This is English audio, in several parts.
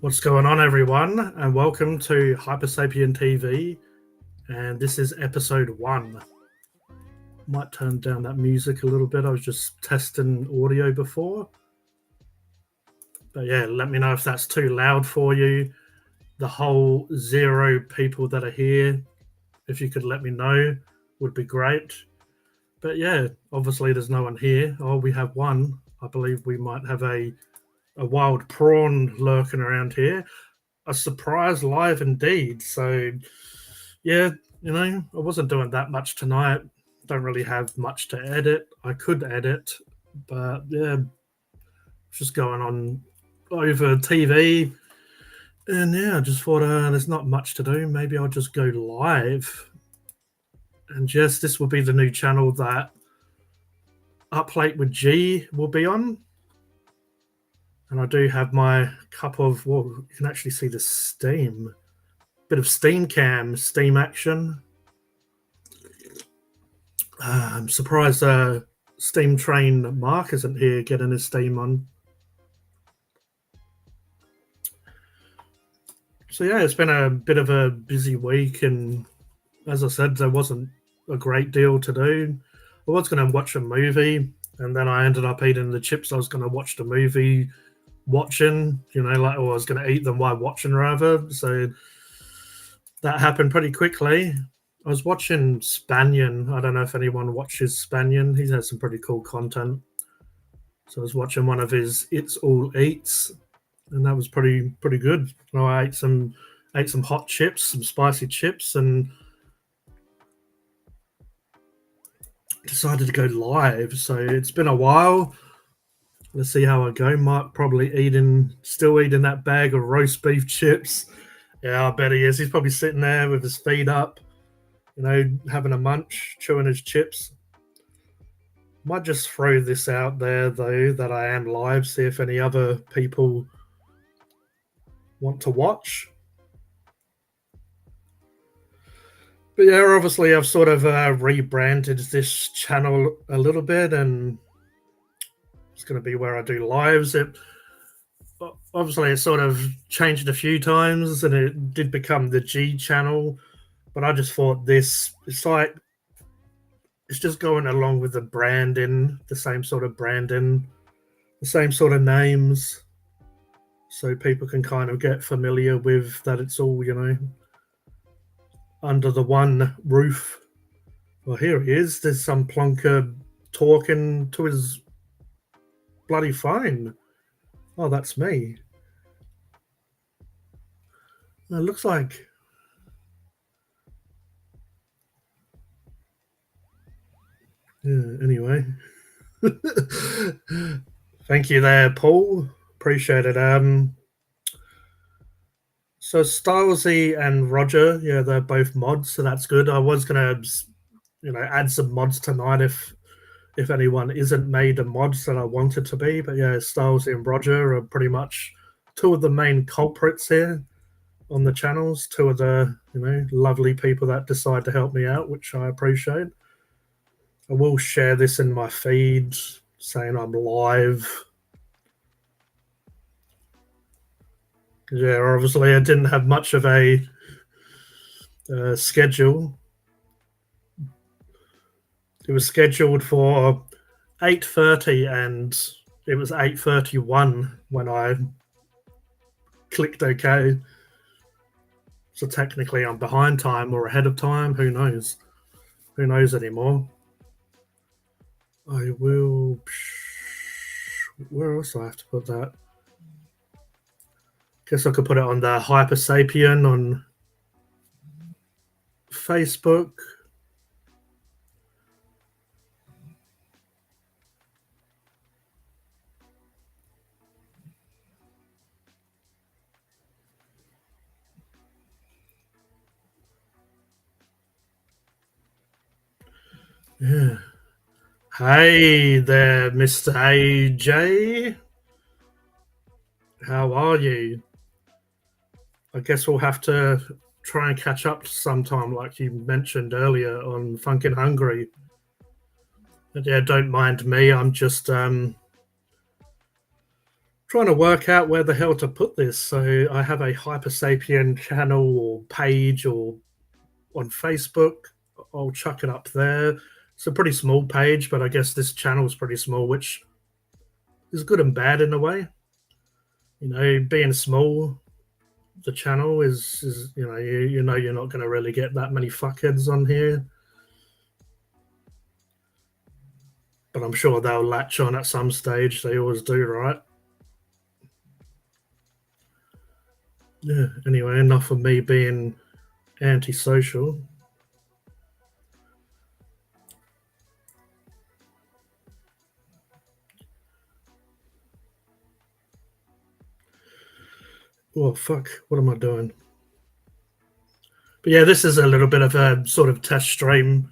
What's going on, everyone, and welcome to Hypersapien TV, and this is episode 1. Might turn down that music a little bit. I was just testing audio before, but yeah, let me know if that's too loud for you. The whole 0 people that are here, if you could let me know, would be great. But yeah, obviously there's no one here. Oh, we have one. I believe we might have a wild prawn lurking around here. A surprise live indeed. So yeah, I wasn't doing that much tonight. Don't really have much to edit. I could edit, but yeah, just going on over TV. And yeah, I just thought there's not much to do. Maybe I'll just go live. And yes, this will be the new channel that Up Late with G will be on. And I do have my cup of, well, you can actually see the steam. Bit of steam action. I'm surprised Steam Train Mark isn't here getting his steam on. So yeah, it's been a bit of a busy week, and as I said, there wasn't a great deal to do. I was going to watch a movie, and then I ended up eating the chips I was going to watch the movie watching, or I was going to eat them while watching, rather. So that happened pretty quickly. I was watching Spanion. I don't know if anyone watches Spanion. He has some pretty cool content. So I was watching one of his It's All Eats, and that was pretty good. I ate some hot chips, some spicy chips, and decided to go live. So it's been a while. Let's see how I go. Mark probably still eating that bag of roast beef chips. Yeah, I bet he is. He's probably sitting there with his feet up, having a munch, chewing his chips. Might just throw this out there, though, that I am live, see if any other people want to watch. But yeah, obviously I've sort of rebranded this channel a little bit, and it's going to be where I do lives. Obviously, it sort of changed a few times, and it did become the G channel, but I just thought it's just going along with the branding, the same sort of branding, the same sort of names, so people can kind of get familiar with that it's all, under the one roof. Well, here he is. There's some plonker talking to his bloody phone. Oh, that's me. It looks like... Yeah, anyway. Thank you there, Paul. Appreciate it. So Stylesy and Roger, yeah, they're both mods, so that's good. I was gonna, add some mods tonight if anyone isn't made a mods that I wanted to be. But yeah, Stylesy and Roger are pretty much 2 of the main culprits here on the channels. 2 of the lovely people that decide to help me out, which I appreciate. I will share this in my feed saying I'm live. Yeah, obviously I didn't have much of a schedule. It was scheduled for 8:30, and it was 8:31 when I clicked OK. So technically I'm behind time or ahead of time. Who knows? Who knows anymore? I will... Where else do I have to put that? Guess I could put it on the Hypersapien on Facebook. Yeah. Hey there, Mr. AJ. How are you? I guess we'll have to try and catch up sometime, like you mentioned earlier, on Funkin' Hungry. But yeah, don't mind me. I'm just trying to work out where the hell to put this. So I have a Hypersapien channel or page or on Facebook. I'll chuck it up there. It's a pretty small page, but I guess this channel is pretty small, which is good and bad in a way. You know, being small, the channel is you know you're not going to really get that many fuckheads on here, but I'm sure they'll latch on at some stage. They always do, right? Yeah. Anyway, enough of me being antisocial. Oh fuck! What am I doing? But yeah, this is a little bit of a sort of test stream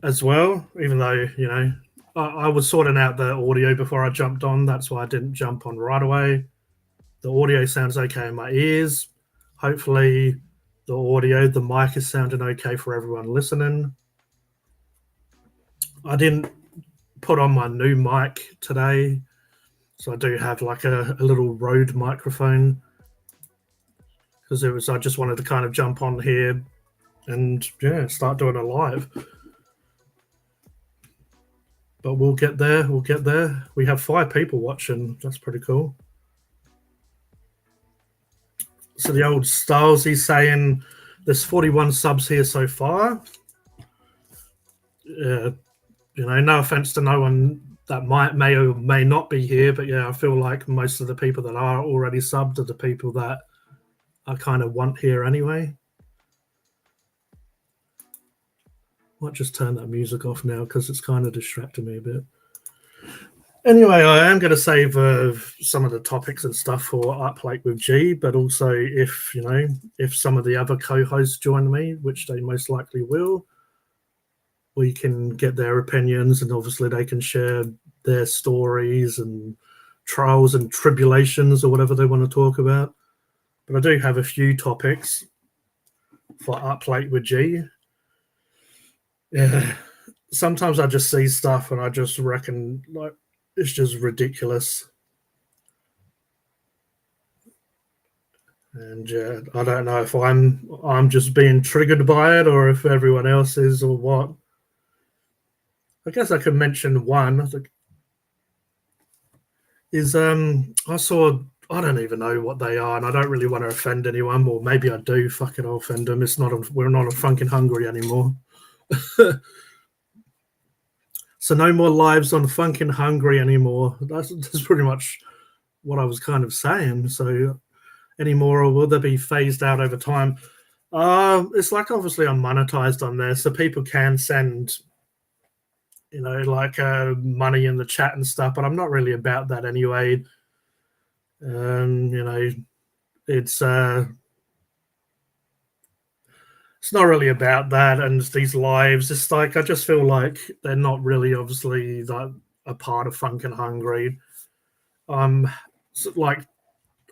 as well. Even though I was sorting out the audio before I jumped on. That's why I didn't jump on right away. The audio sounds okay in my ears. Hopefully, the mic is sounding okay for everyone listening. I didn't put on my new mic today, so I do have like a little Rode microphone because I just wanted to kind of jump on here and start doing it live. But we'll get there. We'll get there. We have 5 people watching. That's pretty cool. So the old Styles, he's saying there's 41 subs here so far. No offense to no one that may or may not be here, but yeah, I feel like most of the people that are already subbed are the people that I kind of want here anyway. Might just turn that music off now because it's kind of distracting me a bit. Anyway, I am going to save some of the topics and stuff for Up Late with G, but also if some of the other co-hosts join me, which they most likely will, we can get their opinions, and obviously they can share their stories and trials and tribulations or whatever they want to talk about. But I do have a few topics for Up Late with G. Yeah, sometimes I just see stuff and I just reckon like it's just ridiculous. And I don't know if I'm just being triggered by it or if everyone else is or what. I guess I could mention one. I don't even know what they are, and I don't really want to offend anyone, or maybe I do. Fuck it, I'll offend them. We're not a Funkin' Hungry anymore. So no more lives on Funkin' Hungry anymore. That's pretty much what I was kind of saying. So anymore, or will they be phased out over time? It's like obviously I'm monetized on there, so people can send money in the chat and stuff, but I'm not really about that anyway. It's not really about that and these lives. It's like I just feel like they're not really obviously like a part of Funkin' Hungry. Like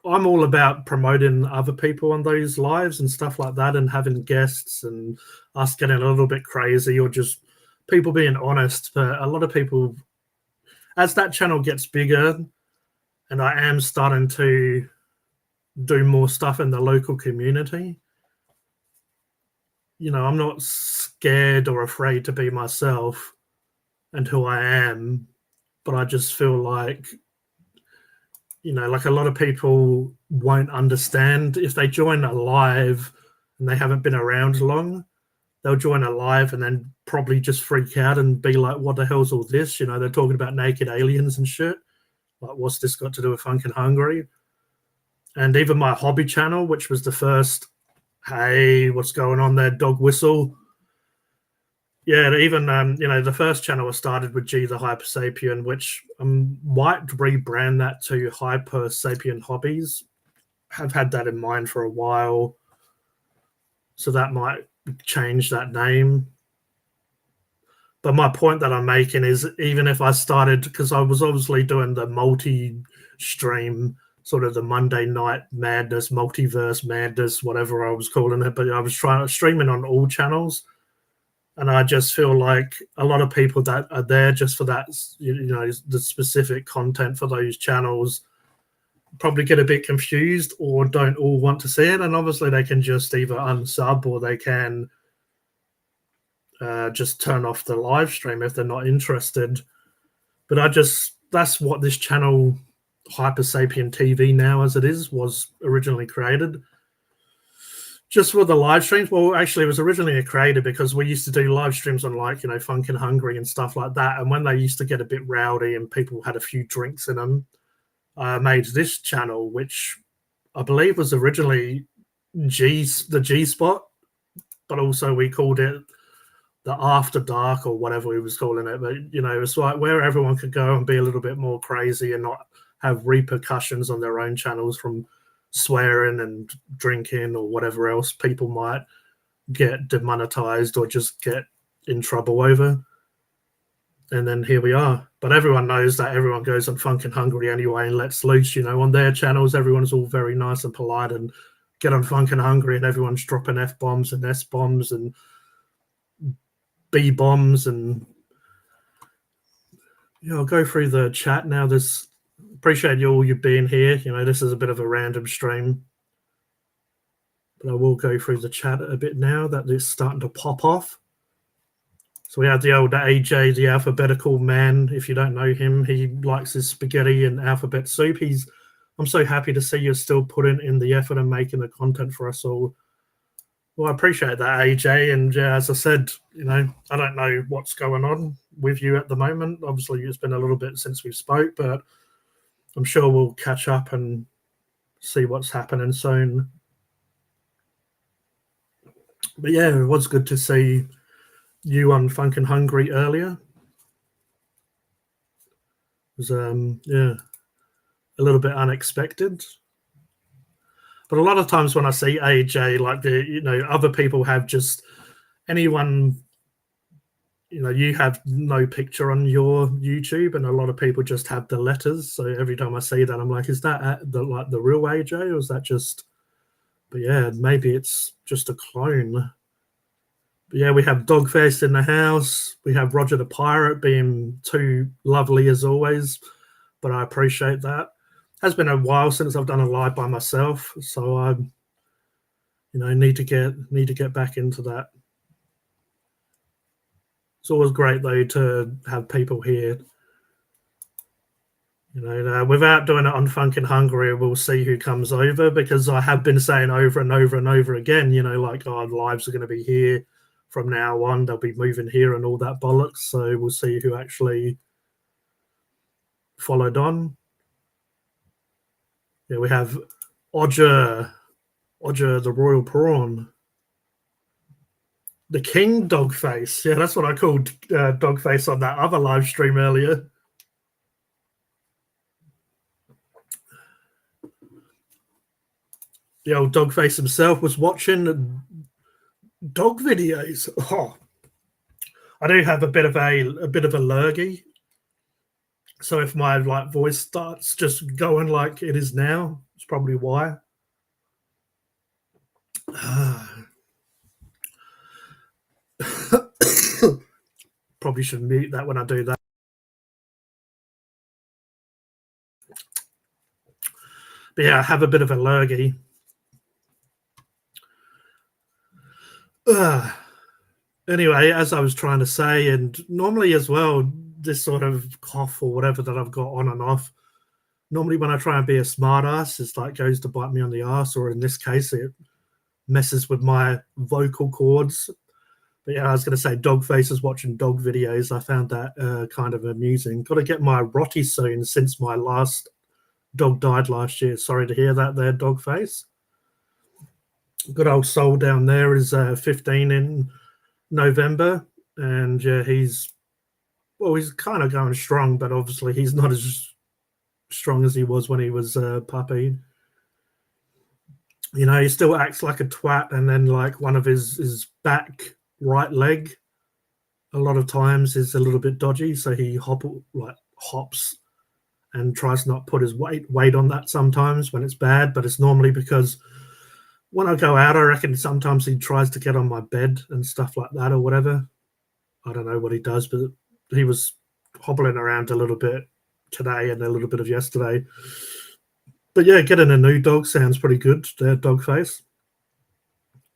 I'm all about promoting other people on those lives and stuff like that, and having guests and us getting a little bit crazy or just people being honest. But a lot of people, as that channel gets bigger, and I am starting to do more stuff in the local community, I'm not scared or afraid to be myself and who I am, but I just feel like, like a lot of people won't understand if they join a live and they haven't been around long. They'll join a live and then probably just freak out and be like, what the hell's all this? They're talking about naked aliens and shit. Like, what's this got to do with Funkin' Hungry? And even my hobby channel, which was the first, hey, what's going on there, dog whistle? Yeah, even the first channel was started with G the Hypersapien, which might rebrand that to Hypersapien Hobbies. Have had that in mind for a while, so that might change that name. But my point that I'm making is, even if I started, because I was obviously doing the multi-stream, sort of the Monday night madness, multiverse madness, whatever I was calling it, but I was streaming on all channels. And I just feel like a lot of people that are there just for that, the specific content for those channels probably get a bit confused or don't all want to see it. And obviously they can just either unsub or they can just turn off the live stream if they're not interested. But that's what this channel, Hypersapien TV now as it is, was originally created. Just for the live streams. Well, actually, it was originally created because we used to do live streams on Funk and Hungry and stuff like that. And when they used to get a bit rowdy and people had a few drinks in them, I made this channel, which I believe was originally the G spot, but also we called it the After Dark or whatever we was calling it. But it's like where everyone could go and be a little bit more crazy and not have repercussions on their own channels from swearing and drinking or whatever else people might get demonetized or just get in trouble over. And then here we are. But everyone knows that everyone goes on Funk and Hungry anyway and lets loose. On their channels, everyone's all very nice and polite and get on Funk and Hungry and everyone's dropping F-bombs and S-bombs and B-bombs. And I'll go through the chat now. Appreciate you being here. This is a bit of a random stream. But I will go through the chat a bit now that it's starting to pop off. So we have the old AJ, the alphabetical man. If you don't know him, he likes his spaghetti and alphabet soup. I'm so happy to see you're still putting in the effort and making the content for us all. Well, I appreciate that, AJ. And as I said, I don't know what's going on with you at the moment. Obviously, it's been a little bit since we spoke, but I'm sure we'll catch up and see what's happening soon. But yeah, it was good to see you on Funk and Hungry earlier. It was a little bit unexpected. But a lot of times when I see AJ, like other people have just anyone, you have no picture on your YouTube, and a lot of people just have the letters. So every time I see that, I'm like, is that the real AJ, or is that just? But yeah, maybe it's just a clone. But yeah, we have Dogface in the house. We have Roger the Pirate being too lovely as always, but I appreciate that. Has been a while since I've done a live by myself, so I, need to get back into that. It's always great though to have people here. Without doing it on Funk and Hungry, we'll see who comes over, because I have been saying over and over and over again, lives are going to be here from now on. They'll be moving here and all that bollocks. So we'll see who actually followed on. Yeah, we have Odger the Royal Prawn. The King Dogface. Yeah, that's what I called Dogface on that other live stream earlier. The old Dogface himself was watching dog videos. Oh, I do have a bit of a lurgy. So if my voice starts just going like it is now, it's probably why. Probably should mute that when I do that. But yeah, I have a bit of a lurgy. Anyway, as I was trying to say, and normally as well, this sort of cough or whatever that I've got on and off, normally when I try and be a smart ass, it's like goes to bite me on the ass, or in this case, it messes with my vocal cords. But yeah, I was going to say Dogface is watching dog videos. I found that kind of amusing. Got to get my Rotty soon, since my last dog died last year. Sorry to hear that there, Dogface. Good old soul down there is 15 in November, and yeah, he's kind of going strong, but obviously he's not as strong as he was when he was a puppy. He still acts like a twat, and then like one of his back right leg a lot of times is a little bit dodgy, so he hops and tries not put his weight on that sometimes when it's bad. But it's normally because when I go out, I reckon sometimes he tries to get on my bed and stuff like that or whatever. I don't know what he does, but he was hobbling around a little bit today and a little bit of yesterday. But yeah, getting a new dog sounds pretty good. Their dog face.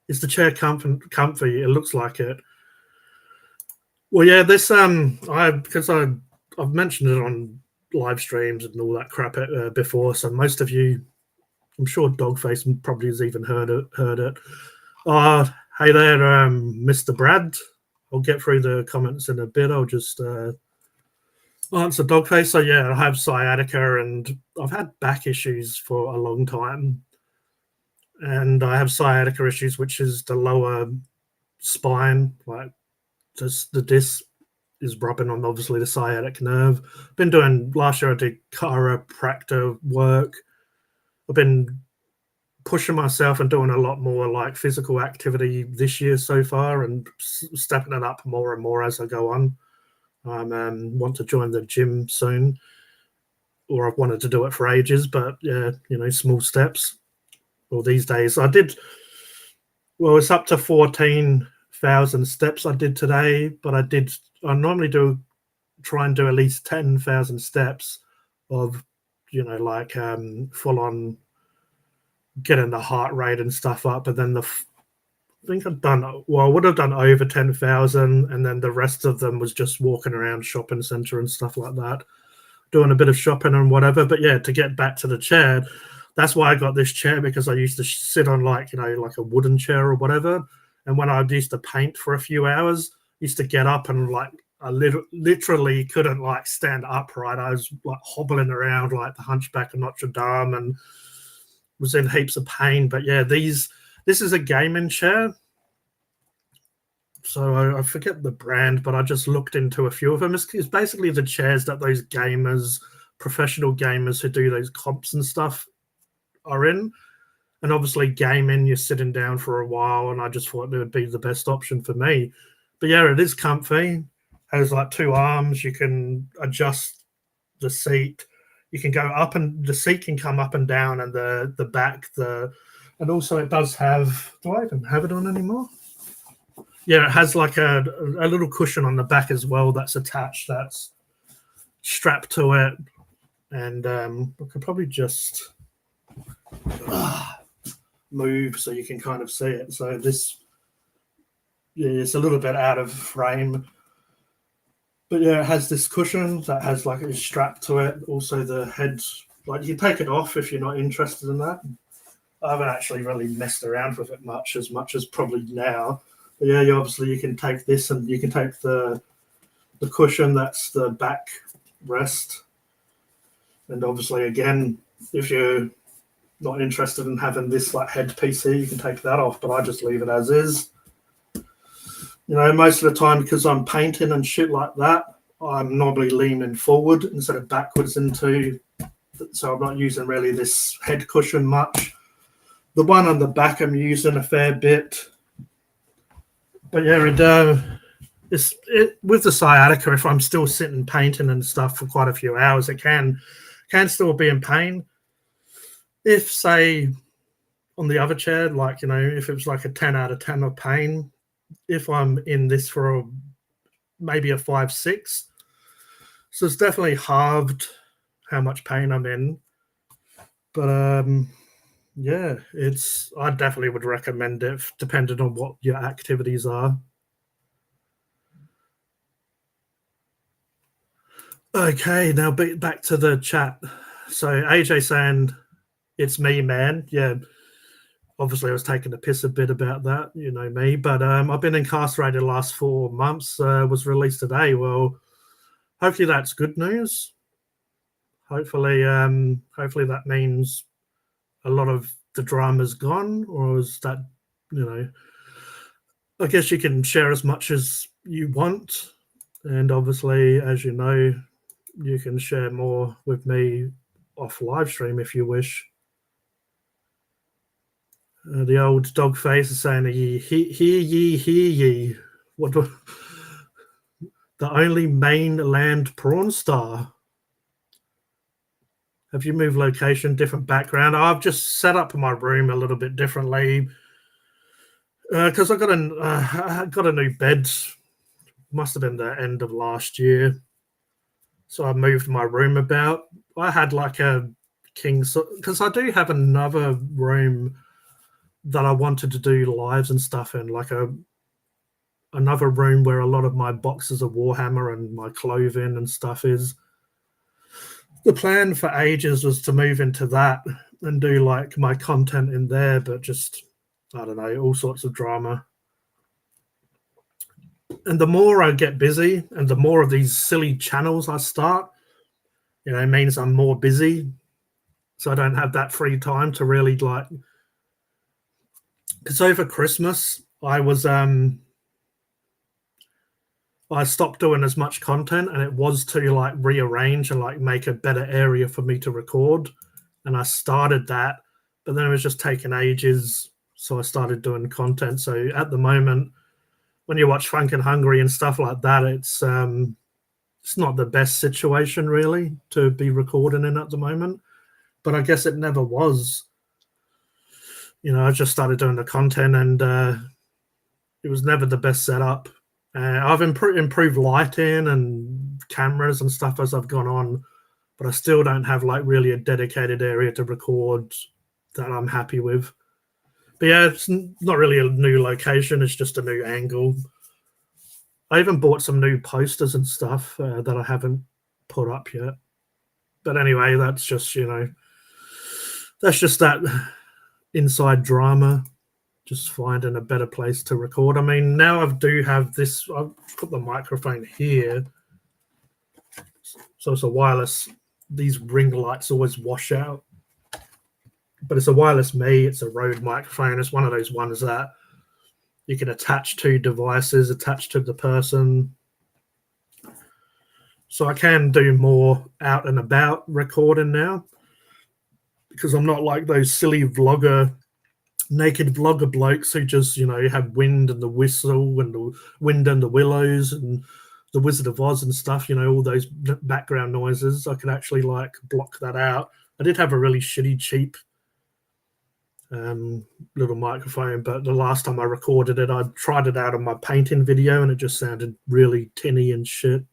Is the chair comfy? It looks like it. Well, yeah, this I've mentioned it on live streams and all that crap before. So most of you, I'm sure Dogface probably has even heard it. Hey there, Mr. Brad. I'll get through the comments in a bit. I'll just answer Dogface. So yeah, I have sciatica and I've had back issues for a long time. And I have sciatica issues, which is the lower spine, like just the disc is rubbing on obviously the sciatic nerve. Been doing last year I did chiropractor work. I've been pushing myself and doing a lot more like physical activity this year so far and stepping it up more and more as I go on. I want to join the gym soon, or I've wanted to do it for ages, but yeah, small steps. Well, these days it's up to 14,000 steps I did today, but I normally try and do at least 10,000 steps of, full on getting the heart rate and stuff up. And then I think I would have done over 10,000. And then the rest of them was just walking around shopping center and stuff like that, doing a bit of shopping and whatever. But yeah, to get back to the chair, that's why I got this chair, because I used to sit on like a wooden chair or whatever. And when I used to paint for a few hours, I used to get up and I literally couldn't like stand upright. I was like hobbling around like the Hunchback of Notre Dame and was in heaps of pain. But yeah, this is a gaming chair. So I forget the brand, but I just looked into a few of them. It's basically the chairs that those gamers, professional gamers who do those comps and stuff are in. And obviously gaming, you're sitting down for a while, and I just thought it would be the best option for me. But yeah, it is comfy. Has like two arms. You can adjust the seat. You can go up, and the seat can come up and down, and the back, and also it does have. Do I even have it on anymore? Yeah, it has like a little cushion on the back as well that's attached. That's strapped to it, and I could probably just move so you can kind of see it. So it's a little bit out of frame. But yeah, it has this cushion that has like a strap to it. Also the head, like you can take it off if you're not interested in that. I haven't actually really messed around with it much as probably now. But yeah, you can take this and you can take the cushion, that's the back rest. And obviously again, if you're not interested in having this like head PC, you can take that off, but I just leave it as is. Most of the time, because I'm painting and shit like that, I'm normally leaning forward instead of backwards so I'm not using really this head cushion much. The one on the back I'm using a fair bit. But yeah, with the sciatica, if I'm still sitting painting and stuff for quite a few hours, it can still be in pain. If, say, on the other chair, if it was like a 10 out of 10 of pain, if I'm in this for maybe a 5-6, so it's definitely halved how much pain I'm in. But yeah, I definitely would recommend it, depending on what your activities are. Okay, now back to the chat. So AJ saying, it's me, man. Yeah, obviously I was taking a piss a bit about that, me. But I've been incarcerated the last 4 months, was released today. Well, hopefully that's good news. Hopefully that means a lot of the drama's gone, or is that, I guess you can share as much as you want. And obviously, as you know, you can share more with me off live stream if you wish. The old dog face is saying, hear ye. What? The only mainland prawn star. Have you moved location, different background? I've just set up my room a little bit differently because I got a new bed must have been the end of last year. So I moved my room about. I had like a king, because I do have another room that I wanted to do lives and stuff in, like another room where a lot of my boxes of Warhammer and my clothing and stuff is. The plan for ages was to move into that and do like my content in there, but just, I don't know, all sorts of drama. And the more I get busy and the more of these silly channels I start, it means I'm more busy. So I don't have that free time to really like, because over Christmas I stopped doing as much content, and it was to like rearrange and like make a better area for me to record. And I started that, but then it was just taking ages. So I started doing content. So at the moment, when you watch Funk and Hungry and stuff like that, it's not the best situation really to be recording in at the moment. But I guess it never was. I just started doing the content, and it was never the best setup. I've improved lighting and cameras and stuff as I've gone on, but I still don't have like really a dedicated area to record that I'm happy with. But yeah, it's not really a new location. It's just a new angle. I even bought some new posters and stuff that I haven't put up yet. But anyway, that's just that inside drama. Just finding a better place to record. I mean, now I do have this. I've put the microphone here, so it's a wireless. These ring lights always wash out, but it's a wireless Me. It's a Rode microphone. It's one of those ones that you can attach to devices attached to the person. So I can do more out and about recording now, because I'm not like those silly naked vlogger blokes who just have wind and the whistle and the wind and the willows and the Wizard of Oz and stuff, all those background noises. I could actually like block that out. I did have a really shitty cheap little microphone, but the last time I recorded it, I tried it out on my painting video and it just sounded really tinny and shit.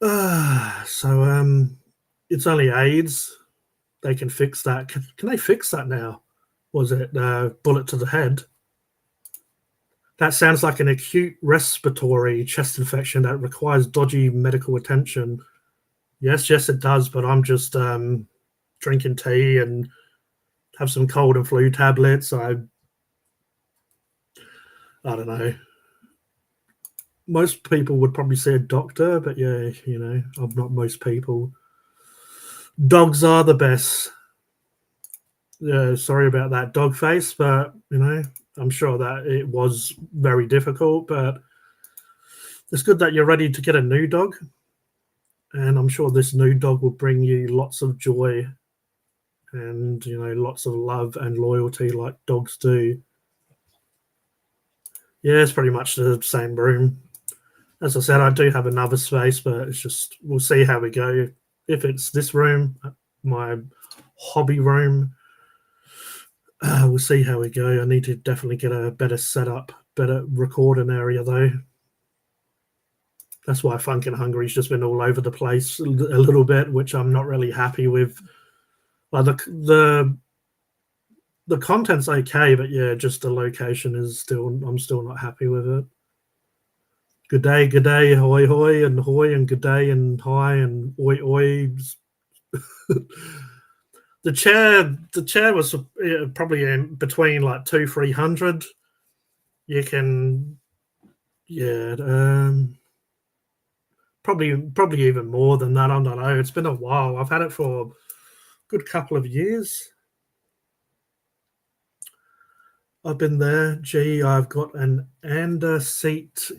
So it's only AIDS. They can fix that. Can they fix that now? Was it bullet to the head? That sounds like an acute respiratory chest infection that requires dodgy medical attention. Yes, it does, but I'm just drinking tea and have some cold and flu tablets. I don't know. Most people would probably say a doctor, but yeah, I'm not most people. Dogs are the best. Yeah, sorry about that dog face, but I'm sure that it was very difficult, but it's good that you're ready to get a new dog. And I'm sure this new dog will bring you lots of joy and, lots of love and loyalty like dogs do. Yeah, it's pretty much the same room. As I said, I do have another space, but it's just, we'll see how we go. If it's this room, my hobby room, we'll see how we go. I need to definitely get a better setup, better recording area though. That's why Funk and Hungry's just been all over the place a little bit, which I'm not really happy with. Like the content's okay, but yeah, just the location is I'm still not happy with it. Good day, hoi hoi, and hoi, and good day, and hi, and oi oi. The chair was probably in between like 200-300. You can, yeah, probably even more than that. I don't know. It's been a while. I've had it for a good couple of years. I've been there. Gee, I've got an Ander seat.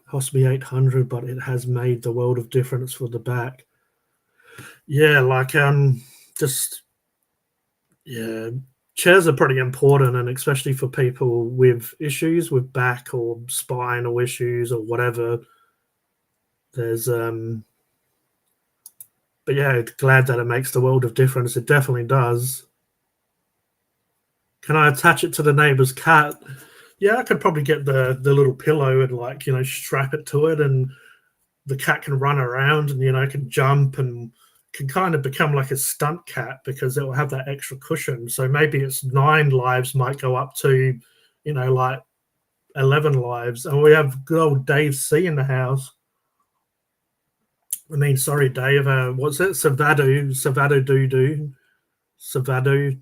Cost me 800, but it has made the world of difference for the back. Yeah, like just yeah, chairs are pretty important, and especially for people with issues with back or spinal issues or whatever. There's but yeah, glad that it makes the world of difference. It definitely does. Can I attach it to the neighbor's cat? Yeah, I could probably get the little pillow and strap it to it, and the cat can run around and can jump and can kind of become like a stunt cat because it will have that extra cushion. So maybe its 9 lives might go up to like 11 lives. And we have good old Dave C in the house. I mean, sorry, Dave. What's it? Savado Doo. Savado.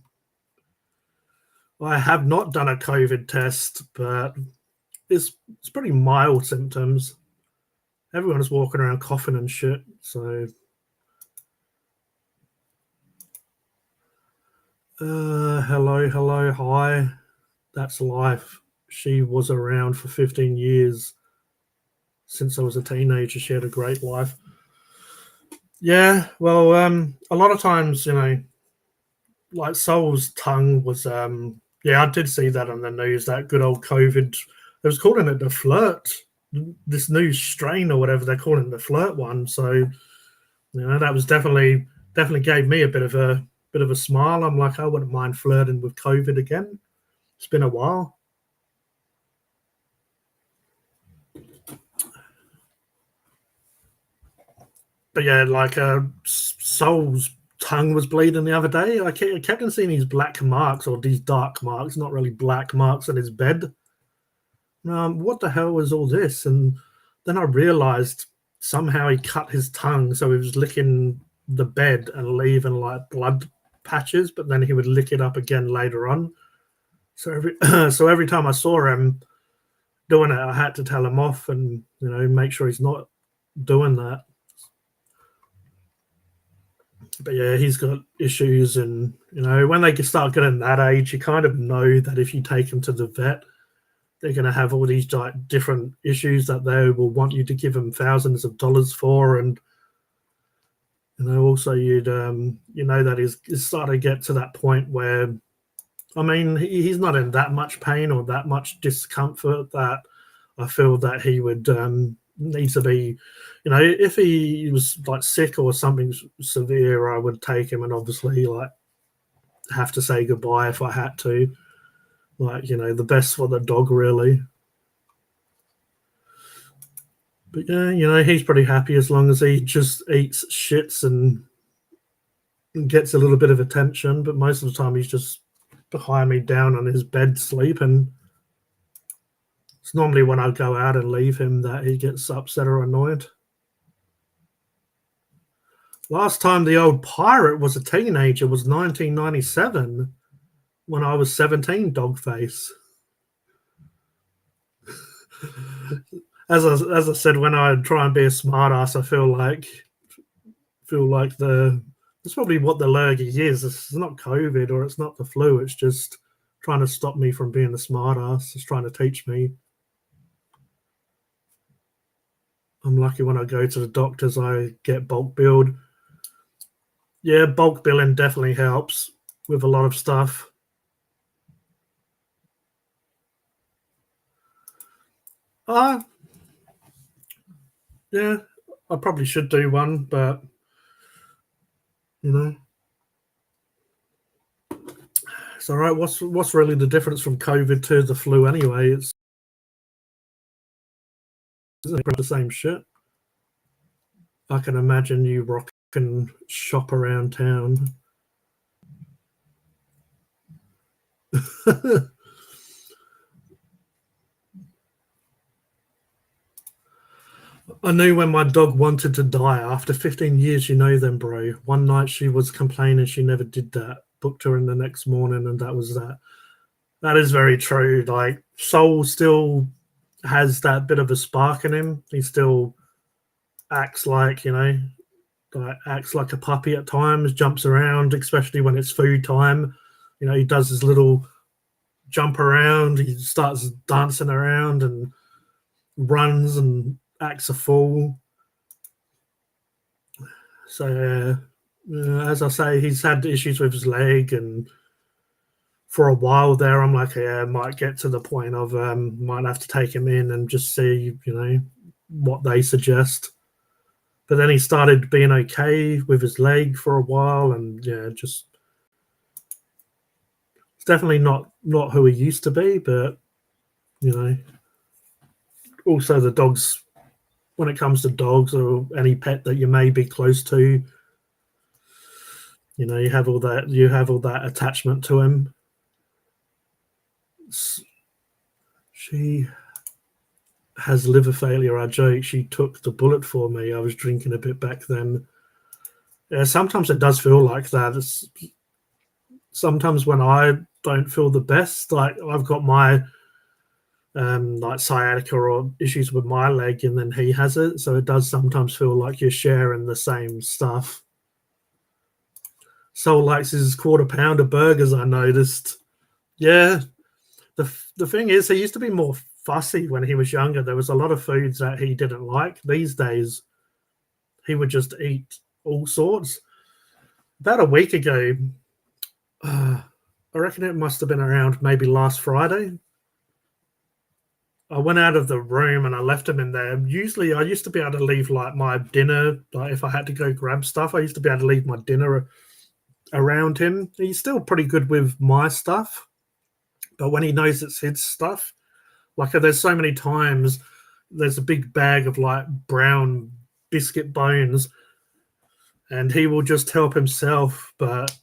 I have not done a COVID test, but it's pretty mild symptoms. Everyone's walking around coughing and shit. So, hello, hi. That's life. She was around for 15 years. Since I was a teenager, she had a great life. Yeah, well, a lot of times, like Soul's tongue was, yeah, I did see that on the news, that good old COVID. They was calling it the flirt, this new strain or whatever they're calling the flirt one. So, that was definitely gave me a bit of a smile. I'm like, I wouldn't mind flirting with COVID again. It's been a while. But yeah, like Soul's tongue was bleeding the other day. I kept on seeing these black marks or these dark marks, not really black marks on his bed. What the hell was all this? And then I realized somehow he cut his tongue, so he was licking the bed and leaving like blood patches, but then he would lick it up again later on. So every time I saw him doing it, I had to tell him off and make sure he's not doing that. But yeah, he's got issues, and when they start getting that age, you kind of know that if you take him to the vet, they're going to have all these different issues that they will want you to give them thousands of dollars for, and also you'd that he's starting to get to that point where, I mean, he's not in that much pain or that much discomfort that I feel that he would need to be, if he was like sick or something severe, I would take him and obviously like have to say goodbye if I had to. Like, the best for the dog, really. But yeah, he's pretty happy as long as he just eats shits and gets a little bit of attention. But most of the time, he's just behind me down on his bed sleeping. It's normally when I go out and leave him that he gets upset or annoyed. Last time the old pirate was a teenager was 1997 when I was 17, Dogface. As I said, when I try and be a smartass, I feel like it's probably what the lurgy is. It's not COVID or it's not the flu. It's just trying to stop me from being a smartass. It's trying to teach me. I'm lucky when I go to the doctors, I get bulk billed. Yeah, bulk billing definitely helps with a lot of stuff. Yeah, I probably should do one, but it's all right. What's really the difference from COVID to the flu anyway? It's the same shit. I can imagine you rocking shop around town. I knew when my dog wanted to die. After 15 years, you know them, bro. One night she was complaining she never did that. Booked her in the next morning, and that was that. That is very true. Like, Soul still has that bit of a spark in him. He still acts like, acts like a puppy at times, jumps around, especially when it's food time. He does his little jump around. He starts dancing around and runs and acts a fool. So, as I say, he's had issues with his leg, and for a while there, I'm like, yeah, I might get to the point of might have to take him in and just see, what they suggest. But then he started being okay with his leg for a while, and yeah, just It's definitely not who he used to be, but you know, also the dogs. When it comes to dogs or any pet that you may be close to, you have all that attachment to him. She has liver failure. I joke. She took the bullet for me. I was drinking a bit back then. Yeah, sometimes it does feel like that. Sometimes when I don't feel the best, like I've got my like sciatica or issues with my leg, and then he has it. So it does sometimes feel like you're sharing the same stuff. Soul likes his quarter pounder burgers. I noticed. Yeah, the thing is, he used to be more fussy when he was younger. There was a lot of foods that he didn't like. These days, he would just eat all sorts. About a week ago, I reckon it must have been around maybe last Friday. I went out of the room and I left him in there. Usually, I used to be able to leave like my dinner, like if I had to go grab stuff, I used to be able to leave my dinner around him. He's still pretty good with my stuff, but when he knows it's his stuff, like there's so many times there's a big bag of like brown biscuit bones, and he will just help himself. But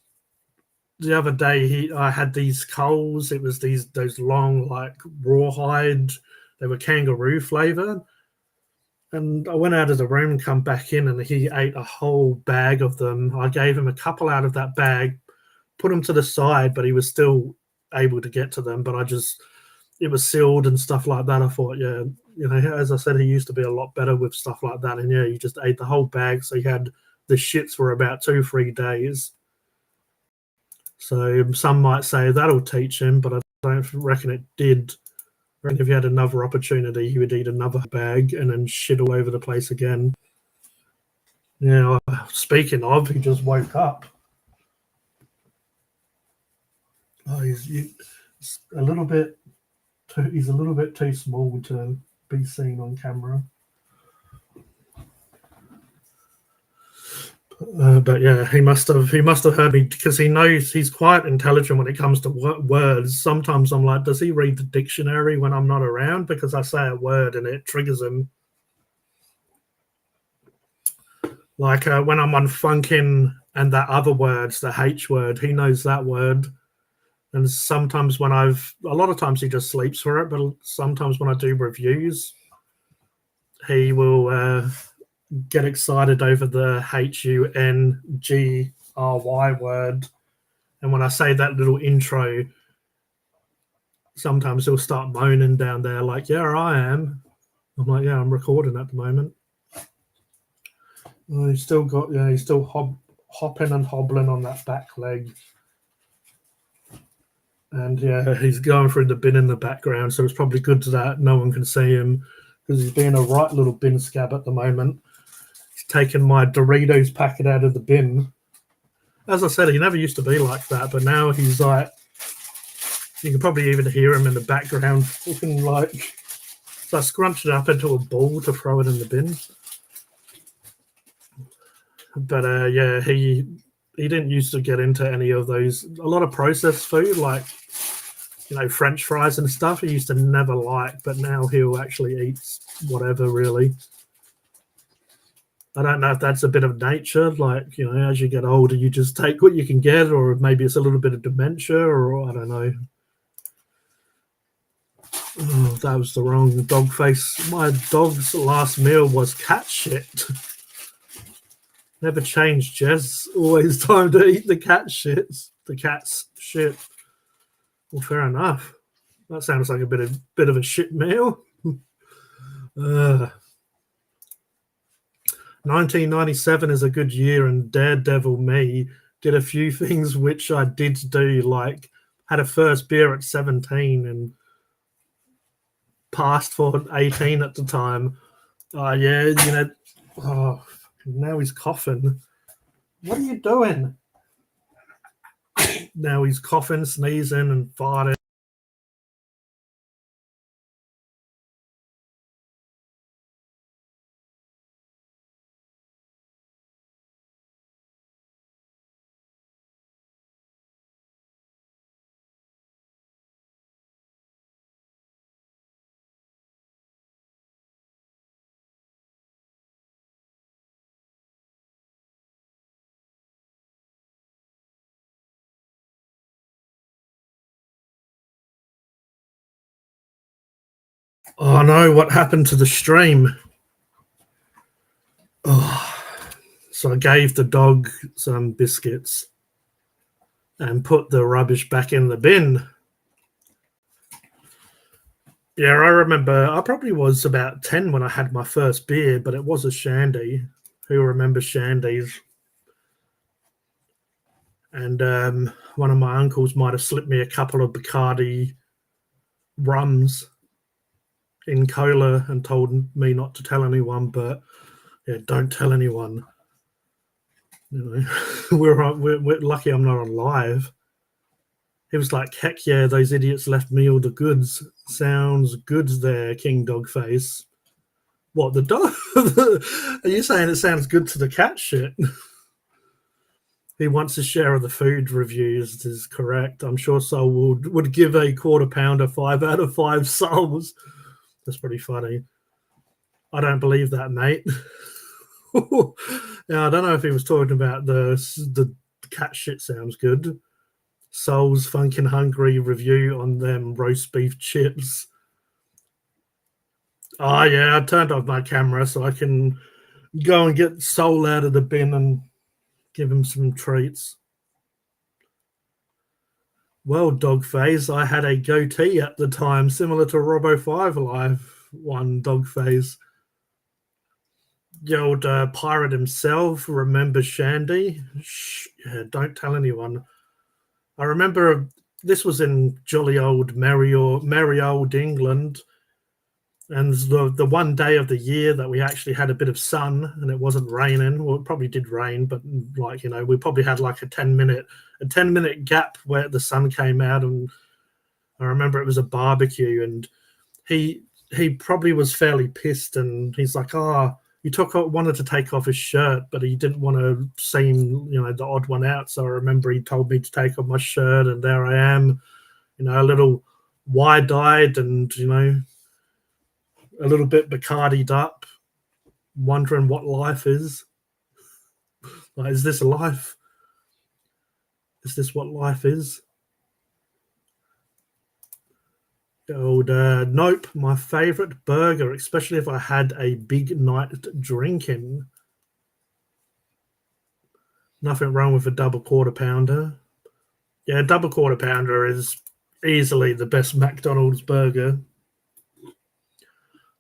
the other day, I had these coals. It was those long like rawhide. They were kangaroo flavored. And I went out of the room and come back in, and he ate a whole bag of them. I gave him a couple out of that bag, put them to the side, but he was still able to get to them. But it was sealed and stuff like that. I thought, yeah, as I said, he used to be a lot better with stuff like that. And yeah, he just ate the whole bag. So he had the shits for about 2-3 days. So some might say that'll teach him, but I don't reckon it did. I reckon if he had another opportunity, he would eat another bag and then shit all over the place again. Yeah, speaking of, he just woke up. Oh, he's a little bit he's a little bit too small to be seen on camera. But yeah, he must have heard me because he knows he's quite intelligent when it comes to words. Sometimes I'm like, does he read the dictionary when I'm not around? Because I say a word and it triggers him. Like when I'm on funkin' and that other words, the H word, he knows that word. And sometimes a lot of times he just sleeps for it, but sometimes when I do reviews, he will get excited over the HUNGRY word. And when I say that little intro, sometimes he'll start moaning down there like, yeah, I am. I'm like, yeah, I'm recording at the moment. He's still hopping and hobbling on that back leg. And yeah, he's going through the bin in the background, so it's probably good that no one can see him because he's being a right little bin scab at the moment. He's taken my Doritos packet out of the bin. As I said, he never used to be like that, but now he's like, you can probably even hear him in the background, looking like, so I scrunched it up into a ball to throw it in the bin. But yeah, he didn't used to get into any of those, a lot of processed food, like French fries and stuff. He used to never like, but now he'll actually eat whatever, really. I don't know if that's a bit of nature, like, as you get older, you just take what you can get, or maybe it's a little bit of dementia, or I don't know. Oh, that was the wrong dog face. My dog's last meal was cat shit. Never changed, Jez. Always time to eat the cat shit. The cat's shit. Well, fair enough. That sounds like a bit of a shit meal. 1997 is a good year, and Daredevil me did a few things which I did do, like had a first beer at 17 and passed for 18 at the time. Yeah, oh, now he's coughing. What are you doing? Now he's coughing, sneezing, and farting. Oh no, what happened to the stream? Oh, so I gave the dog some biscuits and put the rubbish back in the bin. Yeah, I remember I probably was about 10 when I had my first beer, but it was a shandy. Who remembers shandies? And one of my uncles might have slipped me a couple of Bacardi rums in cola and told me not to tell anyone, but yeah, don't tell anyone. You know, we're lucky I'm not on live. He was like, heck yeah, those idiots left me all the goods. Sounds good there, King Dogface. What, the dog? Are you saying it sounds good to the cat shit? He wants a share of the food reviews, is correct. I'm sure Soul would give a quarter pounder 5 out of 5 souls. That's pretty funny. I don't believe that, mate. Now, I don't know if he was talking about the cat shit sounds good. Soul's Funkin' Hungry review on them roast beef chips. Oh, yeah, I turned off my camera so I can go and get Soul out of the bin and give him some treats. Well, Dogface, I had a goatee at the time, similar to Robo 5 Live one Dogface. The old pirate himself remembers Shandy. Shh, yeah, don't tell anyone. I remember this was in jolly old merry old England, and the one day of the year that we actually had a bit of sun and it wasn't raining. Well, it probably did rain, but like we probably had like a 10-minute gap where the sun came out, and I remember it was a barbecue, and he probably was fairly pissed, and he's like, "Oh, wanted to take off his shirt, but he didn't want to seem, the odd one out." So I remember he told me to take off my shirt, and there I am, a little wide-eyed, and a little bit Bacardi'd up, wondering what life is. Like, is this life? Is this what life is? Old nope, my favorite burger, especially if I had a big night drinking. Nothing wrong with a double quarter pounder. Yeah, double quarter pounder is easily the best McDonald's burger.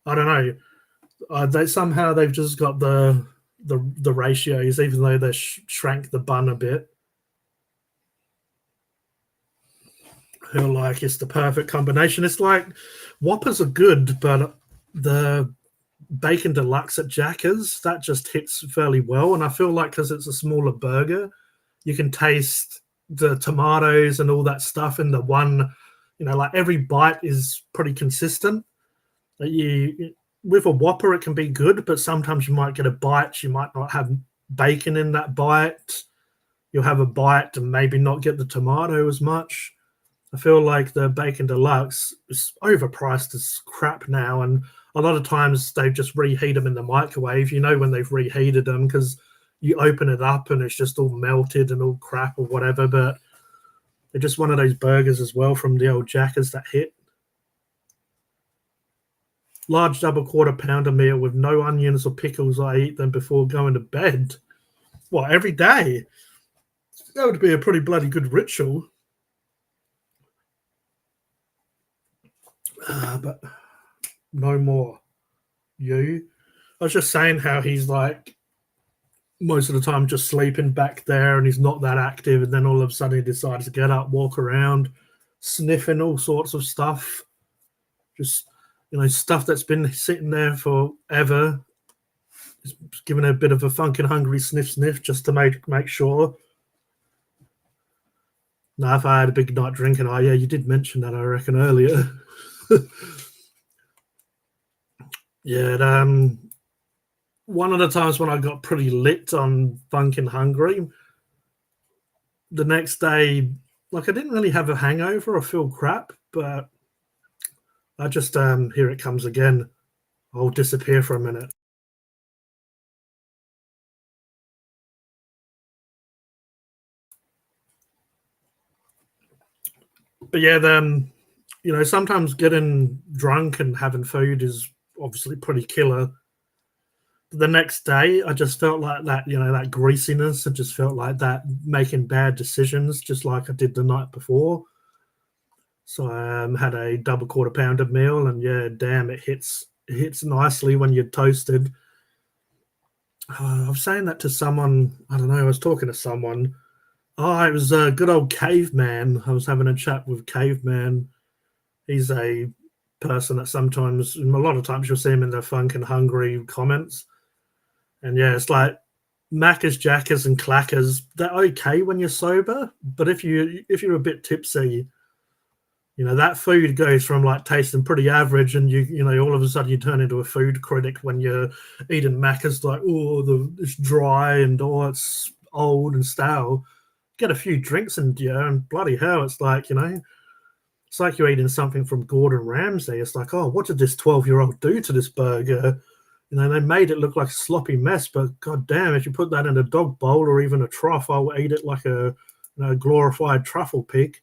I don't know. They've just got the ratios, even though they shrank the bun a bit. I feel like it's the perfect combination. It's like Whoppers are good, but the bacon deluxe at Jackers, that just hits fairly well. And I feel like because it's a smaller burger, you can taste the tomatoes and all that stuff in the one. Like every bite is pretty consistent. With a Whopper, it can be good, but sometimes you might get a bite, you might not have bacon in that bite. You'll have a bite and maybe not get the tomato as much. I feel like the bacon deluxe is overpriced as crap now, and a lot of times they just reheat them in the microwave. When they've reheated them because you open it up and it's just all melted and all crap or whatever. But they're just one of those burgers as well from the old Jackers that hit. Large double quarter pounder meal with no onions or pickles. I eat them before going to bed. What, every day? That would be a pretty bloody good ritual. But no more. You. I was just saying how he's like most of the time just sleeping back there and he's not that active, and then all of a sudden he decides to get up, walk around, sniffing all sorts of stuff. Just stuff that's been sitting there forever. Just giving a bit of a funkin' hungry sniff just to make sure. Now, if I had a big night drinking, yeah, you did mention that, I reckon, earlier. Yeah, one of the times when I got pretty lit on Funkin' Hungry, the next day, like I didn't really have a hangover or feel crap, but I just here it comes again. I'll disappear for a minute. But yeah, sometimes getting drunk and having food is obviously pretty killer. The next day, I just felt like that, that greasiness. I just felt like that making bad decisions, just like I did the night before. So I had a double quarter pounder meal, and yeah, damn, it hits nicely when you're toasted. I was saying that to someone. I don't know. I was talking to someone. Oh, it was a good old caveman. I was having a chat with caveman. He's a person that sometimes, a lot of times, you'll see him in the funk and hungry comments. And yeah, it's like Maccas, Jackers, and Clackers. They're okay when you're sober, but if you're a bit tipsy, that food goes from like tasting pretty average, and all of a sudden you turn into a food critic when you're eating Maccas. Like, oh, it's dry and it's old and stale. Get a few drinks into you, and bloody hell, it's like it's like you're eating something from Gordon Ramsay. It's like, oh, what did this 12-year-old do to this burger? They made it look like a sloppy mess, but god damn, if you put that in a dog bowl or even a trough, I'll eat it like a glorified truffle pig.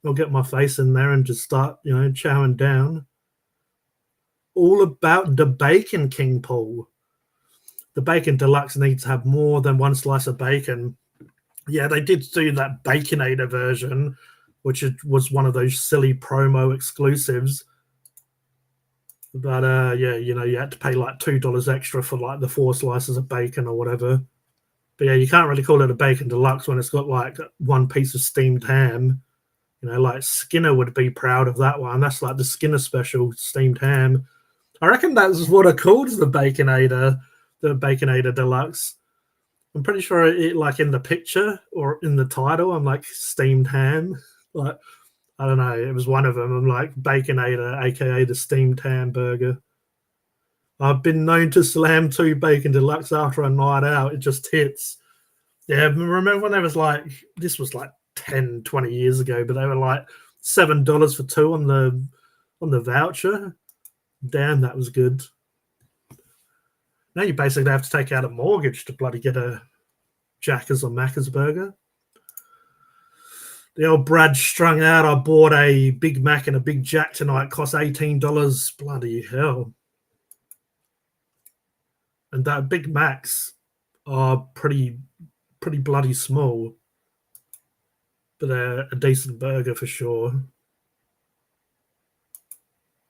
I'll get my face in there and just start, chowing down. All about the Bacon King, Paul. The Bacon Deluxe needs to have more than one slice of bacon. Yeah, they did do that Baconator version, which was one of those silly promo exclusives. But yeah, you had to pay like $2 extra for like the 4 slices of bacon or whatever. But yeah, you can't really call it a Bacon Deluxe when it's got like one piece of steamed ham. Like Skinner would be proud of that one. That's like the Skinner special steamed ham. I reckon that's what it calls the Baconator Deluxe. I'm pretty sure it, like in the picture or in the title, I'm like steamed ham. Like, I don't know. It was one of them. I'm like Baconator, aka the steamed hamburger. I've been known to slam 2 Bacon Deluxe after a night out. It just hits. Yeah, remember when this was like 10, 20 years ago, but they were like $7 for 2 on the voucher. Damn, that was good. Now you basically have to take out a mortgage to bloody get a Jackers or Macca's burger. The old Brad strung out. I bought a Big Mac and a Big Jack tonight. Cost $18. Bloody hell. And that Big Macs are pretty bloody small. But they're a decent burger for sure.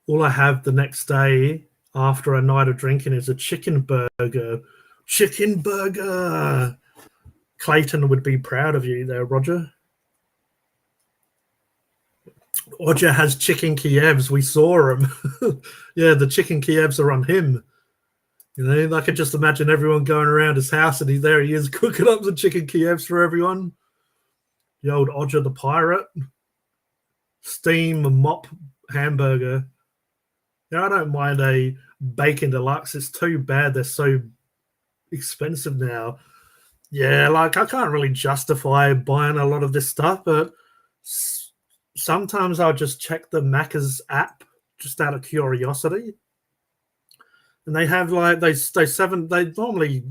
All I have the next day after a night of drinking is a chicken burger. Chicken burger! Clayton would be proud of you there, Roger. Roger has chicken Kievs. We saw him. Yeah, the chicken Kievs are on him. I could just imagine everyone going around his house, and there he is cooking up the chicken Kievs for everyone. The old Odger the Pirate. Steam mop hamburger. I don't mind a Bacon Deluxe. It's too bad they're so expensive now. Yeah, like I can't really justify buying a lot of this stuff, but sometimes I'll just check the Macca's app just out of curiosity. And they have like they normally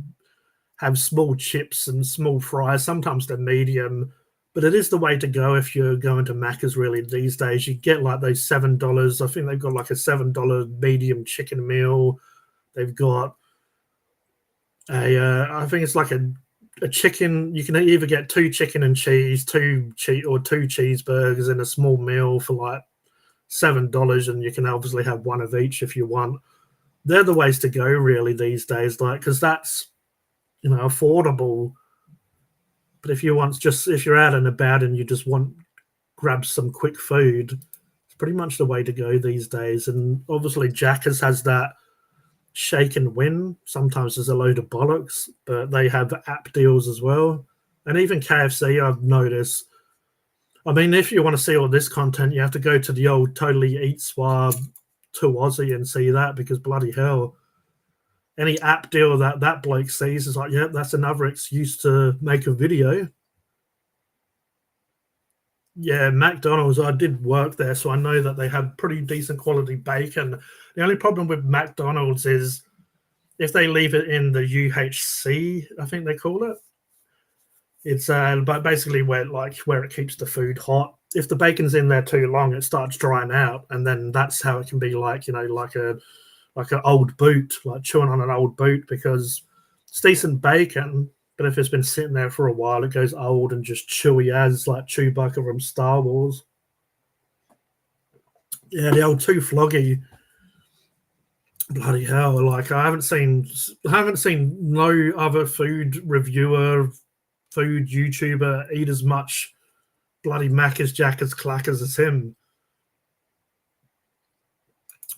have small chips and small fries. Sometimes they're medium, but it is the way to go if you're going to Macca's really these days. You get like those $7. I think they've got like a $7 medium chicken meal. They've got I think it's like a chicken. You can either get 2 chicken and cheese, 2 cheeseburgers in a small meal for like $7, and you can obviously have one of each if you want. They're the ways to go really these days, like because that's affordable. But if you're out and about and you just grab some quick food, it's pretty much the way to go these days. And obviously Jackers has that shake and win. Sometimes there's a load of bollocks, but they have app deals as well. And even KFC, I've noticed. I mean, if you want to see all this content, you have to go to the old Totally Eat Swab to Aussie and see that, because bloody hell, any app deal that bloke sees is like, yeah, that's another excuse to make a video. Yeah, McDonald's, I did work there, so I know that they have pretty decent quality bacon. The only problem with McDonald's is if they leave it in the UHC, I think they call it. It's but basically where it keeps the food hot. if the bacon's in there too long, it starts drying out, and then that's how it can be like, like an old boot, like chewing on an old boot, because it's decent bacon, but if it's been sitting there for a while, it goes old and just chewy as like Chewbacca from Star Wars. Yeah, the old too floggy. Bloody hell! Like I haven't seen no other food reviewer, food YouTuber eat as much bloody Macca's, Jackers, clackers as him.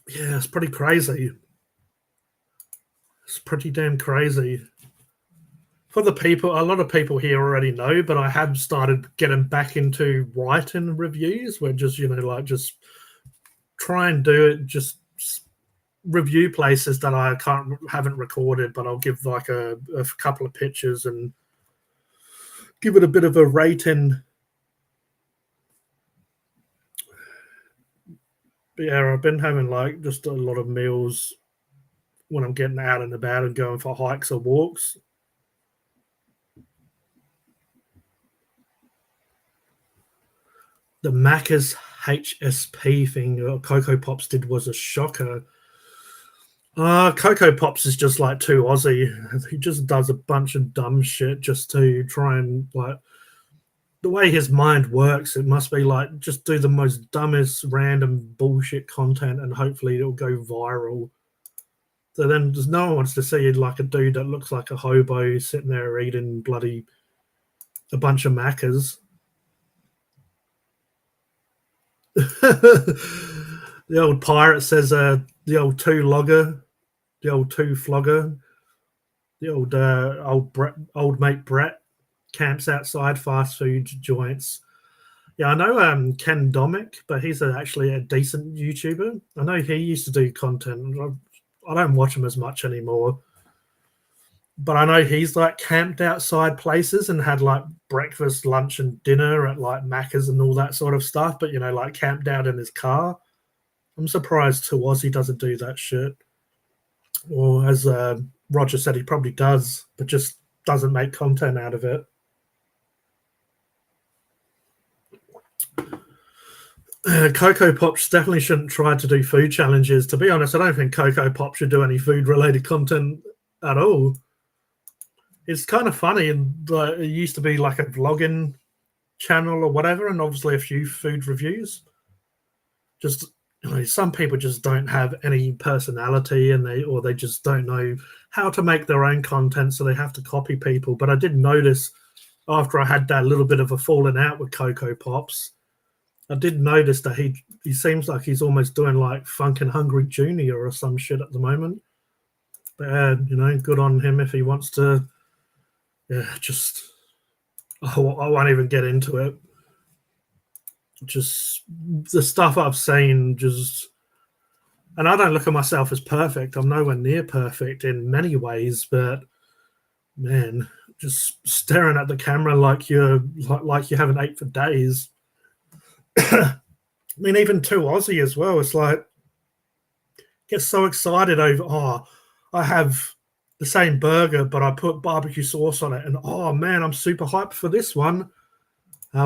Yeah, it's pretty crazy. It's pretty damn crazy. For the people, a lot of people here already know, but I have started getting back into writing reviews where just, just try and do it, just review places that I haven't recorded, but I'll give like a couple of pictures and give it a bit of a rating. But yeah, I've been having like just a lot of meals when I'm getting out and about and going for hikes or walks. The Macca's HSP thing Cocoa Pops did was a shocker. Cocoa Pops is just like too Aussie. He just does a bunch of dumb shit just to try and, like, the way his mind works, it must be like just do the most dumbest random bullshit content and hopefully it'll go viral. So then just no one wants to see like a dude that looks like a hobo sitting there eating bloody a bunch of Maccas. The old pirate says the old two logger, the old two flogger, the old mate Brett camps outside fast food joints. Yeah, I know Ken Domick, but he's actually a decent YouTuber. I know he used to do content. I don't watch him as much anymore. But I know he's like camped outside places and had like breakfast, lunch, and dinner at like Macca's and all that sort of stuff. But like camped out in his car. I'm surprised Tawazzi doesn't do that shit. Or as Roger said, he probably does, but just doesn't make content out of it. Cocoa Pops definitely shouldn't try to do food challenges. To be honest, I don't think Cocoa Pop should do any food-related content at all. It's kind of funny, and it used to be like a vlogging channel or whatever, and obviously a few food reviews. Just some people just don't have any personality, and they just don't know how to make their own content, so they have to copy people. But I did notice after I had that little bit of a falling out with Cocoa Pops, I did notice that he seems like he's almost doing like Funk and Hungry Junior or some shit at the moment. But good on him if he wants to. Yeah, just I won't even get into it. Just the stuff I've seen, and I don't look at myself as perfect. I'm nowhere near perfect in many ways, but man, just staring at the camera like you haven't ate for days. I mean, even too Aussie as well. It's like get so excited over I have the same burger, but I put barbecue sauce on it, and oh man, I'm super hyped for this one.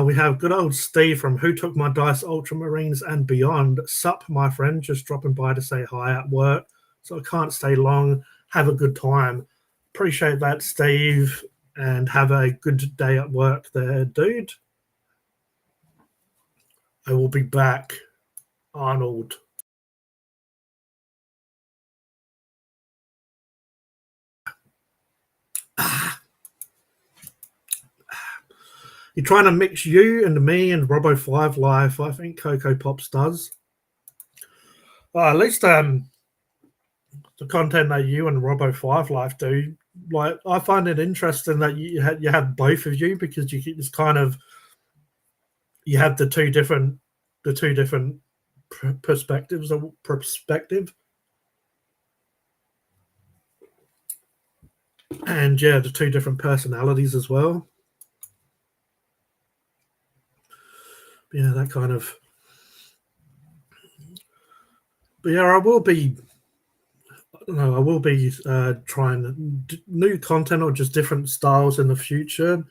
We have good old Steve from Who Took My Dice Ultramarines and Beyond. Sup, my friend, just dropping by to say hi at work, so I can't stay long. Have a good time. Appreciate that, Steve, and have a good day at work there, dude. I will be back, Arnold. You're trying to mix you and me and Robo5 Life. I think Cocoa Pops does. At least the content that you and Robo5 Life do, like I find it interesting that you have both of you, because you just kind of you have the two different perspectives of perspective. And yeah, the two different personalities as well. Yeah, that kind of. But yeah, I will be trying new content or just different styles in the future.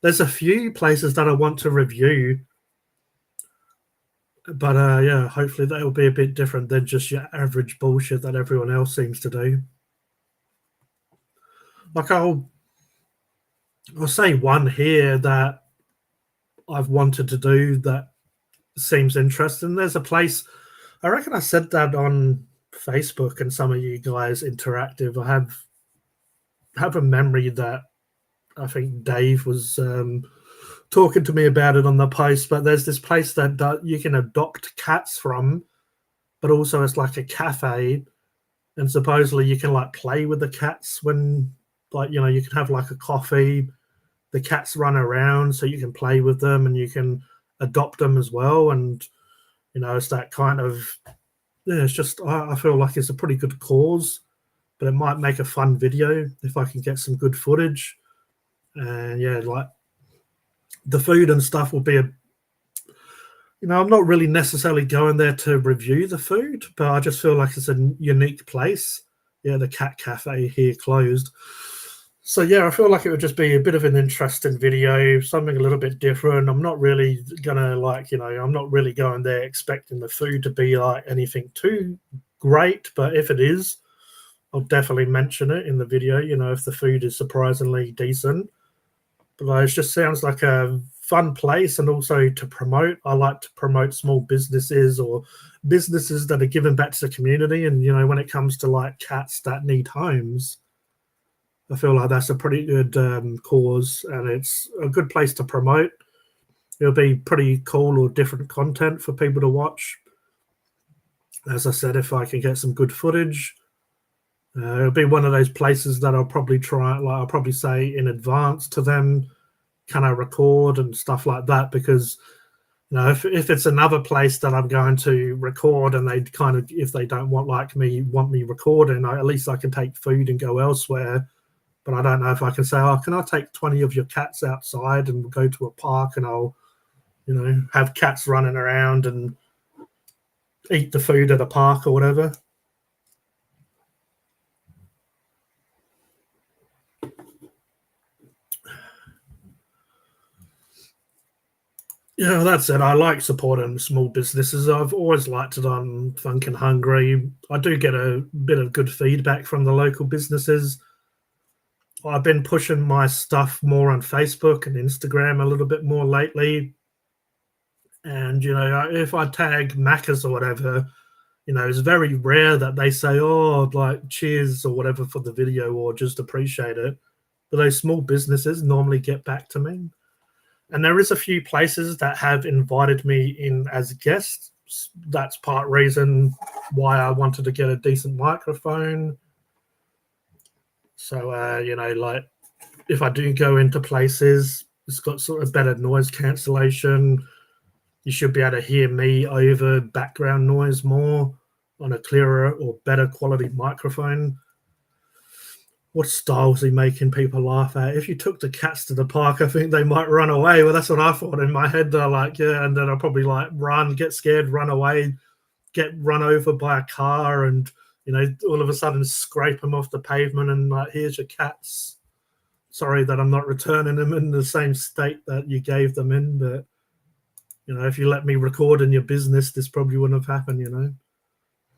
There's a few places that I want to review, But yeah, hopefully that'll be a bit different than just your average bullshit that everyone else seems to do. Like I'll say one here that I've wanted to do that seems interesting. There's a place, I reckon I said that on Facebook and some of you guys interactive. I have a memory that I think Dave was talking to me about it on the post, but there's this place that you can adopt cats from, but also it's like a cafe, and supposedly you can like play with the cats when, like, you can have like a coffee, the cats run around so you can play with them and you can adopt them as well. And it's that kind of, yeah, it's just, I feel like it's a pretty good cause, but it might make a fun video if I can get some good footage. And yeah, like the food and stuff will be I'm not really necessarily going there to review the food, but I just feel like it's a unique place. Yeah, the cat cafe here closed. So yeah, I feel like it would just be a bit of an interesting video, something a little bit different. I'm not really gonna I'm not really going there expecting the food to be like anything too great, but if it is, I'll definitely mention it in the video, if the food is surprisingly decent. But it just sounds like a fun place, and also to promote. I like to promote small businesses or businesses that are giving back to the community. And when it comes to like cats that need homes, I feel like that's a pretty good cause, and it's a good place to promote. It'll be pretty cool or different content for people to watch. As I said, if I can get some good footage, it'll be one of those places that I'll probably try. Like I'll probably say in advance to them, can I record and stuff like that? Because if it's another place that I'm going to record and they kind of, if they don't want me recording, at least I can take food and go elsewhere. But I don't know if I can say, oh, can I take 20 of your cats outside and go to a park and I'll, have cats running around and eat the food at a park or whatever. Yeah, that's it. I like supporting small businesses. I've always liked it on Funk and Hungry. I do get a bit of good feedback from the local businesses. I've been pushing my stuff more on Facebook and Instagram a little bit more lately. And, if I tag Macca's or whatever, it's very rare that they say, oh, like, cheers or whatever for the video or just appreciate it. But those small businesses normally get back to me. And there is a few places that have invited me in as guests. That's part reason why I wanted to get a decent microphone. So, like if I do go into places, it's got sort of better noise cancellation. You should be able to hear me over background noise more on a clearer or better quality microphone. What style is he making people laugh at? If you took the cats to the park, I think they might run away. Well, that's what I thought in my head. They're like, yeah, and then I'll probably like run, get scared, run away, get run over by a car, and all of a sudden scrape them off the pavement and like, here's your cats. Sorry that I'm not returning them in the same state that you gave them in, but if you let me record in your business, this probably wouldn't have happened.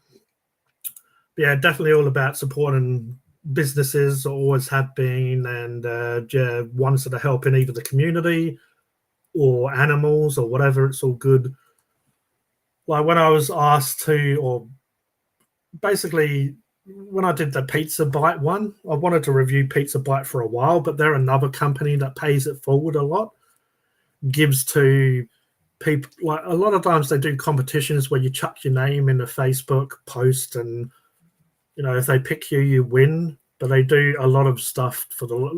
But yeah, definitely all about supporting businesses, always have been, and yeah, ones that are helping either the community or animals or whatever. It's all good. Like when I was asked to, or basically when I did the Pizza Bite one, I wanted to review Pizza Bite for a while, but they're another company that pays it forward a lot, gives to people. Like a lot of times they do competitions where you chuck your name in a Facebook post, and if they pick you, you win. But they do a lot of stuff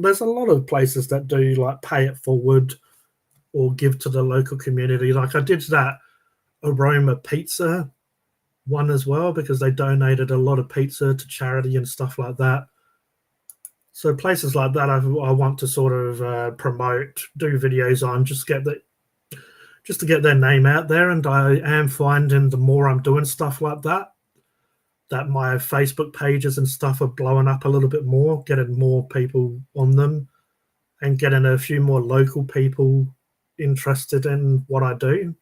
there's a lot of places that do like pay it forward or give to the local community. Like I did that Aroma Pizza one as well, because they donated a lot of pizza to charity and stuff like that. So places like that, I want to sort of promote, do videos on, just to get their name out there. And I am finding the more I'm doing stuff like that my Facebook pages and stuff are blowing up a little bit more, getting more people on them, and getting a few more local people interested in what I do.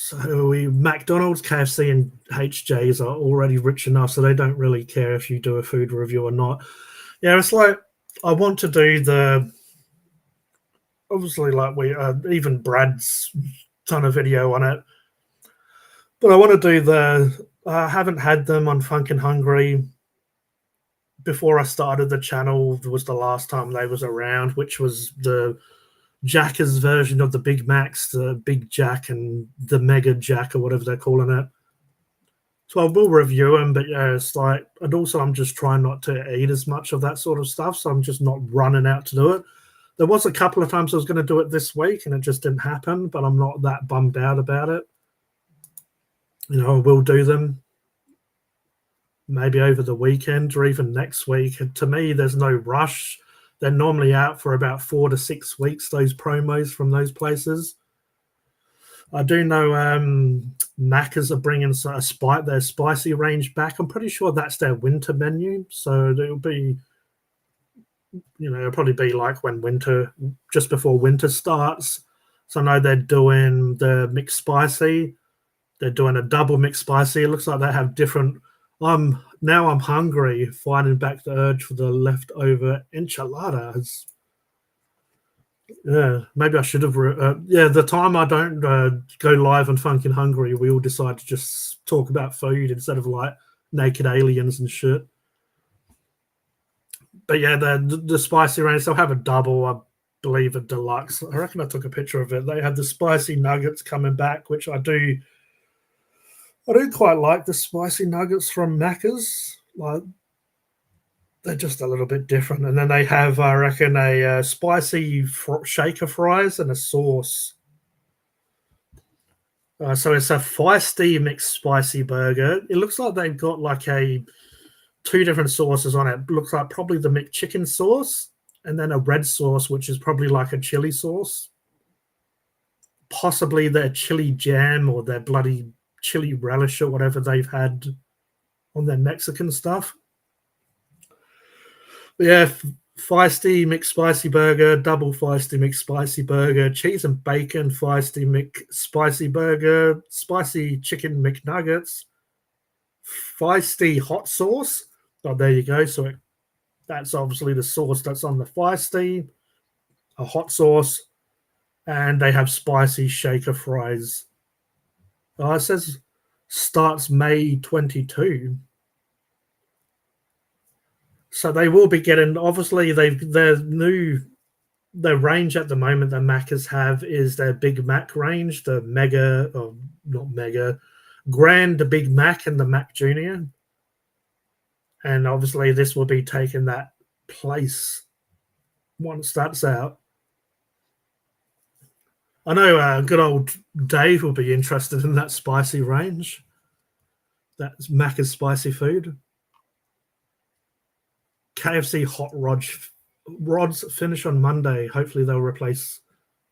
So McDonald's, KFC, and HJs are already rich enough, so they don't really care if you do a food review or not. Yeah, it's like I want to do obviously like even Brad's done a video on it, but I want to do I haven't had them on Funkin' Hungry. Before I started the channel was the last time they was around, which was the Jackers version of the Big Macs, the Big Jack and the Mega Jack or whatever they're calling it. So I will review them, but yeah, it's like, and also I'm just trying not to eat as much of that sort of stuff, so I'm just not running out to do it. There was a couple of times I was going to do it this week, and it just didn't happen, but I'm not that bummed out about it. You know, I will do them maybe over the weekend or even next week. And to me, there's no rush. They're normally out for about 4 to 6 weeks, those promos from those places. I do know Macca's are bringing their spicy range back. I'm pretty sure that's their winter menu. So it'll be, it'll probably be like just before winter starts. So I know they're doing the McSpicy. They're doing a double McSpicy. It looks like they have different. Now I'm hungry, finding back the urge for the leftover enchiladas. Yeah, maybe I should have. The time I don't go live on Funkin' Hungry, we all decide to just talk about food instead of like naked aliens and shit. But yeah, the spicy range, they'll have a double, I believe, a deluxe. I reckon I took a picture of it. They have the spicy nuggets coming back, which I do quite like the spicy nuggets from Macca's. Like, they're just a little bit different. And then they have, I reckon, a spicy shaker fries and a sauce. So it's a feisty mixed spicy burger. It looks like they've got like two different sauces on it. It looks like probably the McChicken sauce and then a red sauce, which is probably like a chili sauce. Possibly their chili jam or their bloody chili relish or whatever they've had on their Mexican stuff. But yeah, feisty McSpicy burger, double feisty McSpicy burger, cheese and bacon feisty McSpicy burger, spicy chicken McNuggets, feisty hot sauce. Oh, there you go. So that's obviously the sauce that's on the feisty, a hot sauce, and they have spicy shaker fries. It says starts May 22. So they will be getting, obviously, their range at the moment that Macca's have is their Big Mac range, the Mega, or not Mega, Grand, the Big Mac, and the Mac Junior. And obviously this will be taking that place once that's out. I know good old Dave will be interested in that spicy range. That's Macca's spicy food. KFC hot rods finish on Monday. Hopefully they'll replace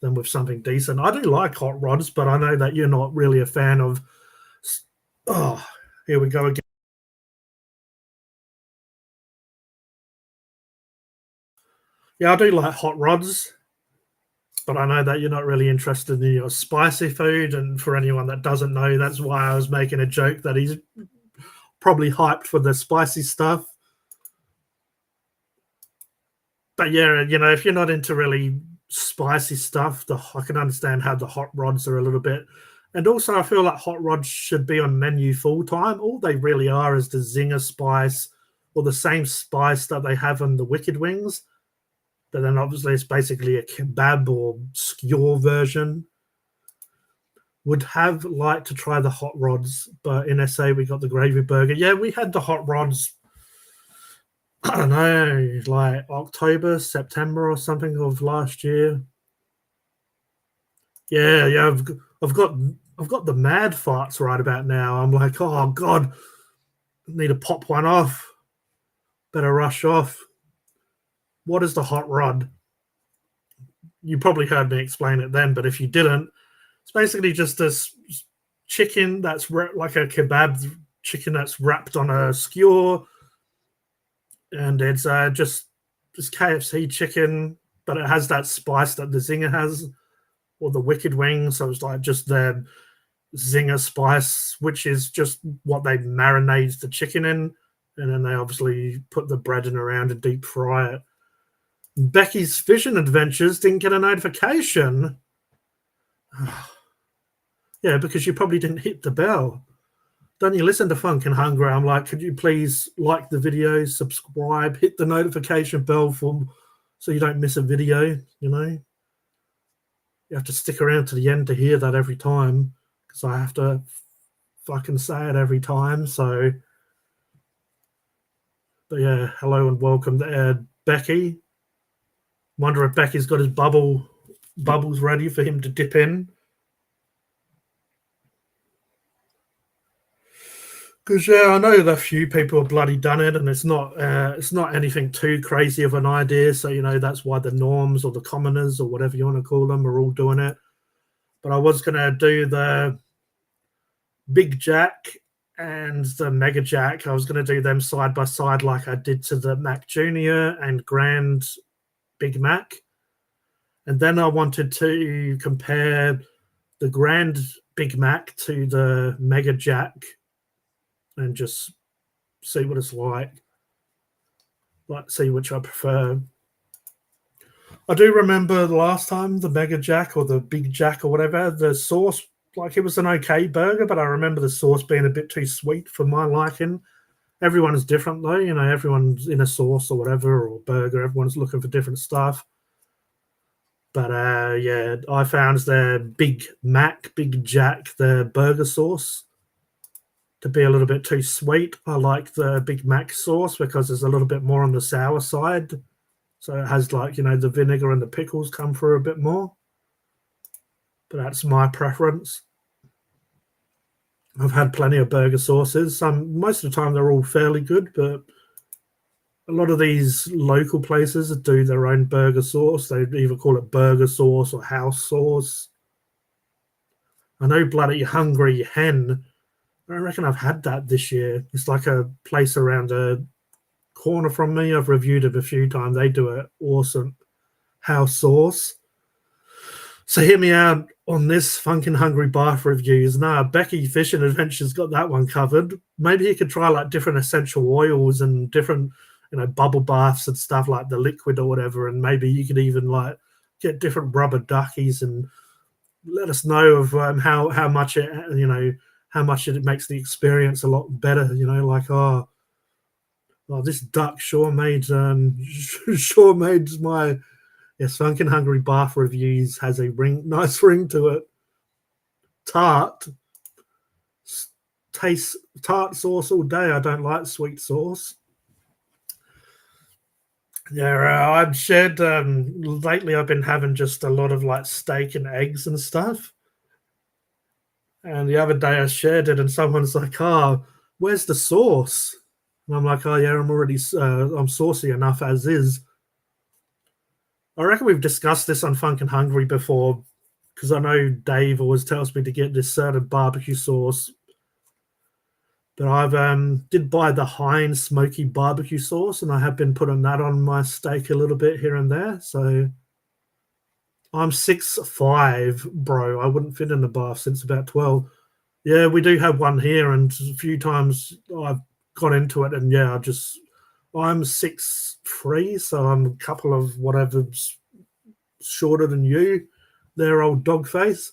them with something decent. I do like hot rods, but I know that you're not really a fan of. Oh, here we go again. Yeah, I do like hot rods, but I know that you're not really interested in your spicy food. And for anyone that doesn't know, that's why I was making a joke that he's probably hyped for the spicy stuff. But yeah, if you're not into really spicy stuff, I can understand how the hot rods are a little bit. And also, I feel like hot rods should be on menu full time. All they really are is the zinger spice or the same spice that they have on the Wicked Wings. But then obviously it's basically a kebab or skewer version. Would have liked to try the hot rods, but in SA we got the gravy burger. Yeah, we had the hot rods, I don't know, like October, September or something of last year. Yeah, I've got the mad farts right about now. I'm like, oh God, need to pop one off. Better rush off. What is the hot rod? You probably heard me explain it then, but if you didn't, it's basically just this chicken that's like a kebab chicken that's wrapped on a skewer, and it's just KFC chicken, but it has that spice that the Zinger has, or the Wicked Wings. So it's like just zinger spice, which is just what they marinate the chicken in, and then they obviously put the bread in around and deep fry it. Becky's Fishing Adventures didn't get a notification. Yeah, because you probably didn't hit the bell. Don't you listen to Funk and Hungry? I'm like, could you please like the video, subscribe, hit the notification bell so you don't miss a video, you know? You have to stick around to the end to hear that every time because I have to fucking say it every time. So, but yeah, hello and welcome to Becky. Wonder if Becky's got his bubbles ready for him to dip in. Because yeah, I know that a few people have bloody done it, and it's not anything too crazy of an idea. So you know that's why the norms or the commoners or whatever you want to call them are all doing it. But I was gonna do the Big Jack and the Mega Jack. I was gonna do them side by side like I did to the Mac Junior and Grand Big Mac, and then I wanted to compare the Grand Big Mac to the Mega Jack and just see what it's like see which I prefer. I do remember the last time the Mega Jack or the Big Jack or whatever, the sauce, like it was an okay burger, but I remember the sauce being a bit too sweet for my liking. Everyone is different though, you know, everyone's in a sauce or whatever or burger, everyone's looking for different stuff. But yeah, I found the Big Mac, Big Jack, the burger sauce to be a little bit too sweet. I like the Big Mac sauce because it's a little bit more on the sour side. So it has like, you know, the vinegar and the pickles come through a bit more. But that's my preference. I've had plenty of burger sauces. Most of the time they're all fairly good, but a lot of these local places do their own burger sauce. They either call it burger sauce or house sauce. I know bloody Hungry Hen, I reckon I've had that this year. It's like a place around a corner from me. I've reviewed it a few times. They do an awesome house sauce. So hear me out on this Funkin' Hungry Bath reviews. Nah, Becky Fishing Adventures got that one covered. Maybe you could try like different essential oils and different, you know, bubble baths and stuff like the liquid or whatever. And maybe you could even like get different rubber duckies and let us know of how much it, you know, how much it makes the experience a lot better, you know, like, oh this duck sure made my Funkin' Hungry Bath reviews has a nice ring to it. Tart tastes tart sauce all day. I don't like sweet sauce. Yeah, I've shared lately. I've been having just a lot of like steak and eggs and stuff. And the other day I shared it, and someone's like, "Oh, where's the sauce?" And I'm like, "Oh yeah, I'm saucy enough as is." I reckon we've discussed this on Funkin' Hungry before, because I know Dave always tells me to get this certain barbecue sauce. But I've did buy the Heinz smoky barbecue sauce, and I have been putting that on my steak a little bit here and there. So I'm 6'5", bro. I wouldn't fit in the bath since about 12. Yeah, we do have one here, and a few times I've got into it, and yeah, I'm 6'3", so I'm a couple of whatever's shorter than you. They're old dog face.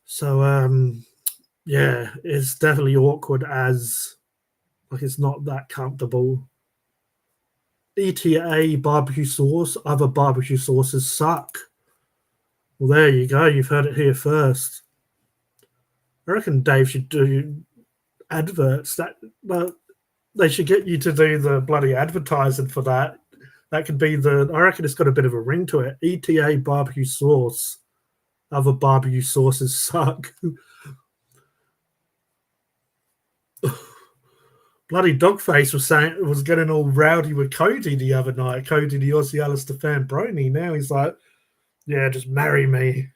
So yeah, it's definitely awkward as like it's not that comfortable. ETA barbecue sauce, other barbecue sauces suck. Well, there you go. You've heard it here first. I reckon Dave should do adverts. They should get you to do the bloody advertising for that. That could be I reckon it's got a bit of a ring to it. ETA barbecue sauce. Other barbecue sauces suck. Bloody Dogface was getting all rowdy with Cody the other night. Cody, the Aussie Alistair fan brony. Now he's like, yeah, just marry me.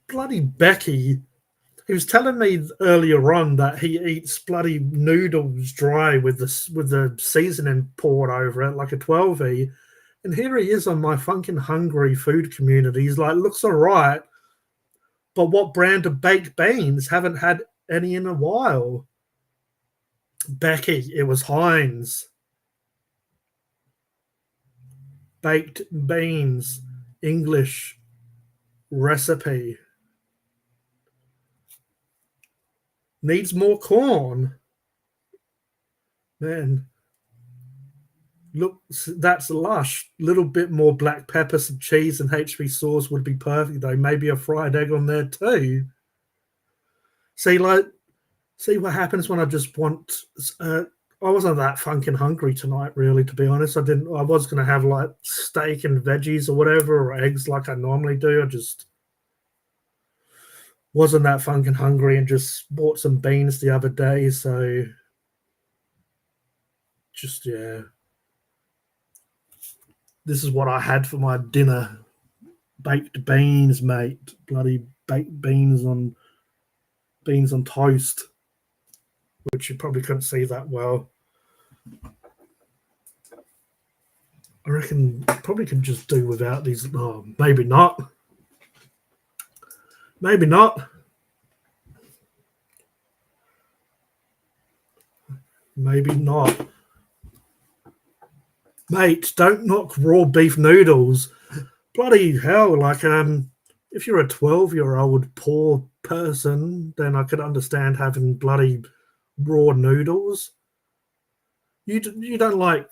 Bloody Becky. He was telling me earlier on that he eats bloody noodles dry with the seasoning poured over it like a 12E. And here he is on my fucking hungry food community. He's like, looks all right, but what brand of baked beans? Haven't had any in a while. Becky, it was Heinz. Baked beans, English recipe. Needs more corn. Man, look, that's lush. Little bit more black pepper, some cheese, and HB sauce would be perfect, though. Maybe a fried egg on there too. See what happens when I just want. I wasn't that fucking hungry tonight, really, to be honest. I was gonna have like steak and veggies or whatever, or eggs like I normally do. I just wasn't that fucking hungry and just bought some beans the other day. So just yeah. This is what I had for my dinner. Baked beans, mate. Bloody baked beans on toast, which you probably couldn't see that well. I reckon probably could just do without these. Oh, maybe not. Maybe not. Maybe not. Mate, don't knock raw beef noodles. Bloody hell, like if you're a 12-year-old poor person, then I could understand having bloody raw noodles. You don't like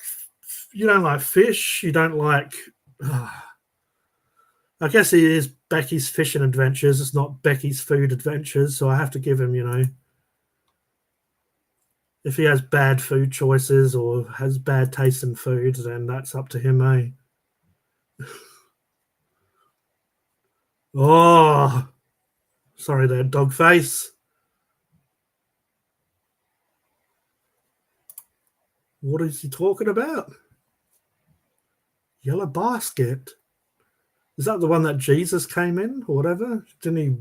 fish. You don't like. I guess it is Becky's fishing adventures. It's not Becky's food adventures. So I have to give him, if he has bad food choices or has bad taste in food, then that's up to him, eh? Oh, sorry there, dog face. What is he talking about? Yellow basket. Is that the one that Jesus came in or whatever? Didn't he?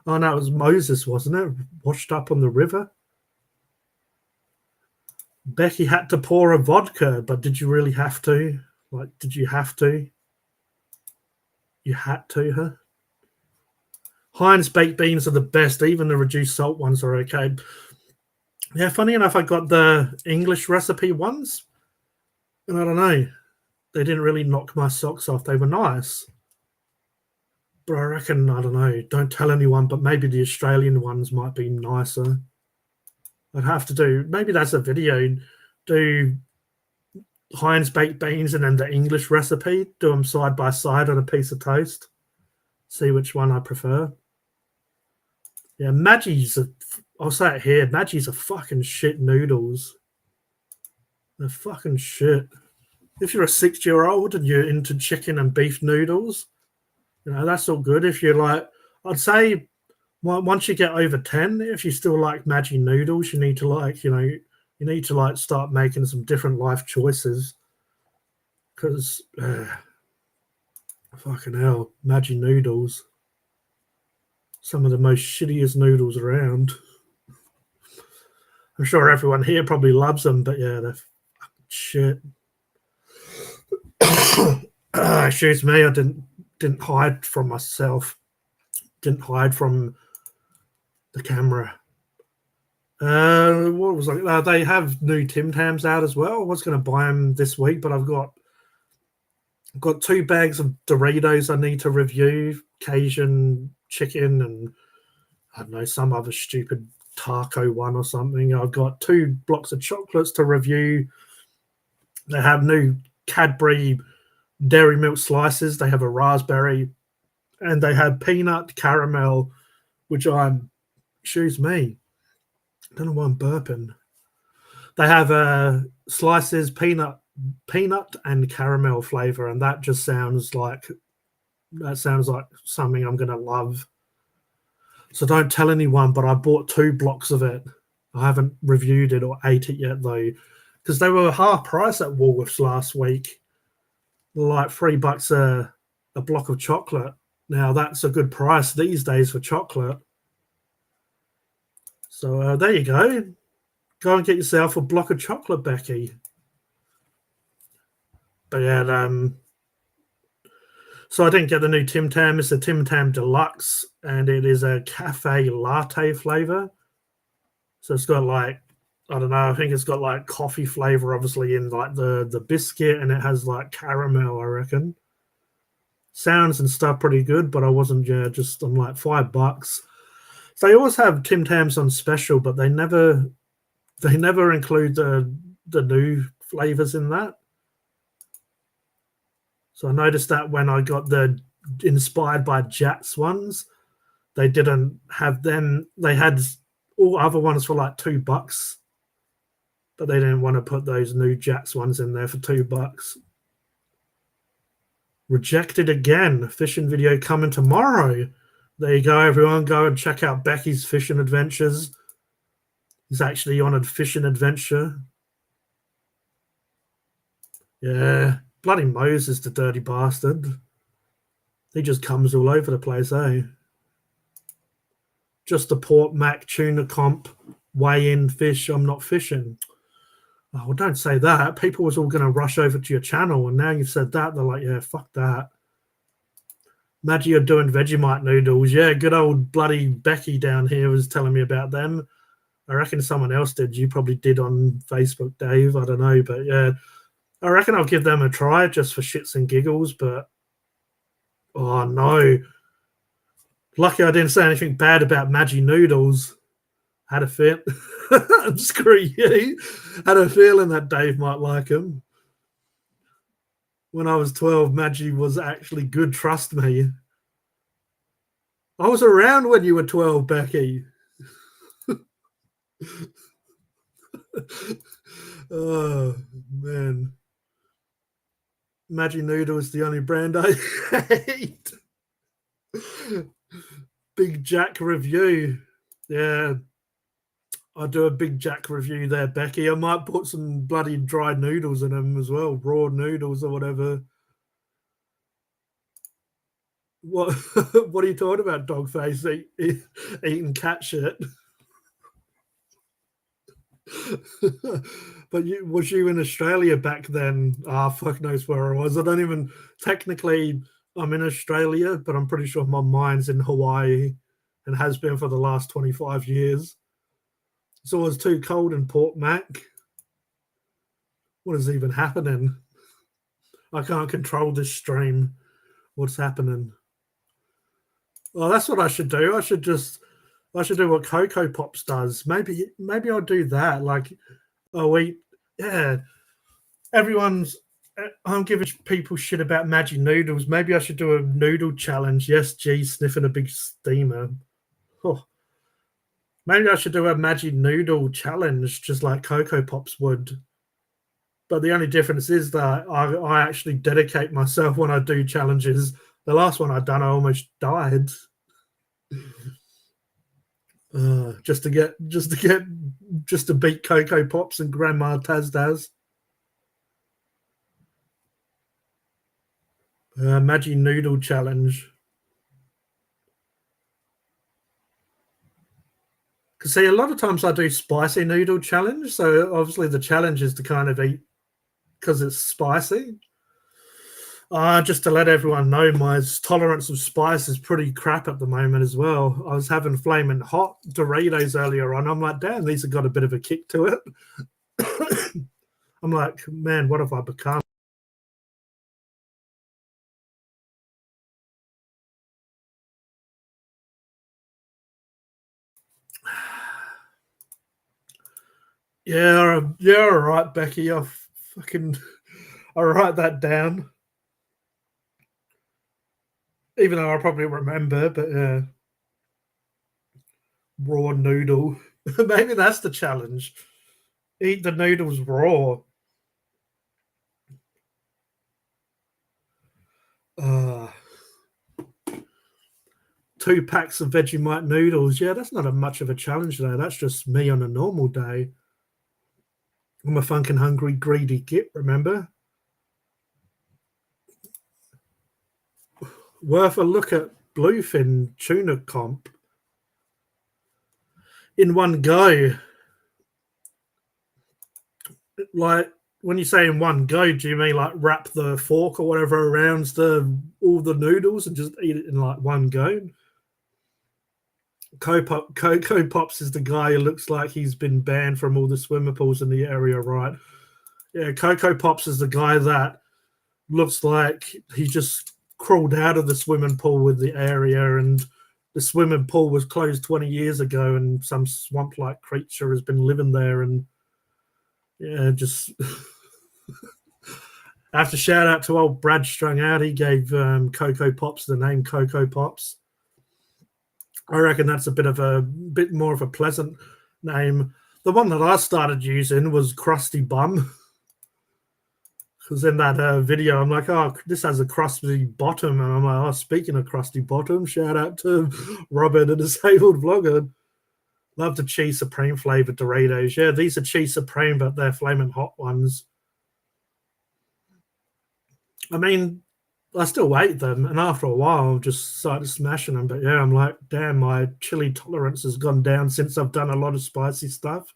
Oh, no, it was Moses, wasn't it? Washed up on the river. Becky had to pour a vodka, but did you really have to? Like, did you have to? You had to, huh? Heinz baked beans are the best. Even the reduced salt ones are okay. Yeah, funny enough, I got the English recipe ones, and I don't know. They didn't really knock my socks off. They were nice. But I reckon, I don't know, don't tell anyone, but maybe the Australian ones might be nicer. I'd have to do, maybe that's a video, do Heinz baked beans and then the English recipe, do them side by side on a piece of toast, see which one I prefer. Yeah, I'll say it here, Maggie's are fucking shit noodles. They're fucking shit. If you're a 6-year-old and you're into chicken and beef noodles, that's all good. If you're like, I'd say, once you get over 10, if you still like Maggi noodles, you need to start making some different life choices. Because, fucking hell, Maggi noodles, some of the most shittiest noodles around. I'm sure everyone here probably loves them, but yeah, they're fucking shit. Excuse me, I didn't hide from myself. Didn't hide from the camera. What was like? They have new Tim Tams out as well. I was going to buy them this week, but I've got 2 bags of Doritos I need to review, Cajun chicken, and I don't know, some other stupid taco one or something. I've got 2 blocks of chocolates to review. They have new Cadbury dairy milk slices. They have a raspberry, and they have peanut caramel, which excuse me, I don't know why I'm burping. They have slices, peanut and caramel flavor, and that just sounds like something I'm gonna love. So don't tell anyone, but I bought 2 blocks of it. I haven't reviewed it or ate it yet though, because they were half price at Woolworths last week, like $3 a block of chocolate. Now that's a good price these days for chocolate. So there you go. Go and get yourself a block of chocolate, Becky. But yeah, So I didn't get the new Tim Tam. It's a Tim Tam Deluxe, and it is a cafe latte flavor. So it's got like, I don't know, I think it's got like coffee flavor obviously in like the biscuit, and it has like caramel, I reckon. Sounds and stuff pretty good, but I wasn't, just I'm like $5. So they always have Tim Tams on special, but they never include the new flavors in that. So I noticed that when I got the inspired by Jats ones, they didn't have them. They had all other ones for like $2, but they didn't want to put those new Jats ones in there for $2. Rejected again. Fishing video coming tomorrow. There you go, everyone. Go and check out Becky's fishing adventures. He's actually on a fishing adventure. Yeah, bloody Moses, the dirty bastard. He just comes all over the place, eh? Just a Port Mac tuna comp, weigh in fish, I'm not fishing. Oh, well, don't say that. People was all going to rush over to your channel, and now you've said that, they're like, yeah, fuck that. Imagine you're doing Vegemite noodles. Yeah, good old bloody Becky down here was telling me about them. I reckon someone else did. You probably did on Facebook, Dave. I don't know, but yeah, I reckon I'll give them a try just for shits and giggles. But oh no, lucky I didn't say anything bad about Maggi noodles. Had a fit. Screw you. Had a feeling that Dave might like them. When I was 12, Maggi was actually good. Trust me. I was around when you were 12, Becky. Oh man, Maggi noodle is the only brand I hate. Big Jack review. Yeah, I'll do a Big Jack review there, Becky. I might put some bloody dried noodles in them as well, raw noodles or whatever. What what are you talking about, Dogface? Eating cat shit. But was you in Australia back then? Ah, fuck knows where I was. I don't even technically. I'm in Australia, but I'm pretty sure my mind's in Hawaii, and has been for the last 25 years. It's always too cold in Port Mac. What is even happening? I can't control this stream. What's happening? Well, that's what I should do. I should do what Cocoa Pops does. Maybe I'll do that. Like, oh wait, yeah. I'm giving people shit about Maggi noodles. Maybe I should do a noodle challenge. Yes, G sniffing a big steamer. Oh. Maybe I should do a Maggi noodle challenge, just like Cocoa Pops would. But the only difference is that I actually dedicate myself when I do challenges. The last one I done, I almost died. Just to beat Cocoa Pops and Grandma Tazdaz. Maggi noodle challenge. Because see, a lot of times I do spicy noodle challenge. So obviously the challenge is to kind of eat because it's spicy. Just to let everyone know, my tolerance of spice is pretty crap at the moment as well. I was having flaming hot Doritos earlier on. I'm like, damn, these have got a bit of a kick to it. I'm like, man, what have I become? Yeah, all right, Becky. I'll write that down. Even though I probably remember, but yeah. Raw noodle. Maybe that's the challenge. Eat the noodles raw. 2 packs of Vegemite noodles. Yeah, that's not much of a challenge though. That's just me on a normal day. I'm a funkin' hungry, greedy git, remember? Worth a look at Bluefin tuna comp. In one go. Like, when you say in one go, do you mean like wrap the fork or whatever around all the noodles and just eat it in like one go? Coco Pops is the guy who looks like he's been banned from all the swimming pools in the area, right? Yeah, Coco Pops is the guy that looks like he just crawled out of the swimming pool with the area, and the swimming pool was closed 20 years ago, and some swamp-like creature has been living there, and yeah, just I have to shout out to old Brad Strung Out. He gave Coco Pops the name Coco Pops. I reckon that's a bit more of a pleasant name. The one that I started using was Krusty Bum. Because in that video, I'm like, oh, this has a crusty bottom. And I'm like, oh, speaking of crusty bottom, shout out to Robert, a disabled vlogger. Love the cheese supreme flavored Doritos. Yeah, these are cheese supreme, but they're flaming hot ones. I mean, I still ate them, and after a while, I just started smashing them. But yeah, I'm like, damn, my chili tolerance has gone down since I've done a lot of spicy stuff.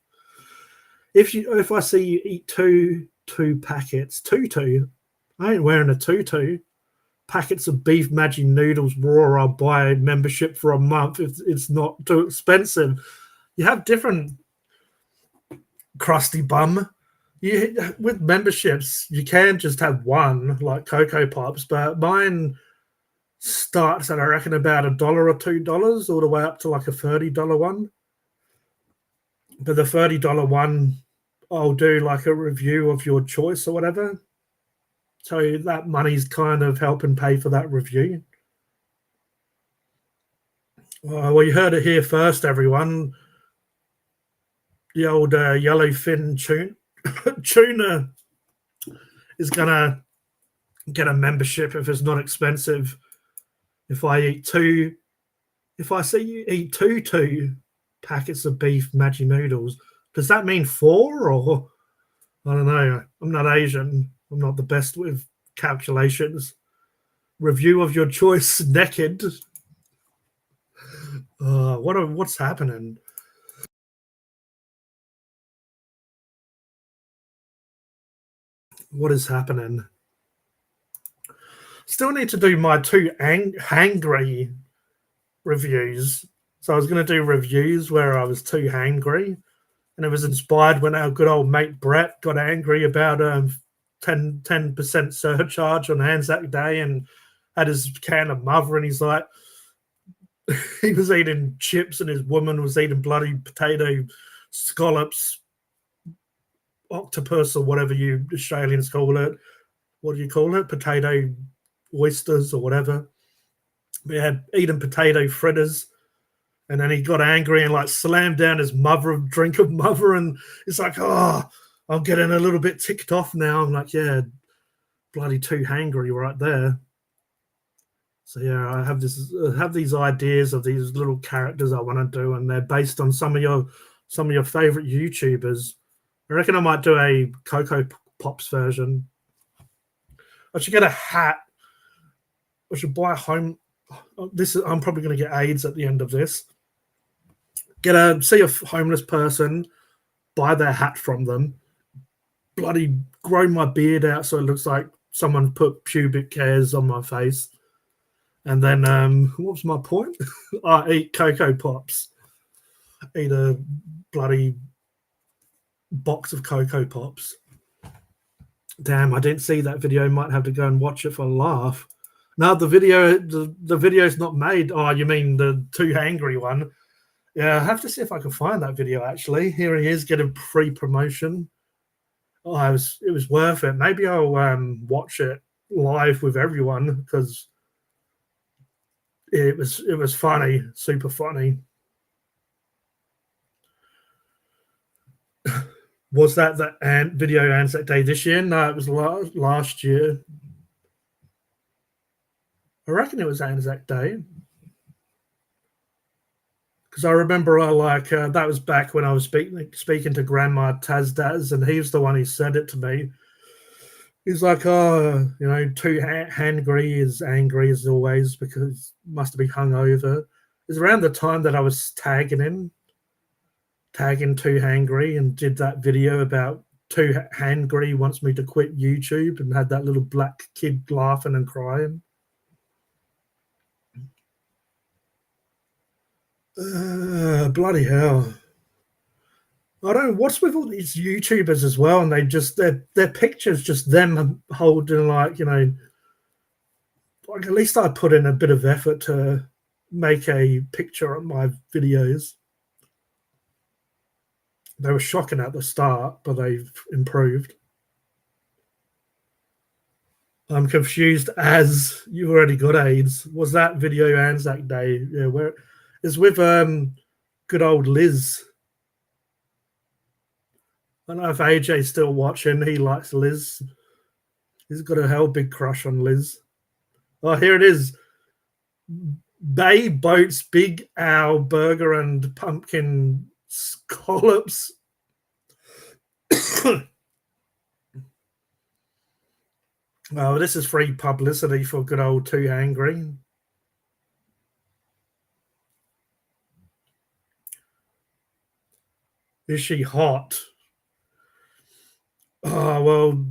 If I see you eat two packets, I ain't wearing a tutu. Packets of beef Maggi noodles raw, I'll buy membership for a month if it's not too expensive. You have different Krusty Bum. With memberships, you can just have one, like Coco Pops, but mine starts at, I reckon, about $1 or $2, all the way up to like a $30 one. But the $30 one, I'll do like a review of your choice or whatever. So that money's kind of helping pay for that review. Well, you heard it here first, everyone. The old yellowfin tuna is going to get a membership if it's not expensive. If I see you eat two packets of beef Maggi noodles, does that mean 4 or I don't know? I'm not Asian. I'm not the best with calculations. Review of your choice naked. What's happening? What is happening? Still need to do my 2 hangry reviews. So I was going to do reviews where I was too hangry, and it was inspired when our good old mate Brett got angry about 10% surcharge on Anzac Day and had his can of mother, and he's like, he was eating chips and his woman was eating bloody potato scallops, octopus or whatever you Australians call it. What do you call it? Potato oysters or whatever. We had eating potato fritters, and then he got angry and like slammed down his drink of mother, and it's like, oh, I'm getting a little bit ticked off now. I'm like, yeah, bloody too hangry right there. So yeah, I have these ideas of these little characters I want to do, and they're based on some of your favorite YouTubers. I reckon I might do a Coco Pops version. I should get a hat. I should buy a home. I'm probably going to get AIDS at the end of this. See a homeless person, buy their hat from them, bloody grow my beard out so it looks like someone put pubic hairs on my face. And then, what was my point? I eat Coco Pops. Eat a bloody box of Coco Pops. Damn, I didn't see that video. Might have to go and watch it for a laugh. No, the video's not made. Oh, you mean the too hangry one? Yeah, I have to see if I can find that video, actually. Here he is getting free promotion. Oh, it was worth it. Maybe I'll watch it live with everyone because it was funny, super funny. Was that the video Anzac Day this year? No, it was last year. I reckon it was Anzac Day. Because I remember that was back when I was speaking to Grandma Tazdaz, and he was the one who said it to me. He's like, oh, too hangry is angry as always because must have been hungover. It was around the time that I was tagging too hangry, and did that video about Too Hangry wants me to quit YouTube and had that little black kid laughing and crying. Bloody hell. I don't know what's with all these YouTubers as well, and they just their pictures just them holding like like at least I put in a bit of effort to make a picture of my videos. They were shocking at the start, but they've improved. I'm confused as you already got AIDS. Was that video Anzac Day? Yeah, where it's with good old Liz. I don't know if AJ's still watching. He likes Liz. He's got a hell big crush on Liz. Oh, here it is. Bay Boats, Big Owl Burger and Pumpkin Scallops. Oh, this is free publicity for good old Too Hangry. Is she hot? Oh, well,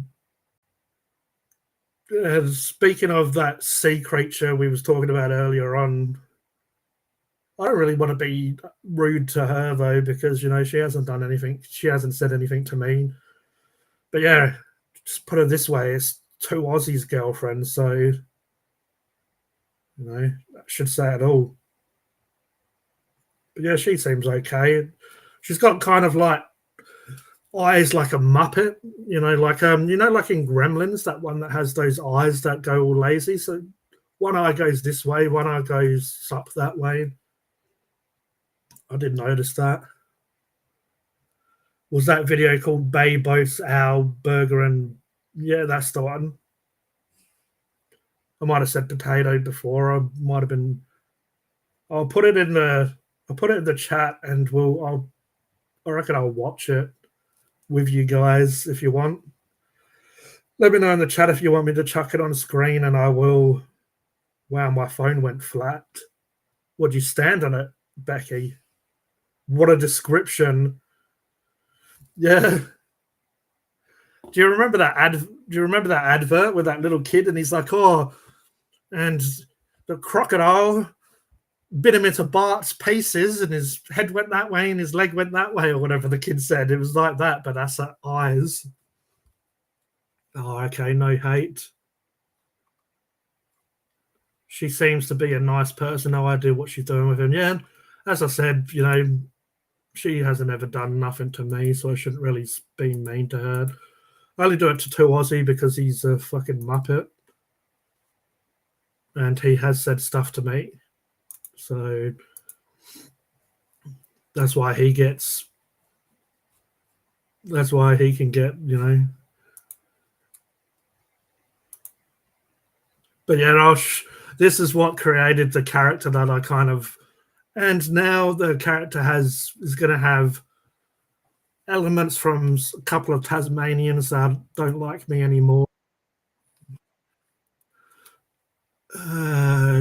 speaking of that sea creature we was talking about earlier on, I don't really want to be rude to her, though, because, she hasn't done anything. She hasn't said anything to me. But, yeah, just put it this way. It's two Aussies' girlfriends, so, that should say it all. But, yeah, she seems okay. She's got kind of, like, eyes like a Muppet, like like in Gremlins, that one that has those eyes that go all lazy. So one eye goes this way, one eye goes up that way. I didn't notice that. Was that video called Bay Boats, Owl, Burger, and yeah, that's the one. I might have said potato before. I might have been. I'll put it in the chat, and I reckon I'll watch it with you guys if you want. Let me know in the chat if you want me to chuck it on screen, and I will. Wow, my phone went flat. Would you stand on it, Becky? What a description. Yeah. Do you remember that advert with that little kid, and he's like, oh, and the crocodile bit him into Bart's pieces, and his head went that way and his leg went that way, or whatever the kid said. It was like that, but that's her eyes. Oh, okay, no hate. She seems to be a nice person. No idea what she's doing with him. Yeah, as I said, she hasn't ever done nothing to me, so I shouldn't really be mean to her. I only do it to Too Aussie because he's a fucking Muppet. And he has said stuff to me. So that's why he can get, But yeah, this is what created the character that I kind of, and now the character is going to have elements from a couple of Tasmanians that don't like me anymore.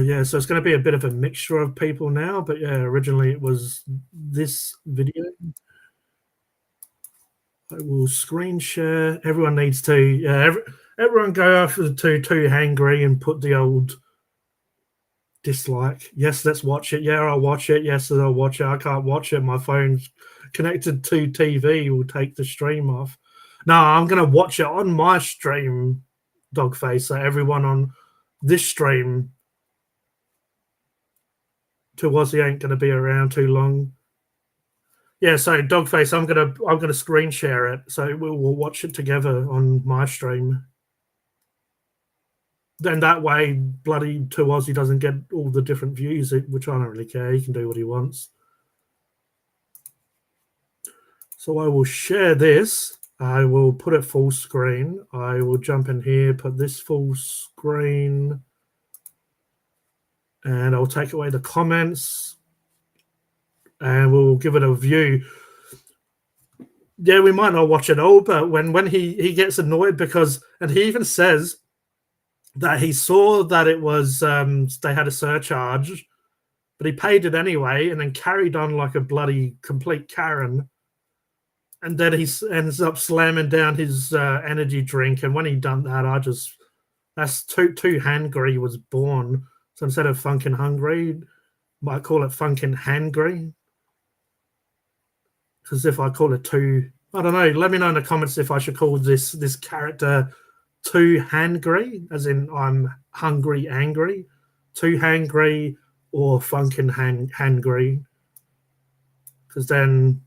Yeah, so it's going to be a bit of a mixture of people now, but yeah, originally it was this video. I will screen share. Everyone needs to, yeah, everyone go after the Too Hangry and put the old dislike. Yes, let's watch it. Yeah, I'll watch it. Yes, I'll watch it. I can't watch it. My phone's connected to TV. Will take the stream off. No, I'm going to watch it on my stream, Dogface. So everyone on this stream, Too Aussie ain't going to be around too long. Yeah, so Dogface, I'm gonna screen share it, so we'll watch it together on my stream. Then that way, bloody Too Aussie doesn't get all the different views, which I don't really care. He can do what he wants. So I will share this. I will put it full screen. I will jump in here, put this full screen, and I'll take away the comments, and we'll give it a view. Yeah, we might not watch it all, but when he gets annoyed because, and he even says that he saw that it was they had a surcharge, but he paid it anyway and then carried on like a bloody complete Karen. and then he ends up slamming down his energy drink. And when he done that, that's too hangry was born. So instead of funkin' hungry, might call it funkin' hangry. Because if I call it too, I don't know. Let me know in the comments if I should call this character too hangry, as in I'm hungry, angry, too hangry, or funkin' hangry. Because then,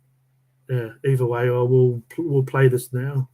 yeah, either way, we'll play this now.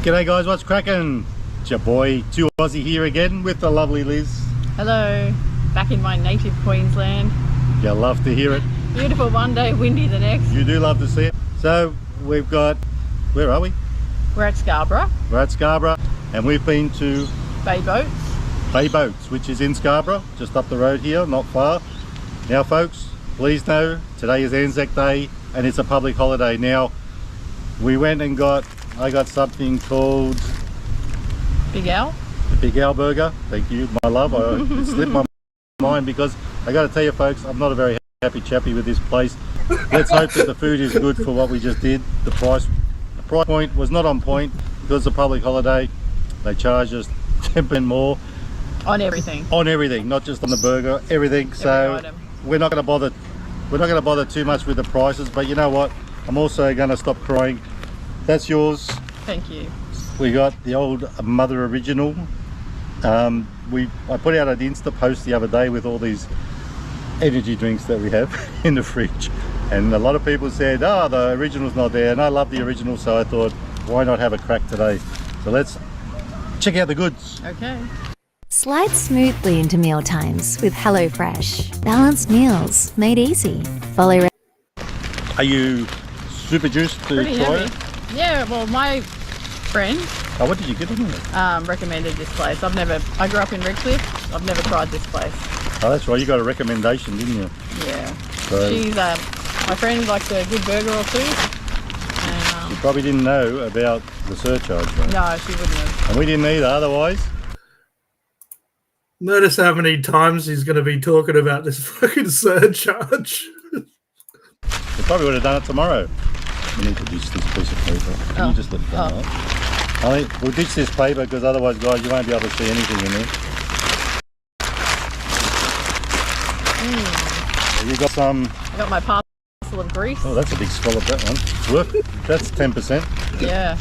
G'day guys, what's cracking? It's your boy 2 Aussie here again with the lovely Liz. Hello, back in my native Queensland. You love to hear it. Beautiful one day, windy the next. You do love to see it. So we've got, where are we? We're at Scarborough. We're at Scarborough and we've been to Bay Boats. Bay Boats, which is in Scarborough, just up the road here, not far. Now folks, please know today is Anzac Day and it's a public holiday. Now we went and I got something called Big Al. The Big Al burger. Thank you, my love. It slipped my mind because I got to tell you folks, I'm not a very happy chappy with this place. Let's hope that the food is good for what we just did. The price point was not on point because it's a public holiday. They charge us 10% more On everything. On everything, not just on the burger, everything. So we're not going to bother. We're not going to bother too much with the prices. But you know what? I'm also going to stop crying. That's yours. Thank you. We got the old Mother Original. I put out an Insta post the other day with all these energy drinks that we have in the fridge, and a lot of people said, oh, the original's not there, and I love the original, so I thought, why not have a crack today? So let's check out the goods. Okay. Slide smoothly into meal times with HelloFresh. Balanced meals made easy. Follow. Are you super juiced to Pretty try heavy. it? Yeah, well, my friend Oh, what did you get in it? recommended this place. I grew up in Redcliffe. I've never tried this place. Oh, that's right. You got a recommendation, didn't you? Yeah. So She's my friend likes a good burger or two. And, you probably didn't know about the surcharge, right? no, she wouldn't have. And we didn't either, otherwise. Notice how many times he's going to be talking about this fucking surcharge. We probably would have done it tomorrow. We need to ditch this piece of paper. Can you just let that out? We'll ditch this paper because otherwise, guys, you won't be able to see anything in there. So you got some. I got my parcel of grease. Oh, that's a big scallop, that one. Look, that's 10%. Yeah.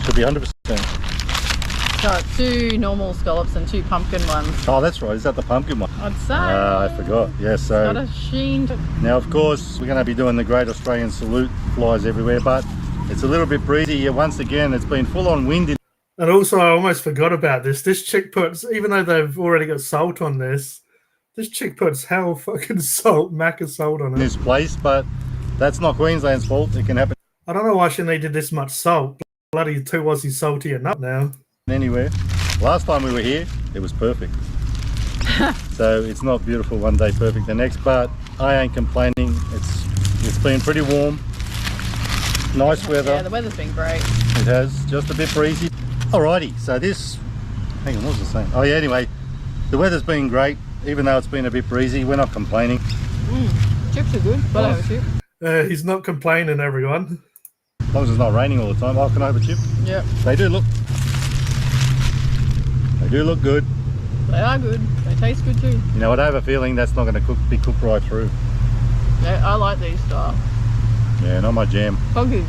Should be 100%. Got 2 normal scallops and 2 pumpkin ones. Oh, that's right. Is that the pumpkin one? I'd say. I forgot. Yeah, so. Got a sheen. Now, of course, we're going to be doing the Great Australian Salute, flies everywhere, but it's a little bit breezy here. Once again, it's been full on wind. And also, I almost forgot about this. This chick puts, even though they've already got salt on this chick puts hell fucking salt, maca salt on it. In this place, but that's not Queensland's fault. It can happen I don't know why she needed this much salt. Bloody 2 Aussie salty enough now. anywhere. Last time we were here, it was perfect. So it's not beautiful one day, perfect the next, but I ain't complaining. It's been pretty warm, nice weather. Yeah, the weather's been great. It has, just a bit breezy. Alrighty, so this, hang on, what was I saying? Oh yeah, anyway, the weather's been great, even though it's been a bit breezy. We're not complaining. Chips are good, but I have a chip. He's not complaining, everyone. As long as it's not raining all the time. Oh, can I have a chip? Yep. They do look good. They are good. They taste good too. You know what, I have a feeling that's not going to be cooked right through. Yeah, I like these style. Yeah, not my jam. Foggy.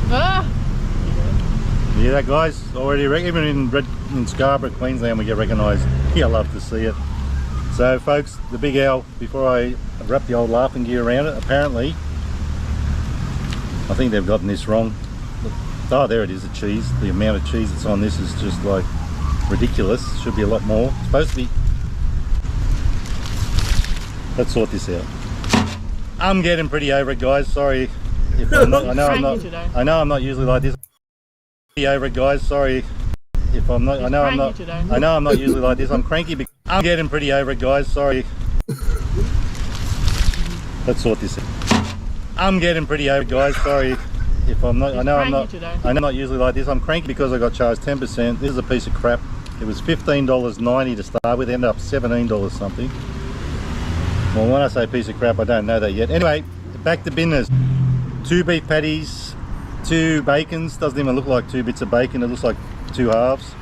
Ah! You hear that, guys? Already, even in Scarborough, Queensland, we get recognised. Yeah, I love to see it. So, folks, the big owl, before I wrap the old laughing gear around it, apparently, I think they've gotten this wrong. Oh, there it is, the cheese. The amount of cheese that's on this is just like ridiculous. Should be a lot more. It's supposed to be. Let's sort this out. I'm getting pretty over it, guys. Sorry if I'm not. I know I'm not usually like this. Over it, guys. Sorry if I'm not. I know I'm not usually like this. I'm cranky because I'm getting pretty over it, guys. Sorry. Let's sort this out. I'm getting pretty over it, guys. Sorry if I'm not. I know I'm not usually like this. I'm cranky because I got charged 10%. This is a piece of crap. It was $15.90 to start with. Ended up $17 something. Well, when I say piece of crap, I don't know that yet. Anyway, back to business. 2 beef patties. 2 bacons. Doesn't even look like 2 bits of bacon. It looks like 2 halves.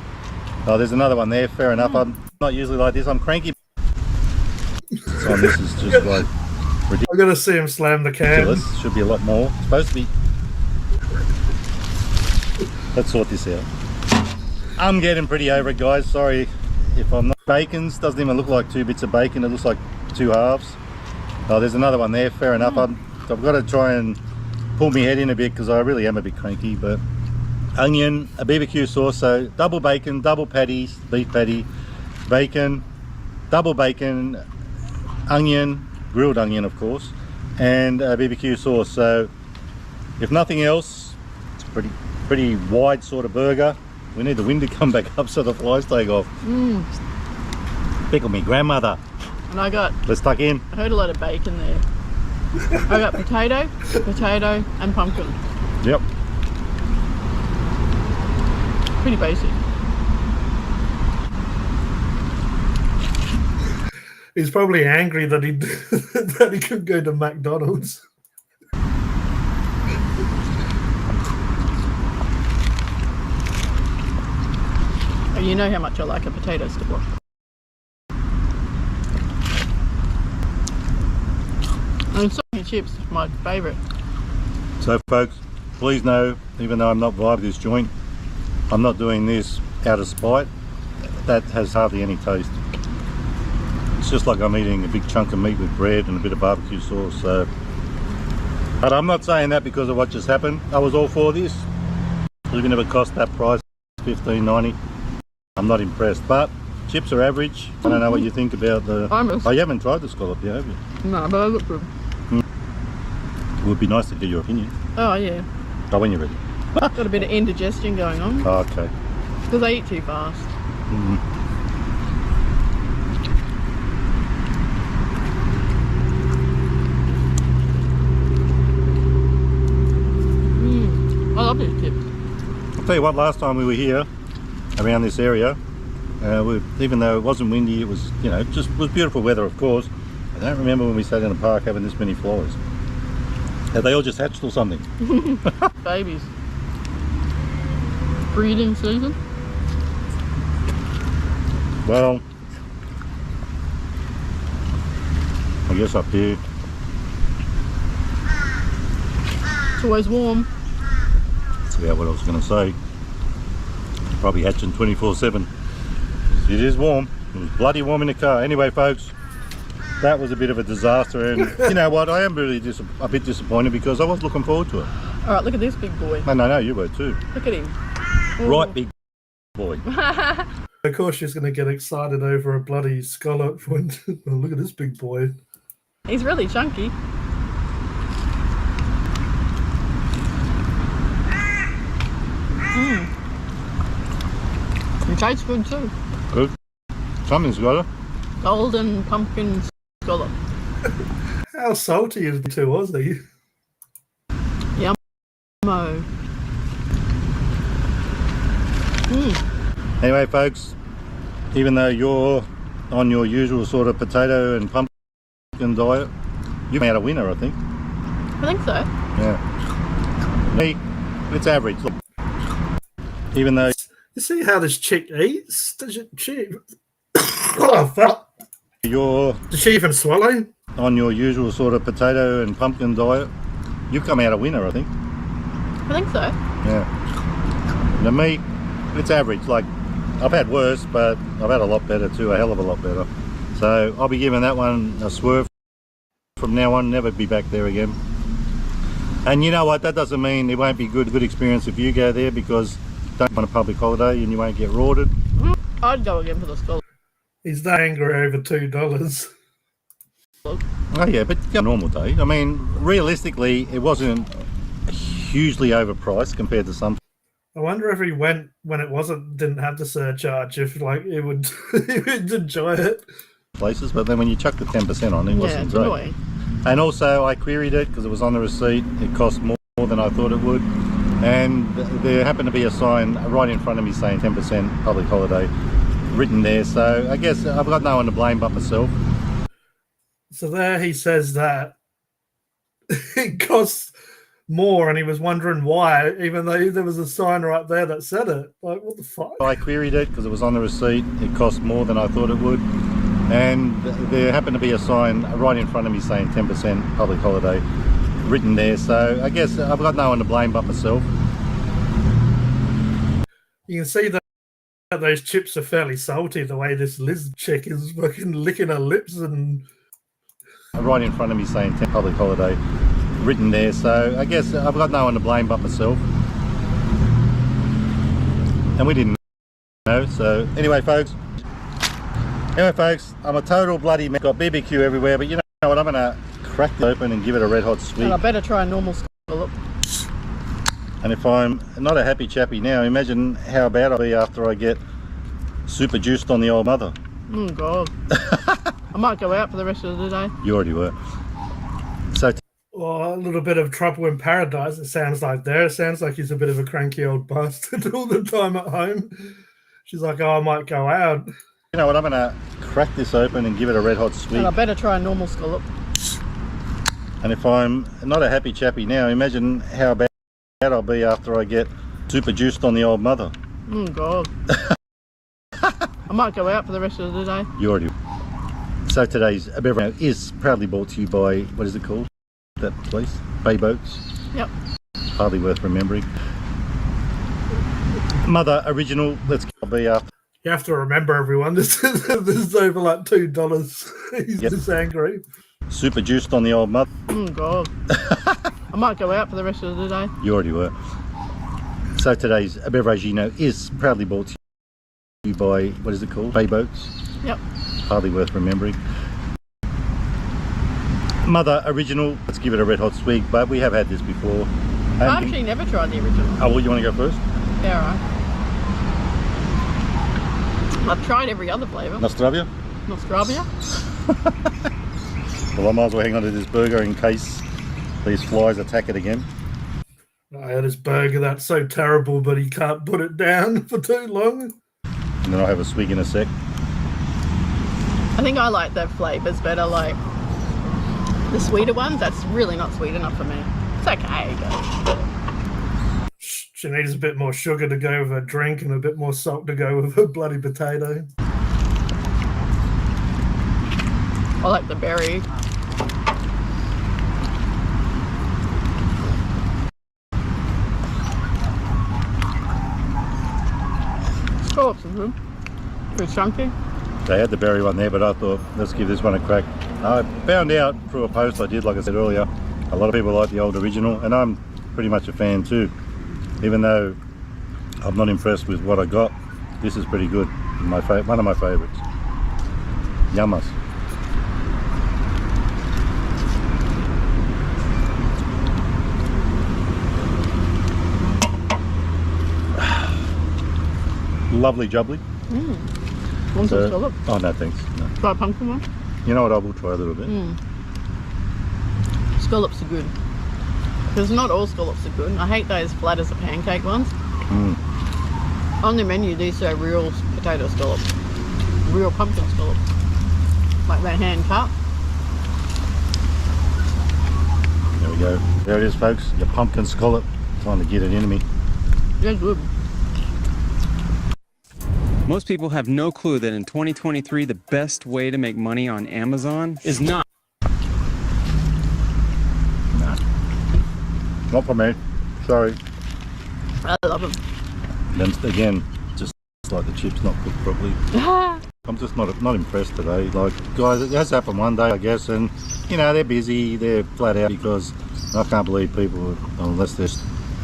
Oh, there's another one there. Fair enough. I'm not usually like this. I'm cranky. So this is just like ridiculous. I'm gonna see him slam the can. Should be a lot more. It's supposed to be. Let's sort this out. I'm getting pretty over it, guys. Sorry if I'm not. Bacons. Doesn't even look like 2 bits of bacon. It looks like 2 halves. Oh, there's another one there. Fair enough. I've got to try and pull my head in a bit because I really am a bit cranky. But onion, a BBQ sauce, so double bacon, double patties, beef patty, bacon, double bacon, onion, grilled onion of course, and a BBQ sauce. So if nothing else, it's a pretty wide sort of burger. We need the wind to come back up so the flies take off. Pickle me grandmother. And let's tuck in. I heard a lot of bacon there. I got potato, and pumpkin. Yep. Pretty basic. He's probably angry that he that he couldn't go to McDonald's. Oh, you know how much I like a potato stirrer. And salt and chips is my favourite. So folks, please know, even though I'm not vibing this joint, I'm not doing this out of spite. That has hardly any taste. It's just like I'm eating a big chunk of meat with bread and a bit of barbecue sauce. So, but I'm not saying that because of what just happened. I was all for this. Even if it cost that price, $15.90, I'm not impressed. But chips are average. I don't know what you think about the. Oh, you haven't tried the scallop yet, have you? No, but I look good. It would be nice to get your opinion. Oh yeah. Oh, when you're ready. Got a bit of indigestion going on. Oh, okay. Because I eat too fast. I love these chips. I'll tell you what, last time we were here around this area, even though it wasn't windy, it was, you know, just was beautiful weather, of course. I don't remember when we sat in the park having this many flies. Have they all just hatched or something? Babies. Breeding season. Well, I guess up here. It's always warm. That's about what I was going to say. Probably hatching 24/7. It is warm. It was bloody warm in the car. Anyway, folks, that was a bit of a disaster, and you know what? I am really a bit disappointed because I was looking forward to it. All right, look at this big boy. No, you were too. Look at him. Right, big boy. Of course, she's going to get excited over a bloody scallop. When oh, look at this big boy. He's really chunky. It tastes good too. Good. Something's got it. Golden pumpkin scallop. How salty is he too, was he? Yummo. Anyway, folks, even though you're on your usual sort of potato and pumpkin diet, you've made a winner, I think. I think so. Yeah. Me, it's average. Look, even though You see how this chick eats? Does it chick? Oh fuck! you're Did she even swallow? on your usual sort of potato and pumpkin diet, you've come out a winner, I think. I think so. Yeah. Now me, it's average. Like, I've had worse, but I've had a lot better too, a hell of a lot better. So I'll be giving that one a swerve from now on, never be back there again. And you know what, that doesn't mean it won't be good experience if you go there, because don't want a public holiday and you won't get rorted. I'd go again for the scallop. He's that angry over $2. Oh yeah, but a normal day. I mean, realistically, it wasn't hugely overpriced compared to some I wonder if he went when it didn't have the surcharge, if like it would he would enjoy it. places, but then when you chuck the 10% on, it wasn't it's great. annoying. And also, I queried it because it was on the receipt. It cost more than I thought it would, and there happened to be a sign right in front of me saying 10% public holiday written there. So I guess I've got no one to blame but myself. So there he says that it costs more, and he was wondering why, even though there was a sign right there that said it. Like, what the fuck? I queried it because it was on the receipt. It cost more than I thought it would, and there happened to be a sign right in front of me saying 10% public holiday written there. So I guess I've got no one to blame but myself. You can see that those chips are fairly salty, the way this Liz chick is fucking licking her lips and Right in front of me saying 10 public holiday written there. So I guess I've got no one to blame but myself. And we didn't know. So anyway, folks, I'm a total bloody man. Got BBQ everywhere, but you know what? I'm gonna crack it open and give it a red hot sweet. And I better try a normal scallop. And if I'm not a happy chappy now, imagine how bad I'll be after I get super juiced on the old mother. Oh God. I might go out for the rest of the day. You already were. So a little bit of trouble in paradise, it sounds like there. It sounds like he's a bit of a cranky old bastard all the time at home. She's like, oh, I might go out. you know what? I'm gonna crack this open and give it a red hot sweet. And I better try a normal scallop. And if I'm not a happy chappy now, imagine how bad I'll be after I get super juiced on the old mother. Oh God. I might go out for the rest of the day. You already. So today's beverage is proudly brought to you by, what is it called? That place? Bay Boats. Yep. Hardly worth remembering. Mother Original. Let's be after. You have to remember, everyone, this is over like $2. He's Yep. just angry. Super juiced on the old mother. Oh God. I might go out for the rest of the day. You already were. So today's beverage is proudly brought to you by, what is it called? Bay Boats. Yep. Hardly worth remembering. Mother Original. Let's give it a red hot sweet, but we have had this before. I actually never tried the original. Oh, well, you want to go first? Yeah, right. I've tried every other flavour. Nostravia? Nostravia? Well, I might as well hang on to this burger in case these flies attack it again. I had this burger that's so terrible, but he can't put it down for too long. And then I'll have a swig in a sec. I think I like the flavours better, like the sweeter ones. That's really not sweet enough for me. It's okay, but She needs a bit more sugar to go with her drink and a bit more salt to go with her bloody potato. I like the berry. Scallops are good. Pretty chunky. They had the berry one there, but I thought, let's give this one a crack. I found out through a post I did, like I said earlier, a lot of people like the old original, and I'm pretty much a fan too. Even though I'm not impressed with what I got, this is pretty good. One of my favourites. Yummas. Lovely jubbly. Want some scallop? Oh no, thanks. No. Try a pumpkin one? You know what? I will try a little bit. Scallops are good. Because not all scallops are good. I hate those flat as a pancake ones. On the menu, these are real potato scallops. Real pumpkin scallops. Like they're hand cut. There we go. There it is, folks. Your pumpkin scallop. Time to get it into me. They're good. Most people have no clue that in 2023, the best way to make money on Amazon is not. Not for me. Sorry. I love them. Then again, just like the chips not cooked properly. I'm just not impressed today. Like, guys, it has happened one day, I guess, and you know they're busy, they're flat out because I can't believe people, unless they're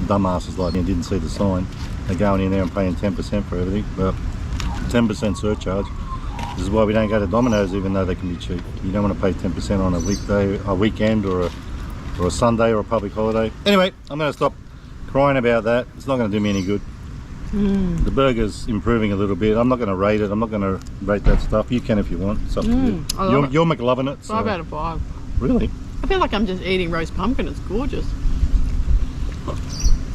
dumbasses like me, didn't see the sign. They're going in there and paying 10% for everything, but 10% surcharge. This is why we don't go to Domino's, even though they can be cheap. You don't want to pay 10% on a weekday, a weekend, or a Sunday or a public holiday. Anyway, I'm going to stop crying about that. It's not going to do me any good. The burger's improving a little bit. I'm not going to rate it. I'm not going to rate that stuff. You can if you want. It's up to you. You're McLovin it. So. 5 out of 5. Really? I feel like I'm just eating roast pumpkin. It's gorgeous.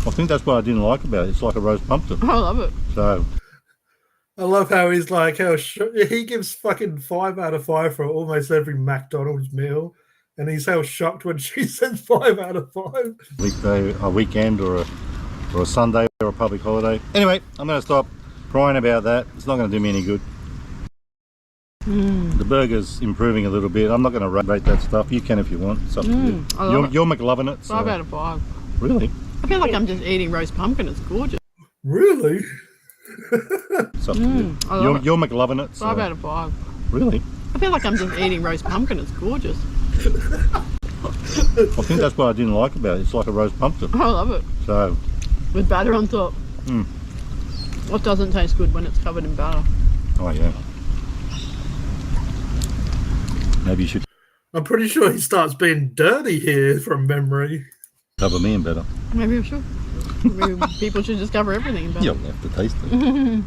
I think that's what I didn't like about it. It's like a roast pumpkin. I love it. So I love how he's like, he gives fucking 5 out of 5 for almost every McDonald's meal. And he's how shocked when she says 5 out of 5. Weekday, a weekend, or a Sunday or a public holiday. Anyway, I'm going to stop crying about that. It's not going to do me any good. The burger's improving a little bit. I'm not going to rate that stuff. You can if you want. It's up to you. You're McLovin it. So. 5 out of 5. Really? I feel like I'm just eating roast pumpkin. It's gorgeous. Really? It's up to you. You're McLovin it. So. 5 out of 5. Really? I feel like I'm just eating roast pumpkin. It's gorgeous. I think that's what I didn't like about it. It's like a roast pumpkin. I love it. So. With batter on top. What doesn't taste good when it's covered in batter? Oh yeah. Maybe you should I'm pretty sure he starts being dirty here from memory. cover me in better. Maybe I should. Maybe people should just cover everything in batter. You don't have to taste it.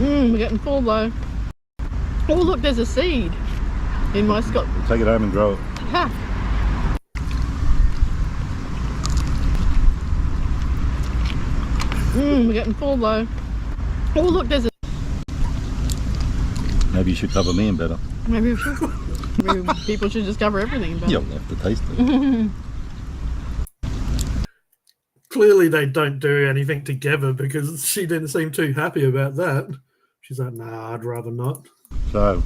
We're getting full though. Oh look, there's a seed in my Scott. Take it home and grow it. Ha! We're getting full though. Oh look, there's a. Maybe you should cover me in better. Maybe we should. Maybe people should just cover everything in batter. You don't have to taste it. Clearly they don't do anything together because she didn't seem too happy about that. She's like, nah, I'd rather not. So.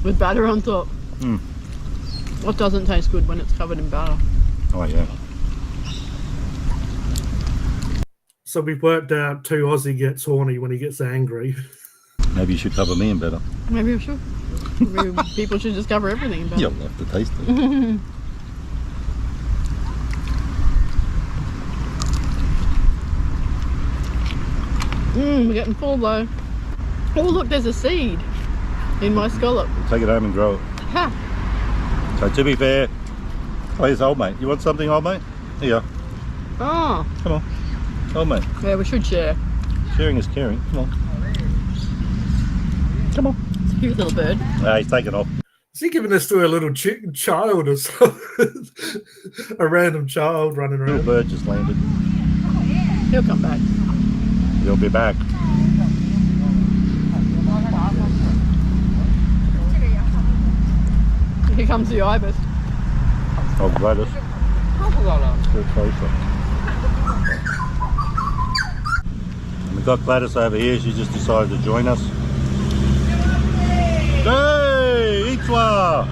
With batter on top. What doesn't taste good when it's covered in batter? Oh yeah. So we've worked out 2 Aussie gets horny when he gets angry. Maybe you should cover me in better. Maybe we should. Maybe people should just cover everything in batter. You don't have to taste it. We're getting full though. Oh look, there's a seed in my scallop. Take it home and grow it. Ha! So to be fair, oh, here's old mate. You want something, old mate? Here you go. Oh, Come on, old mate. yeah, we should share. Sharing is caring. Come on. Come on. It's a cute little bird. Ah, he's taken off. Is he giving this to a little child or something? A random child running Little around. bird just landed. He'll come back. He'll be back. Here comes the ibis. Oh, Gladys. Get closer. And we've got Gladys over here. She just decided to join us. Hey, Itwa!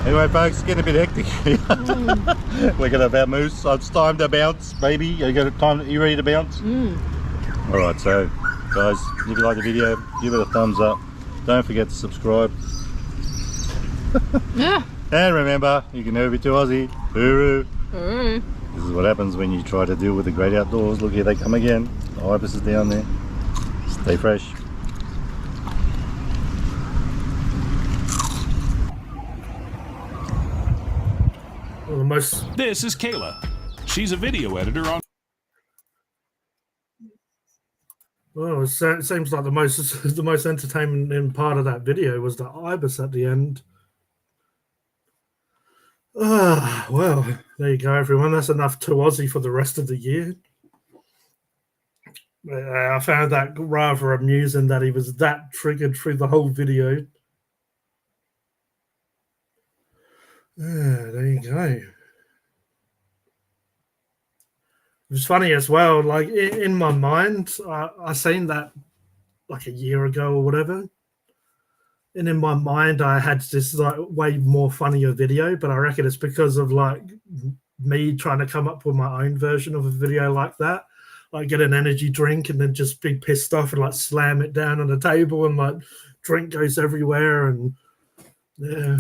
Anyway, folks, it's getting a bit hectic here. We're gonna vamoose. So it's time to bounce, baby. You ready to bounce? Alright, so guys, if you like the video, give it a thumbs up. Don't forget to subscribe. Yeah. And remember, you can never be too Aussie. Hooroo! Alright. This is what happens when you try to deal with the great outdoors. Look, here they come again. The ibis is down there. Stay fresh. Well, the most This is Kayla. She's a video editor on. Well, it seems like the most entertaining part of that video was the ibis at the end. Well, there you go, everyone. That's enough to Aussie for the rest of the year. I found that rather amusing that he was that triggered through the whole video. There you go. was funny as well. Like in my mind, I seen that like a year ago or whatever, and in my mind I had this like way more funnier video, but I reckon it's because of like me trying to come up with my own version of a video like that, like get an energy drink and then just be pissed off and like slam it down on the table and like drink goes everywhere, and yeah,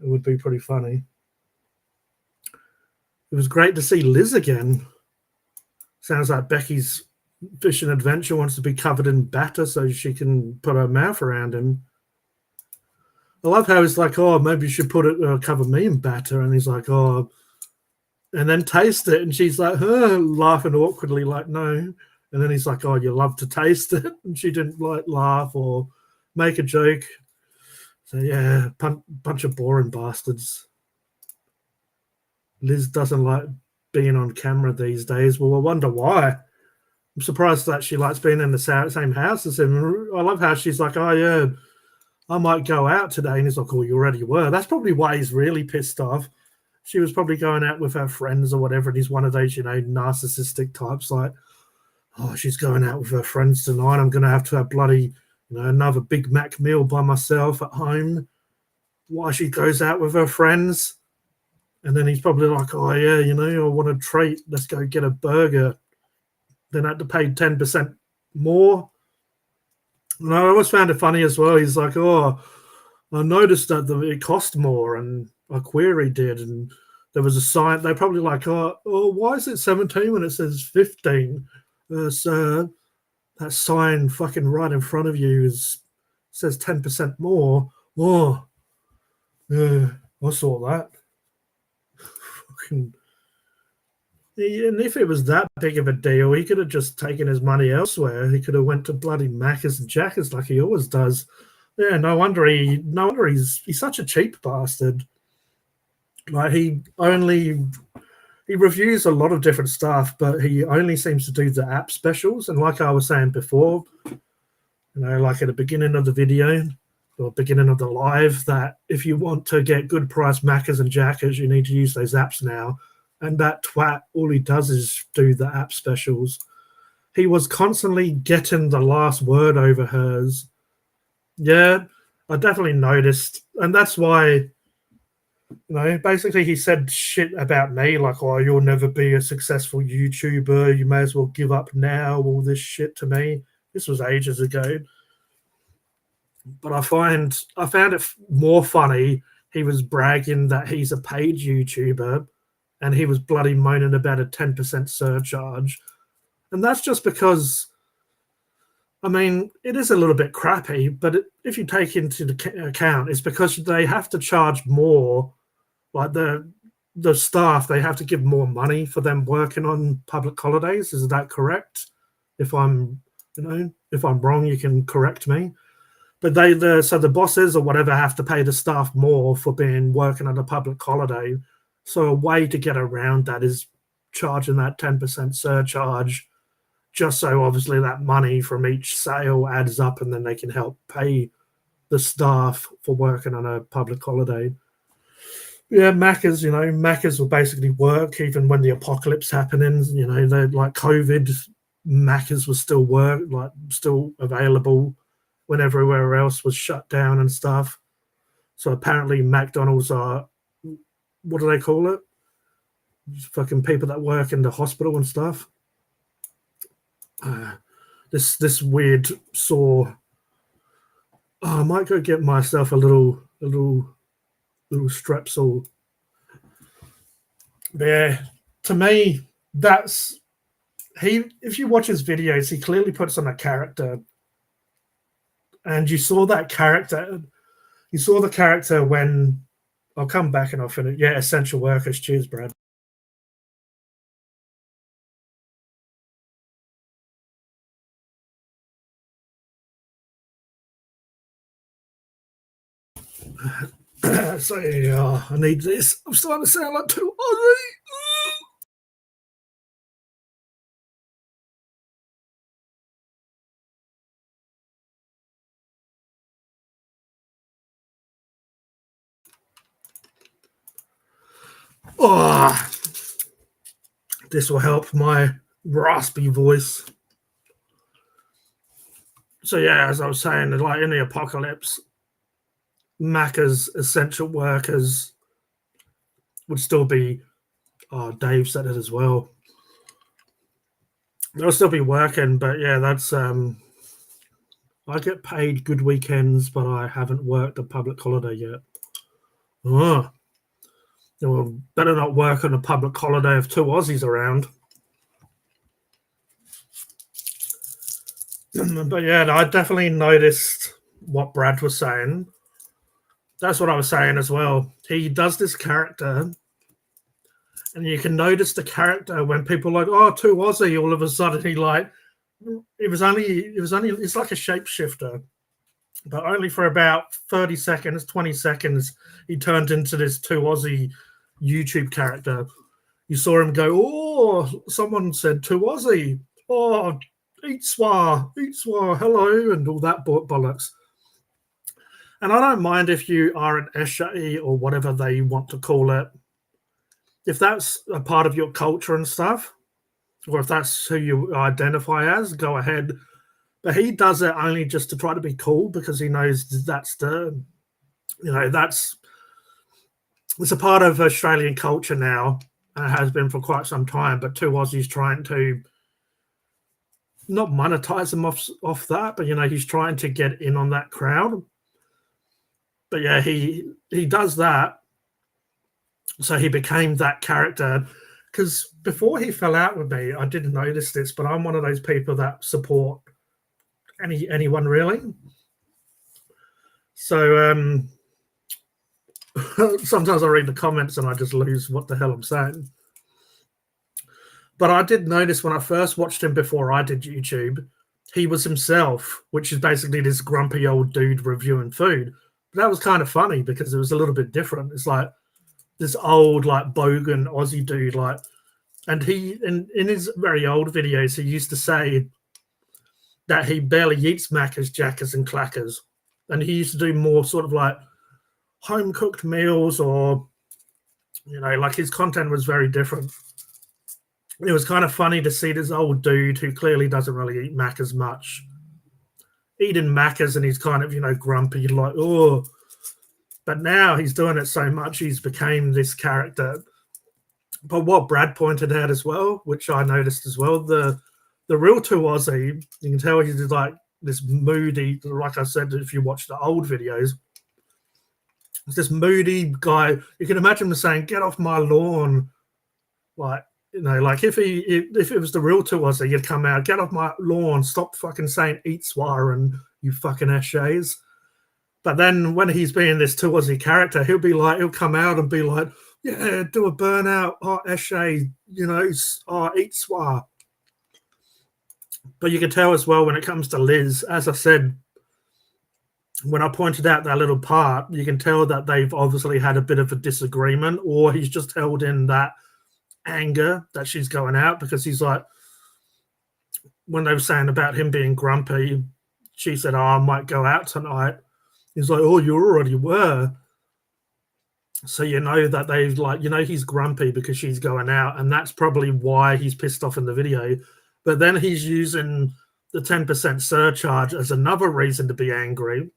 it would be pretty funny. It was great to see Liz again. Sounds like Becky's fishing adventure wants to be covered in batter so she can put her mouth around him. I love how he's like, oh, maybe you should put it, cover me in batter. And he's like, oh, and then taste it. And she's like, laughing awkwardly, like, no. And then he's like, oh, you love to taste it. And she didn't like laugh or make a joke. So yeah, bunch of boring bastards. Liz doesn't like being on camera these days. Well, I wonder why. I'm surprised that she likes being in the same house as him. I love how she's like, oh yeah, I might go out today. And he's like, oh, you already were. That's probably why he's really pissed off. She was probably going out with her friends or whatever. And he's one of those, narcissistic types like, oh, she's going out with her friends tonight. I'm going to have bloody, another Big Mac meal by myself at home. Why she goes out with her friends. And then he's probably like, oh, yeah, I want a treat. Let's go get a burger. Then I had to pay 10% more. And I always found it funny as well. He's like, oh, I noticed that it cost more, and I queried it, and there was a sign. They're probably like, oh, why is it 17 when it says 15? Sir, that sign fucking right in front of you says 10% more. Oh, yeah, I saw that. Fucking. And if it was that big of a deal, he could have just taken his money elsewhere. He could have went to bloody Macca's and Jackers like he always does. Yeah, no wonder he's such a cheap bastard. Like he reviews a lot of different stuff, but he only seems to do the app specials. And like I was saying before, like at the beginning of the video or beginning of the live, that if you want to get good price Macca's and Jackers, you need to use those apps now. And that twat, all he does is do the app specials. He was constantly getting the last word over hers. Yeah, I definitely noticed. And that's why, basically he said shit about me, like, oh, you'll never be a successful YouTuber. You may as well give up now, all this shit to me. This was ages ago. But I found it more funny. He was bragging that he's a paid YouTuber, and he was bloody moaning about a 10% surcharge. And that's just because, it is a little bit crappy, but if you take into the account, it's because they have to charge more. Like the staff, they have to give more money for them working on public holidays. Is that correct? If I'm wrong, you can correct me. But so the bosses or whatever have to pay the staff more for working on a public holiday. So a way to get around that is charging that 10% surcharge, just so obviously that money from each sale adds up and then they can help pay the staff for working on a public holiday. Yeah, Macca's will basically work even when the apocalypse happening. They're like COVID, Macca's was still still available when everywhere else was shut down and stuff. So apparently McDonald's are, what do they call it? Fucking people that work in the hospital and stuff. This weird sore. Oh, I might go get myself a little Strepsil. But yeah, to me, that's if you watch his videos, he clearly puts on a character. And you saw that character. You saw the character when I'll come back and I'll finish. Yeah, essential workers. Cheers, Brad. So yeah, I need this. I'm starting to sound like too Aussie. Oh, this will help my raspy voice. So yeah, as I was saying, like in the apocalypse, Macca's essential workers would still be. Oh, Dave said it as well. They'll still be working, but yeah, that's I get paid good weekends, but I haven't worked a public holiday yet. Oh, well, better not work on a public holiday if two Aussies around. But yeah, I definitely noticed what Brad was saying. That's what I was saying as well. He does this character, and you can notice the character when people are like, "Oh, two Aussie," all of a sudden he like, it's like a shapeshifter, but only for about 30 seconds, 20 seconds, he turned into this two Aussie YouTube character. You saw him go, "Oh, someone said two Aussie. Oh, eat swar, hello," and all that bollocks. And I don't mind if you are an Eshe or whatever they want to call it. If that's a part of your culture and stuff, or if that's who you identify as, go ahead. But he does it only just to try to be cool because he knows that's it's a part of Australian culture now. And it has been for quite some time. But two Aussies trying to not monetize him off that, but he's trying to get in on that crowd. But yeah, he does that. So he became that character. Because before he fell out with me, I didn't notice this, but I'm one of those people that support anyone really. So sometimes I read the comments and I just lose what the hell I'm saying. But I did notice when I first watched him before I did YouTube, he was himself, which is basically this grumpy old dude reviewing food. But that was kind of funny because it was a little bit different. It's like this old, like, bogan Aussie dude, like, and he, in his very old videos, he used to say that he barely eats Macca's, Jackers, and Clackers. And he used to do more sort of like home-cooked meals or, like his content was very different. It was kind of funny to see this old dude who clearly doesn't really eat Macca's much eating Macca's, and he's kind of, grumpy, like, oh. But now he's doing it so much, he's became this character. But what Brad pointed out as well, which I noticed as well, the real two Aussie, you can tell he's like this moody, like I said, if you watch the old videos, it's this moody guy. You can imagine him saying, "Get off my lawn." Like, like if it was the real two Aussie, you'd come out, "Get off my lawn, stop fucking saying eat swar and you fucking Eshes." But then when he's being this two Aussie character, he'll come out and be like, "Yeah, do a burnout, oh Eshe, oh eat swar." But you can tell as well when it comes to Liz, as I said, when I pointed out that little part, you can tell that they've obviously had a bit of a disagreement, or he's just held in that anger that she's going out, because he's like, when they were saying about him being grumpy, she said, "Oh, I might go out tonight." He's like, "Oh, you already were." So that they've like, he's grumpy because she's going out, and that's probably why he's pissed off in the video. But then he's using the 10% surcharge as another reason to be angry.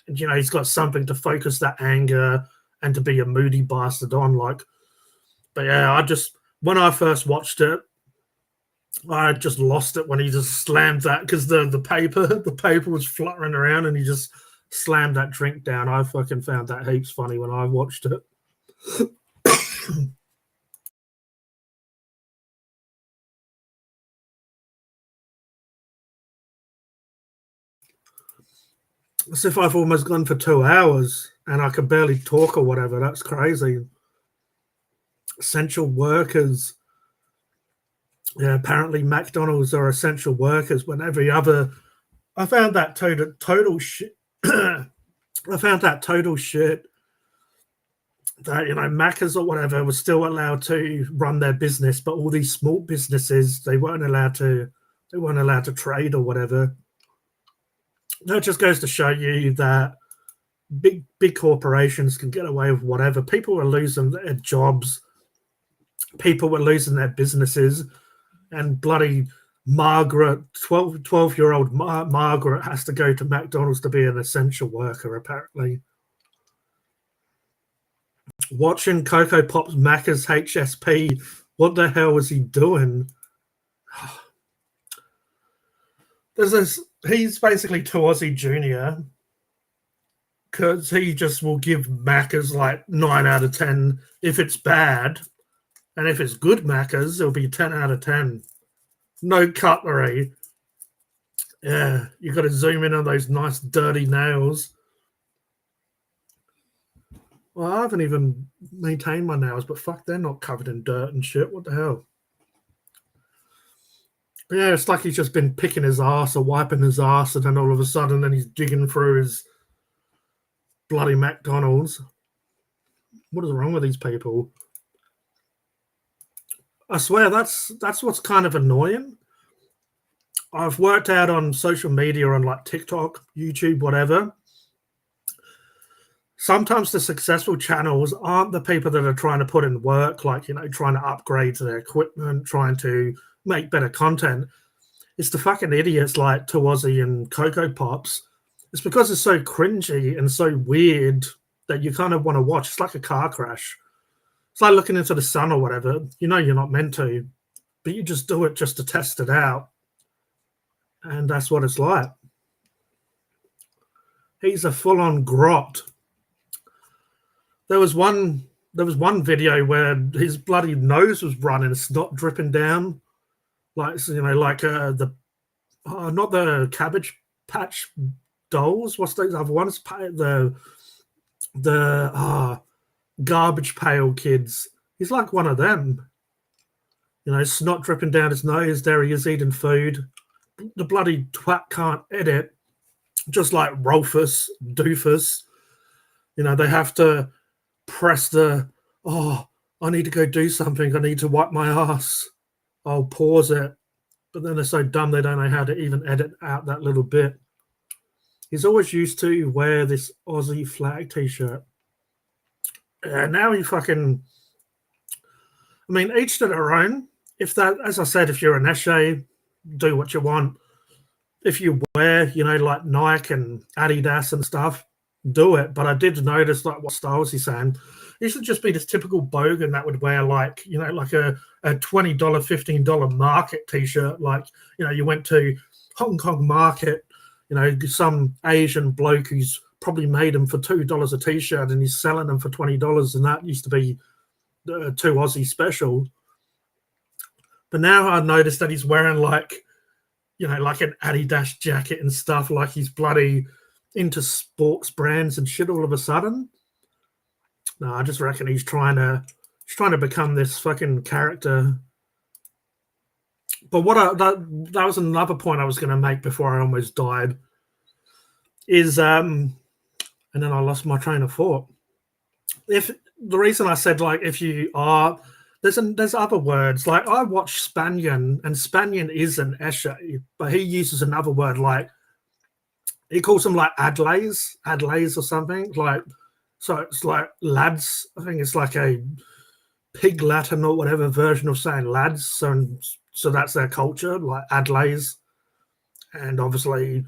And, he's got something to focus that anger and to be a moody bastard on. Like, but yeah, when I first watched it, I just lost it when he just slammed that, because the paper was fluttering around and he just slammed that drink down. I fucking found that heaps funny when I watched it. As if I've almost gone for 2 hours and I can barely talk or whatever. That's crazy. Essential workers. Yeah, apparently McDonald's are essential workers when every other... I found that total shit. I found that total shit that, Macca's or whatever was still allowed to run their business, but all these small businesses, they weren't allowed to trade or whatever. That just goes to show you that big corporations can get away with whatever. People were losing their jobs. People were losing their businesses. and bloody Margaret, 12-year-old Margaret has to go to McDonald's to be an essential worker, apparently. Watching Coco Pop's Macca's HSP, what the hell was he doing? There's this, he's basically to Aussie Junior, because he just will give Macca's like 9 out of 10 if it's bad, and if it's good Macca's, it'll be 10 out of 10. No cutlery. Yeah, you got to zoom in on those nice dirty nails. Well, I haven't even maintained my nails, but fuck, they're not covered in dirt and shit. What the hell? But yeah, it's like he's just been picking his ass or wiping his ass, and then all of a sudden, then he's digging through his bloody McDonald's. What is wrong with these people? I swear that's what's kind of annoying. I've worked out on social media, on like TikTok, YouTube, whatever. Sometimes the successful channels aren't the people that are trying to put in work, like, you know, trying to upgrade their equipment, trying to make better content. It's the fucking idiots like Tawazzi and Coco Pops. It's because it's so cringy and so weird that you kind of want to watch. It's like a car crash. It's like looking into the sun or whatever. You know you're not meant to, but you just do it just to test it out. And that's what it's like. He's a full-on grot. There was one video where his bloody nose was running, snot dripping down, like, you know, like not the Cabbage Patch Dolls. What's those other ones? The Garbage Pail Kids. He's like one of them. You know, snot dripping down his nose. There he is eating food. The bloody twat can't edit, just like Rolfus, Doofus. You know, they have to press the, oh, I need to go do something. I need to wipe my ass. I'll pause it. But then they're so dumb they don't know how to even edit out that little bit. He's always used to wear this Aussie flag t-shirt. And now he fucking, I mean, each to their own. If that, as I said, if you're an Eshe, do what you want. If you wear, you know, like Nike and Adidas and stuff, do it. But I did notice, like, what style was he saying? He should just be this typical bogan that would wear, like, you know, like a $20, $15 market t-shirt. Like, you know, you went to Hong Kong market, you know, some Asian bloke who's probably made them for $2 a t-shirt and he's selling them for $20, and that used to be $2 Aussie special. But now I noticed that he's wearing, like, you know, like an Adidas jacket and stuff, like he's bloody into sports brands and shit all of a sudden. No, I just reckon he's trying to become this fucking character. But that was another point I was going to make before I almost died. Is and then I lost my train of thought. If the reason I said, like, if you are, there's other words. Like, I watch Spanian, and Spanian is an Eshe, but he uses another word, like, he calls them like adlays or something. Like, so it's like lads. I think it's like a pig Latin or whatever version of saying lads. So that's their culture, like adlays. And obviously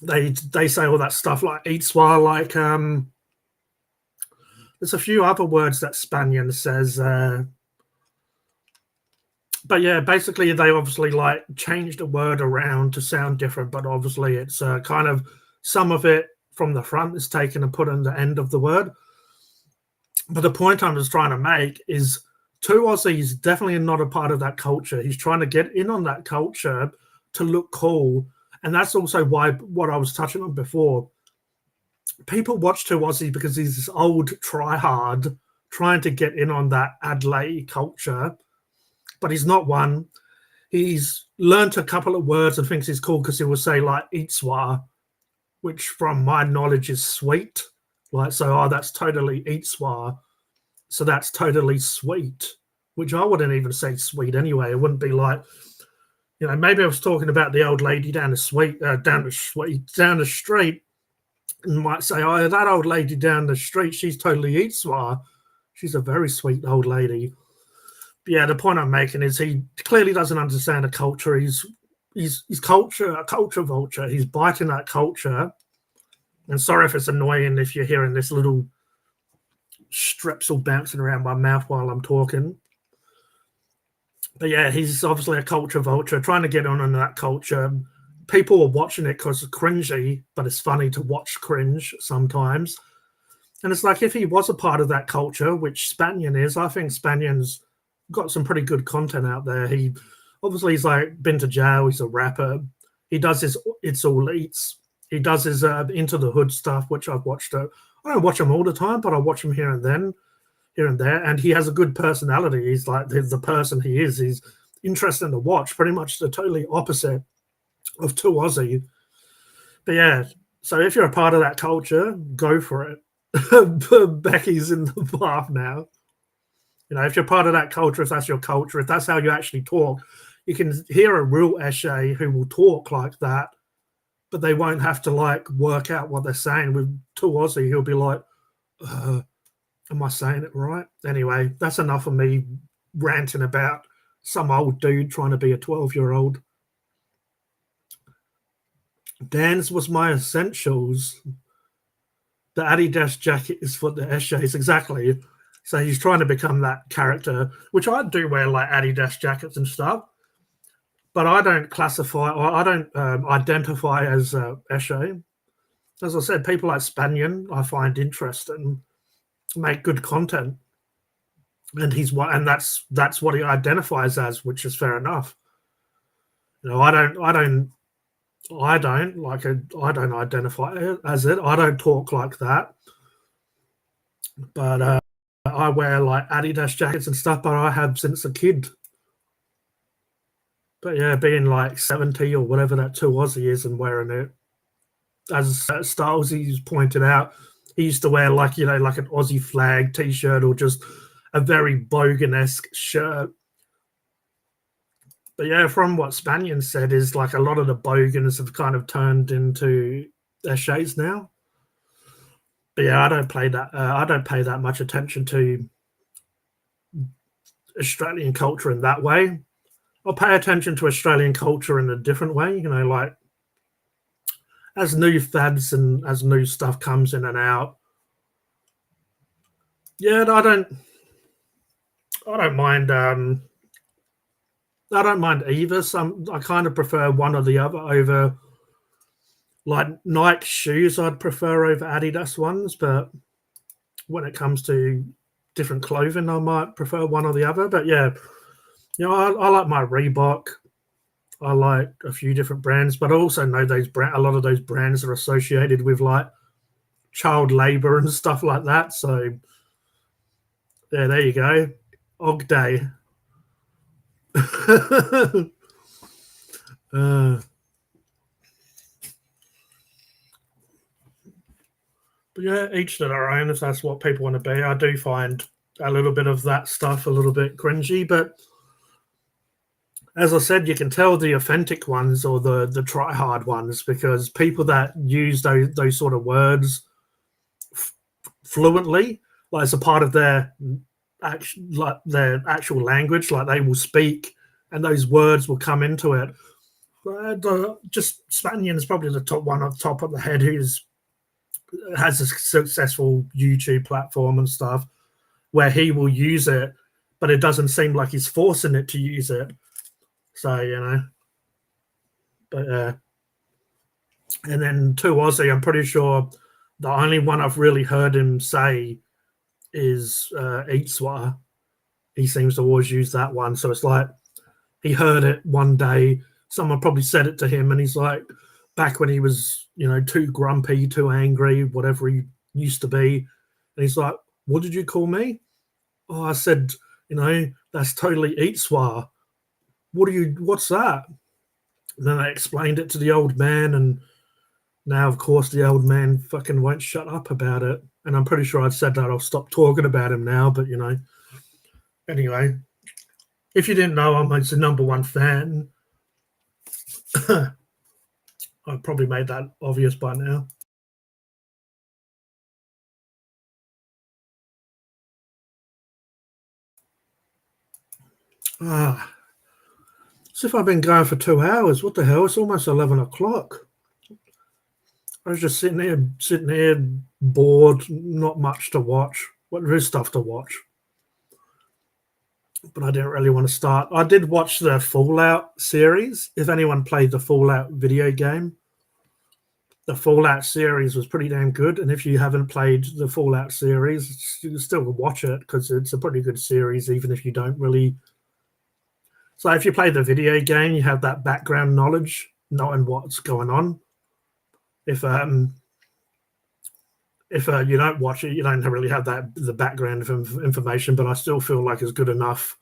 they say all that stuff like eatswa, like there's a few other words that Spanian says. But yeah, basically they obviously like changed the word around to sound different, but obviously it's kind of some of it from the front is taken and put in the end of the word. But the point I'm just trying to make is To Aussie's definitely not a part of that culture. He's trying to get in on that culture to look cool. And that's also why what I was touching on before. People watch To Aussie because he's this old tryhard trying to get in on that Adlai culture. But he's not one. He's learnt a couple of words and thinks he's cool because he will say like Eatswa, which from my knowledge is sweet. Like, so, oh, that's totally Eatswa. So that's totally sweet, which I wouldn't even say sweet anyway. It wouldn't be like, you know, maybe I was talking about the old lady down the street and might say, oh, that old lady down the street, she's totally Eatswa. She's a very sweet old lady. Yeah, the point I'm making is he clearly doesn't understand the culture. He's a culture vulture. He's biting that culture. And sorry if it's annoying if you're hearing this little strepsil bouncing around my mouth while I'm talking. But yeah, he's obviously a culture vulture, trying to get on in that culture. People are watching it because it's cringy, but it's funny to watch cringe sometimes. And it's like if he was a part of that culture, which Spanian is, I think Spanion's got some pretty good content out there. He obviously he's like been to jail. He's a rapper. He does his It's All Eats. He does his Into the Hood stuff, which I've watched. I don't watch him all the time, but I watch him here and there. And he has a good personality. He's like the person he is. He's interesting to watch. Pretty much the totally opposite of 2Aussie. But yeah, so if you're a part of that culture, go for it. Becky's in the bath now. You know, if you're part of that culture, if that's your culture, if that's how you actually talk, you can hear a real Eshe who will talk like that, but they won't have to like work out what they're saying. With 2Aussie, he'll be like, am I saying it right? Anyway, that's enough of me ranting about some old dude trying to be a 12-year-old. Dan's was my essentials. The Adidas jacket is for the Eshes, exactly. So he's trying to become that character, which I do wear like Adidas jackets and stuff, but I don't classify or I don't identify as Eshe. As I said, people like Spanian I find interesting, make good content, and that's what he identifies as, which is fair enough. You know, I don't identify as it. I don't talk like that, but I wear like Adidas jackets and stuff, but I have since a kid. But yeah, being like 70 or whatever that 2Aussie is and wearing it, as Styles pointed out, he used to wear like, you know, like an Aussie flag t-shirt or just a very bogan-esque shirt. But yeah, from what Spanian said is like a lot of the bogans have kind of turned into their shades now. But yeah, I don't pay that much attention to Australian culture in that way. I'll pay attention to Australian culture in a different way, you know, like as new fads and as new stuff comes in and out. Yeah, I don't mind. I don't mind either. I kind of prefer one or the other over. Like Nike shoes, I'd prefer over Adidas ones, but when it comes to different clothing, I might prefer one or the other. But yeah, you know, I like my Reebok. I like a few different brands, but I also know a lot of those brands are associated with like child labor and stuff like that. So yeah, there you go. Og day. But yeah, each to their own if that's what people want to be. I do find a little bit of that stuff a little bit cringy, but as I said, you can tell the authentic ones or the try hard ones because people that use those sort of words fluently, like as a part of their actual language, like they will speak and those words will come into it. Just Spanian is probably the top one off the top of the head has a successful YouTube platform and stuff where he will use it, but it doesn't seem like he's forcing it to use it. So, you know, but and then 2Aussie, I'm pretty sure the only one I've really heard him say is Eatswa. He seems to always use that one. So it's like he heard it one day, someone probably said it to him, and he's like, back when he was, you know, too grumpy, too angry, whatever he used to be. And he's like, what did you call me? Oh, I said, you know, that's totally Eatswa. What's that? And then I explained it to the old man, and now, of course, the old man fucking won't shut up about it. And I'm pretty sure I'd said that I'll stop talking about him now, but, you know. Anyway, if you didn't know, I'm his #1 fan. I've probably made that obvious by now. As if I've been going for 2 hours. What the hell? It's almost 11 o'clock. I was just sitting here, bored, not much to watch. Well, there is stuff to watch, but I didn't really want to start. I did watch the Fallout series. If anyone played the Fallout video game, the Fallout series was pretty damn good. And if you haven't played the Fallout series, you can still watch it because it's a pretty good series, even if you don't really. So if you play the video game, you have that background knowledge, knowing what's going on. If you don't watch it, you don't really have the background information. But I still feel like it's good enough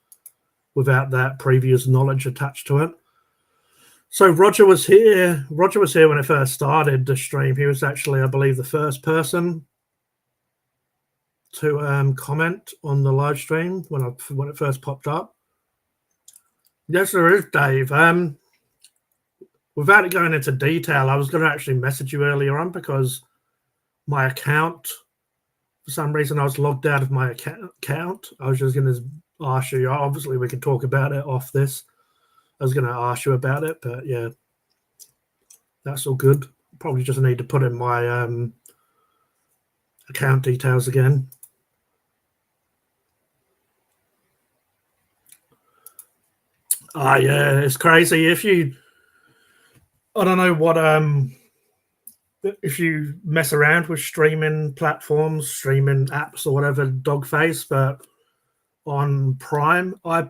without that previous knowledge attached to it. So Roger was here. Roger was here when it first started the stream. He was actually, I believe, the first person to comment on the live stream when it first popped up. Yes, there is, Dave. Without going into detail, I was going to actually message you earlier on because my account, for some reason, I was logged out of my account. I was just going to ask you. Obviously, we can talk about it off this. I was going to ask you about it, but yeah, that's all good. Probably just need to put in my account details again. Yeah, it's crazy. I don't know what if you mess around with streaming platforms, streaming apps or whatever, Dogface, but on Prime, I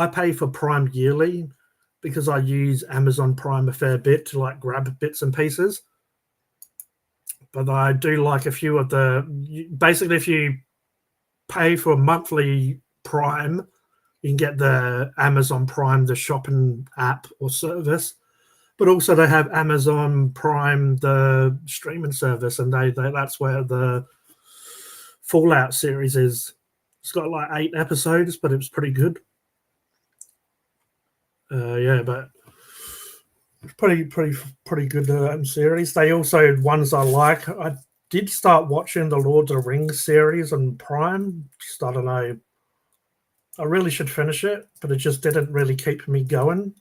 pay for Prime yearly because I use Amazon Prime a fair bit to like grab bits and pieces. But I do like a few of basically if you pay for a monthly Prime, you can get the Amazon Prime, the shopping app or service. But also they have Amazon Prime, the streaming service, and that's where the Fallout series is. It's got like 8 episodes, but it was pretty good. Yeah, but pretty good series. They also, ones I like, I did start watching the Lord of the Rings series on Prime. Just, I don't know. I really should finish it, but it just didn't really keep me going.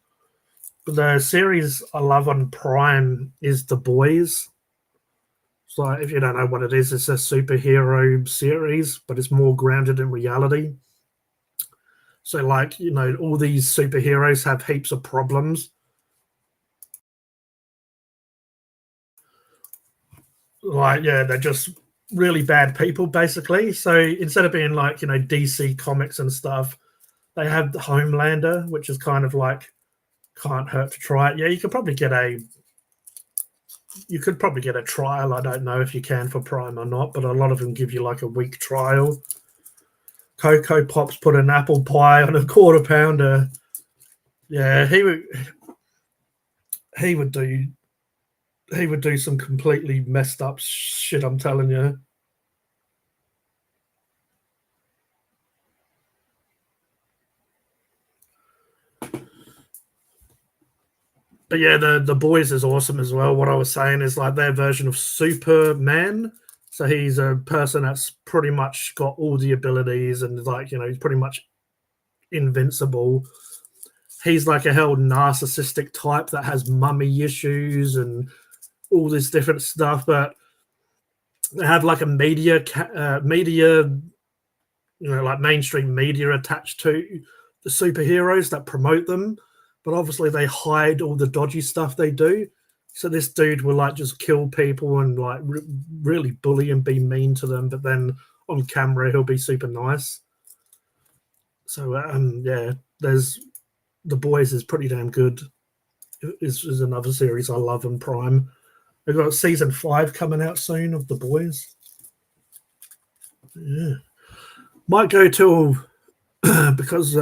The series I love on Prime is The Boys. So if you don't know what it is, it's a superhero series, but it's more grounded in reality. So like, all these superheroes have heaps of problems. Like, yeah, they're just really bad people, basically. So instead of being like, DC Comics and stuff, they have the Homelander, which is kind of like, can't hurt to try it. Yeah, you could probably get a trial. I don't know if you can for Prime or not, but a lot of them give you like a week trial. Cocoa Pops put an apple pie on a quarter pounder. Yeah, he would do some completely messed up shit, I'm telling you. But yeah, the Boys is awesome as well. What I was saying is like their version of Superman. So he's a person that's pretty much got all the abilities and like, he's pretty much invincible. He's like a hell narcissistic type that has mummy issues and all this different stuff. But they have like a media, like mainstream media attached to the superheroes that promote them. But obviously they hide all the dodgy stuff they do. So this dude will like just kill people and like really bully and be mean to them. But then on camera, he'll be super nice. So yeah, there's The Boys is pretty damn good. Is another series I love on Prime. They've got season 5 coming out soon of The Boys. Yeah, might go till because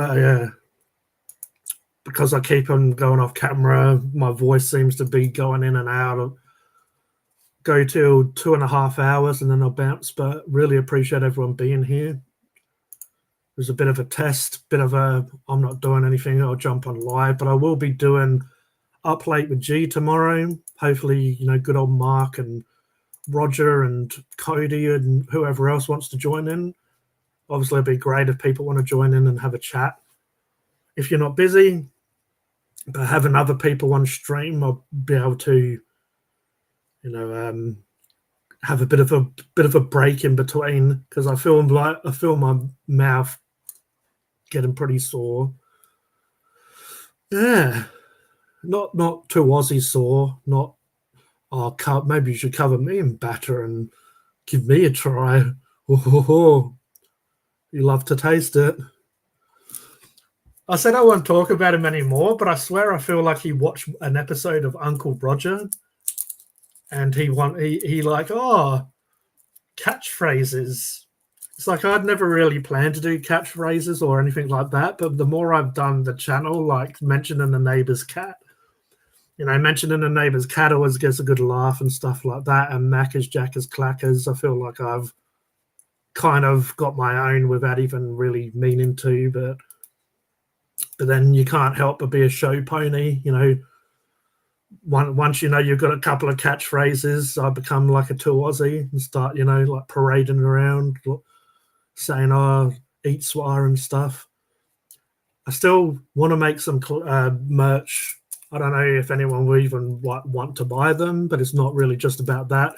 I keep on going off camera, my voice seems to be going in and out. Go till 2.5 hours and then I'll bounce. But really appreciate everyone being here. It was a bit of a test, I'm not doing anything. I'll jump on live, but I will be doing Up Late with G tomorrow. Hopefully, good old Mark and Roger and Cody and whoever else wants to join in. Obviously, it'd be great if people want to join in and have a chat. if you're not busy, but having other people on stream, I'll be able to, have a bit of a break in between, because I feel my mouth getting pretty sore. Yeah, not too Aussie sore. Not maybe you should cover me in batter and give me a try. Oh, you love to taste it. I said I won't talk about him anymore, but I swear I feel like he watched an episode of Uncle Roger, and he like, catchphrases. It's like I'd never really planned to do catchphrases or anything like that, but the more I've done the channel, like mentioning the neighbor's cat, mentioning the neighbor's cat always gets a good laugh and stuff like that, and Macca's, Jackers, Clackers, I feel like I've kind of got my own without even really meaning to, but then you can't help but be a show pony, Once you've got a couple of catchphrases, I become like a too Aussie and start, like parading around, saying, eat swar and stuff. I still want to make some merch. I don't know if anyone will even want to buy them, but it's not really just about that.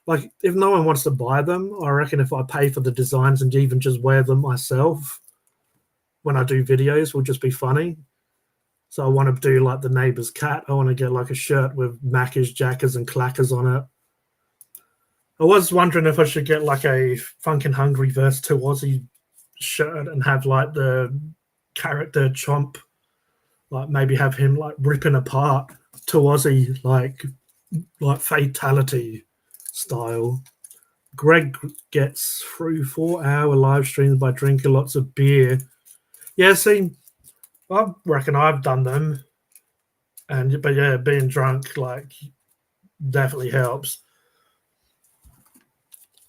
Like, if no one wants to buy them, I reckon if I pay for the designs and even just wear them myself when I do videos, will just be funny. So I want to do like the neighbor's cat. I want to get like a shirt with Macca's, Jackers, and Clackers on it. I was wondering if I should get like a Funkin' Hungry verse 2 Aussie shirt and have like the character Chomp, like maybe have him like ripping apart 2 Aussie, like fatality style. Greg gets through 4-hour live streams by drinking lots of beer. Yeah, see, I reckon I've done them, but yeah, being drunk like definitely helps.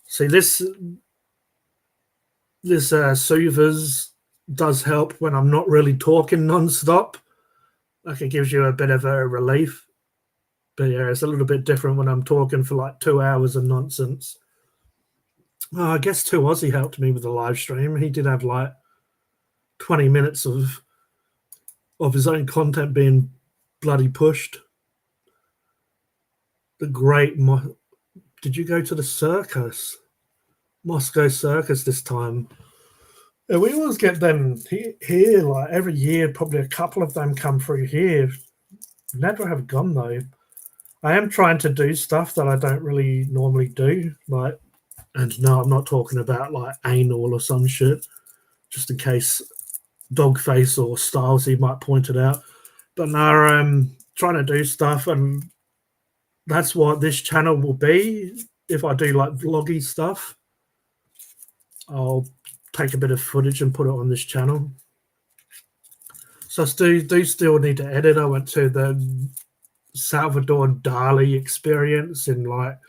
See, this soothers does help when I'm not really talking non-stop. Like, it gives you a bit of a relief. But yeah, it's a little bit different when I'm talking for like 2 hours of nonsense. I guess 2 Aussie helped me with the live stream. He did have like 20 minutes of his own content being bloody pushed. The great... Did you go to the circus? Moscow Circus this time? Yeah, we always get them here, like every year, probably a couple of them come through here. Never have gone, though. I am trying to do stuff that I don't really normally do, like, and no, I'm not talking about like anal or some shit, just in case Dogface or Stylesy might point it out. But no, I'm trying to do stuff, and that's what this channel will be. If I do like vloggy stuff, I'll take a bit of footage and put it on this channel. So I do still need to edit. I went to the Salvador Dali experience in like,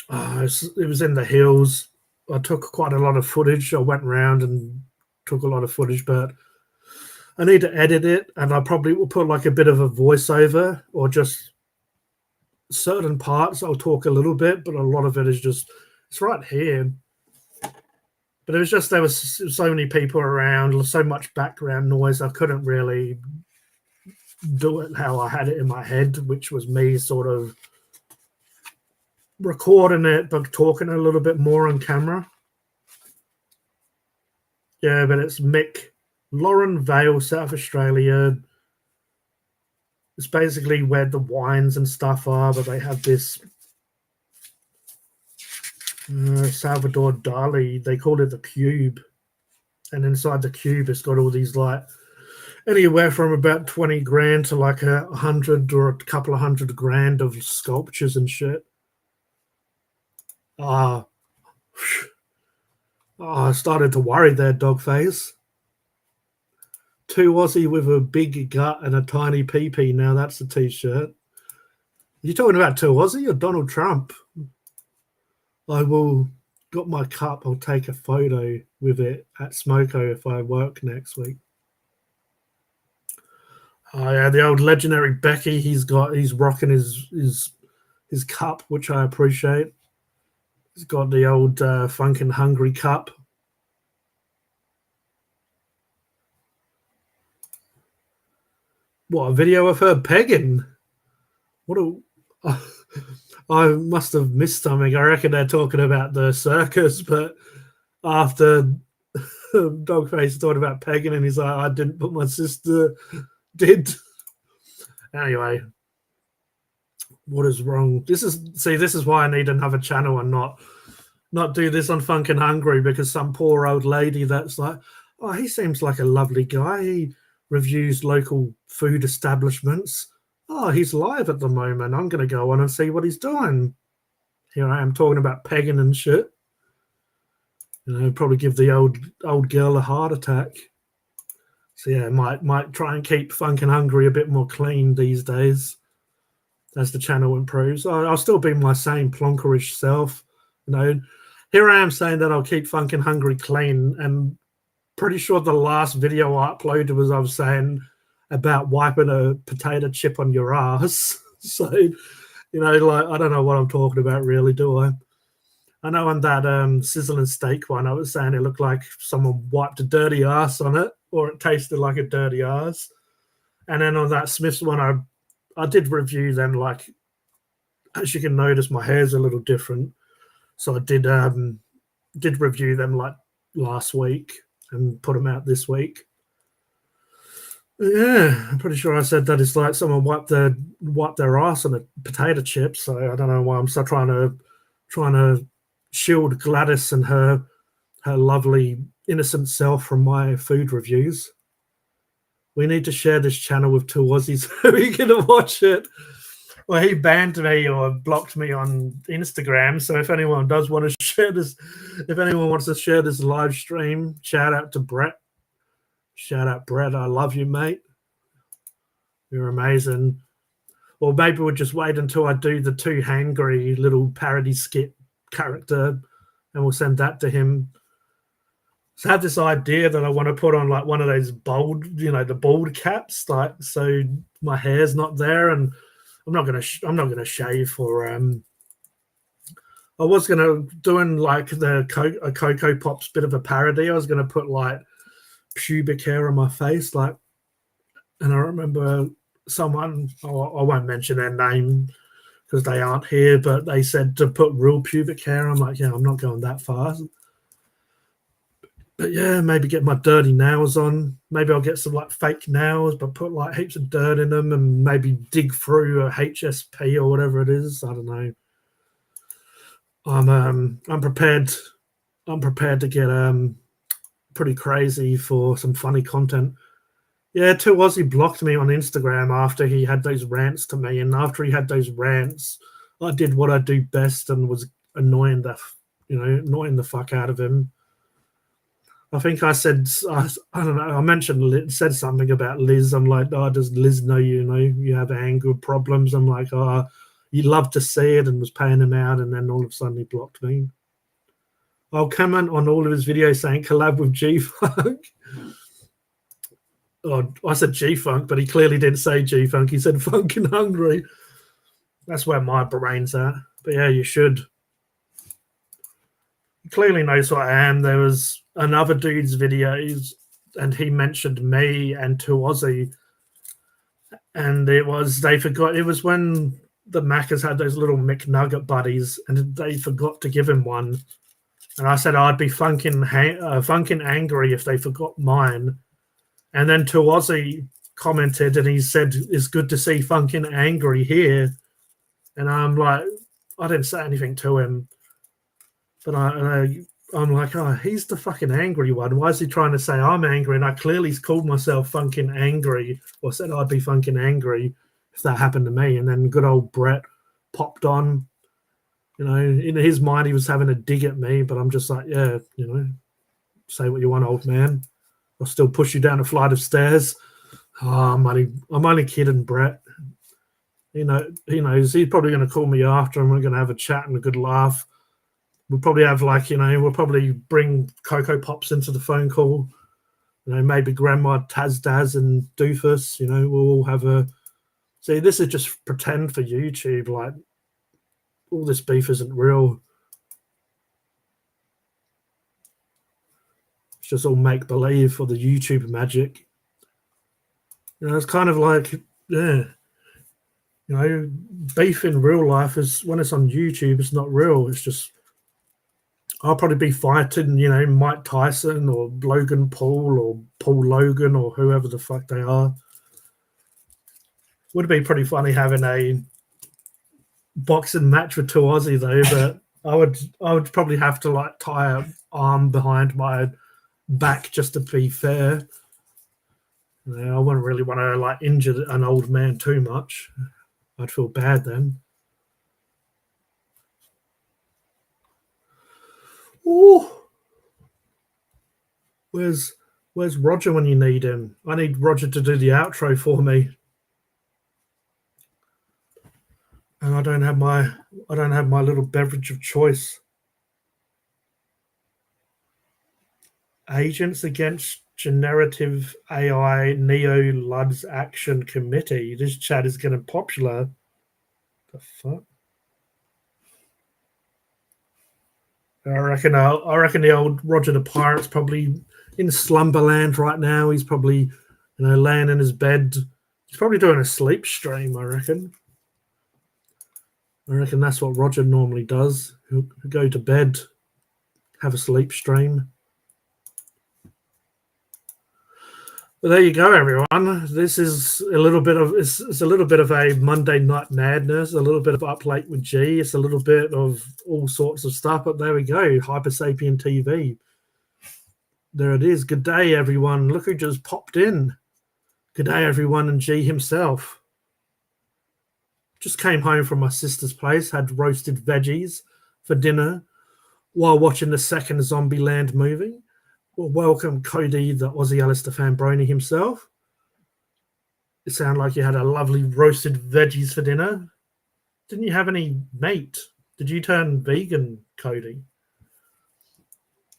it was in the hills. I took quite a lot of footage. I went around and took a lot of footage, but I need to edit it, and I probably will put like a bit of a voiceover, or just certain parts I'll talk a little bit, but a lot of it is just, it's right here. But it was just, there was so many people around, so much background noise, I couldn't really do it how I had it in my head, which was me sort of recording it but talking a little bit more on camera. Yeah, but it's Mick, Lauren Vale, South Australia. It's basically where the wines and stuff are, but they have this Salvador Dali, they call it the Cube, and inside the Cube it's got all these like anywhere from about 20 grand to like 100 or a couple of $100,000 of sculptures and shit. I started to worry there, Dogface. 2 Aussie with a big gut and a tiny pee-pee. Now that's a t-shirt. You talking about 2 Aussie or Donald Trump? I will got my cup. I'll take a photo with it at Smoko if I work next week. Oh yeah, the old legendary Becky. He's rocking his cup, which I appreciate. He's got the old Funkin' Hungry cup. What, a video of her pegging? What a... I must have missed something. I reckon they're talking about the circus, but after Dogface talking about pegging, and he's like, I didn't, but my sister did. Anyway, what is wrong? This is why I need another channel and not do this on Funkin' Hungry, because some poor old lady that's like, oh, he seems like a lovely guy. He reviews local food establishments. Oh, he's live at the moment. I'm going to go on and see what he's doing. Here I am talking about pegging and shit. Probably give the old girl a heart attack. So yeah, might try and keep Funkin' Hungry a bit more clean these days as the channel improves. I'll still be my same plonkerish self. Here I am saying that I'll keep Funkin' Hungry clean, and pretty sure the last video I uploaded was I was saying about wiping a potato chip on your ass. So, like, I don't know what I'm talking about really, do I? I know on that sizzling steak one, I was saying it looked like someone wiped a dirty ass on it, or it tasted like a dirty ass. And then on that Smith's one, I did review them, like, as you can notice, my hair's a little different. So I did review them like last week and put them out this week. Yeah, I'm pretty sure I said that it's like someone wiped their ass on a potato chip. So I don't know why I'm still trying to shield Gladys and her lovely innocent self from my food reviews. We need to share this channel with two Aussies so we can watch it. Well, he banned me or blocked me on Instagram. So if anyone does want to share this, if anyone wants to share this live stream, shout out to Brett. Shout out, Brett. I love you, mate. You're amazing. Or maybe we'll just wait until I do the Too Hangry little parody skit character and we'll send that to him. So I have this idea that I want to put on like one of those bold, the bald caps, like so my hair's not there, and I'm not gonna shave for I was gonna doing like a Cocoa Pops bit of a parody. I was gonna put like pubic hair on my face, like, and I remember someone, I won't mention their name because they aren't here, but they said to put real pubic hair. I'm like, yeah, I'm not going that far. But yeah, maybe get my dirty nails on. Maybe I'll get some like fake nails, but put like heaps of dirt in them and maybe dig through a HSP or whatever it is. I don't know. I'm prepared. I'm prepared to get pretty crazy for some funny content. Yeah, Too Aussie blocked me on Instagram after he had those rants to me, and after he had those rants, I did what I do best and was annoying the fuck out of him. I think I said, I don't know, I mentioned, said something about Liz. I'm like, oh, does Liz know you have anger problems? I'm like, oh, you love to see it, and was paying him out, and then all of a sudden he blocked me. I'll comment on all of his videos saying collab with G-Funk. Oh, I said G-Funk, but he clearly didn't say G-Funk. He said Funkin' Hungry. That's where my brain's at. But yeah, you should. He clearly knows who I am. There was another dude's videos, and he mentioned me and Too Aussie. And it was when the Maccas had those little McNugget buddies, and they forgot to give him one. And I said I'd be funkin' angry if they forgot mine. And then Too Aussie commented, and he said, "It's good to see Funkin' Angry here." And I'm like, I didn't say anything to him, but I'm like, oh, he's the fucking angry one. Why is he trying to say I'm angry? And I clearly called myself Funkin' Angry, or said I'd be funkin' angry if that happened to me. And then good old Brett popped on. In his mind, he was having a dig at me, but I'm just like, yeah, say what you want, old man. I'll still push you down a flight of stairs. Oh, I'm only kidding, Brett. He knows he's probably going to call me after, and we're going to have a chat and a good laugh. We'll probably have we'll probably bring Cocoa Pops into the phone call. Maybe Grandma Tazdaz and Doofus. We'll all have a. See, this is just pretend for YouTube. Like, all this beef isn't real. It's just all make believe for the YouTube magic. It's kind of like, yeah, beef in real life is when it's on YouTube, it's not real. It's just I'll probably be fighting, Mike Tyson or Logan Paul or Paul Logan or whoever the fuck they are. Would be pretty funny having a boxing match with two Aussie though, but I would probably have to like tie an arm behind my back just to be fair. I wouldn't really want to like injure an old man too much. I'd feel bad then. Ooh. Where's Roger when you need him? I need Roger to do the outro for me. And I don't have my little beverage of choice. Agents Against Generative AI Neo-Luds Action Committee. This chat is getting popular. The fuck? I reckon the old Roger the Pirate's probably in slumberland right now. He's probably, laying in his bed. He's probably doing a sleep stream, I reckon. I reckon that's what Roger normally does. He'll go to bed, have a sleep stream. But there you go, everyone. This is a little bit of it's a little bit of a Monday Night Madness, a little bit of Up Late with G. It's a little bit of all sorts of stuff. But there we go, Hypersapien TV. There it is. Good day, everyone. Look who just popped in. Good day, everyone, and G himself. Just came home from my sister's place, had roasted veggies for dinner while watching the second Zombieland movie. Well, welcome, Cody, the Aussie Alistair Fambroni himself. It sounded like you had a lovely roasted veggies for dinner. Didn't you have any meat? Did you turn vegan, Cody?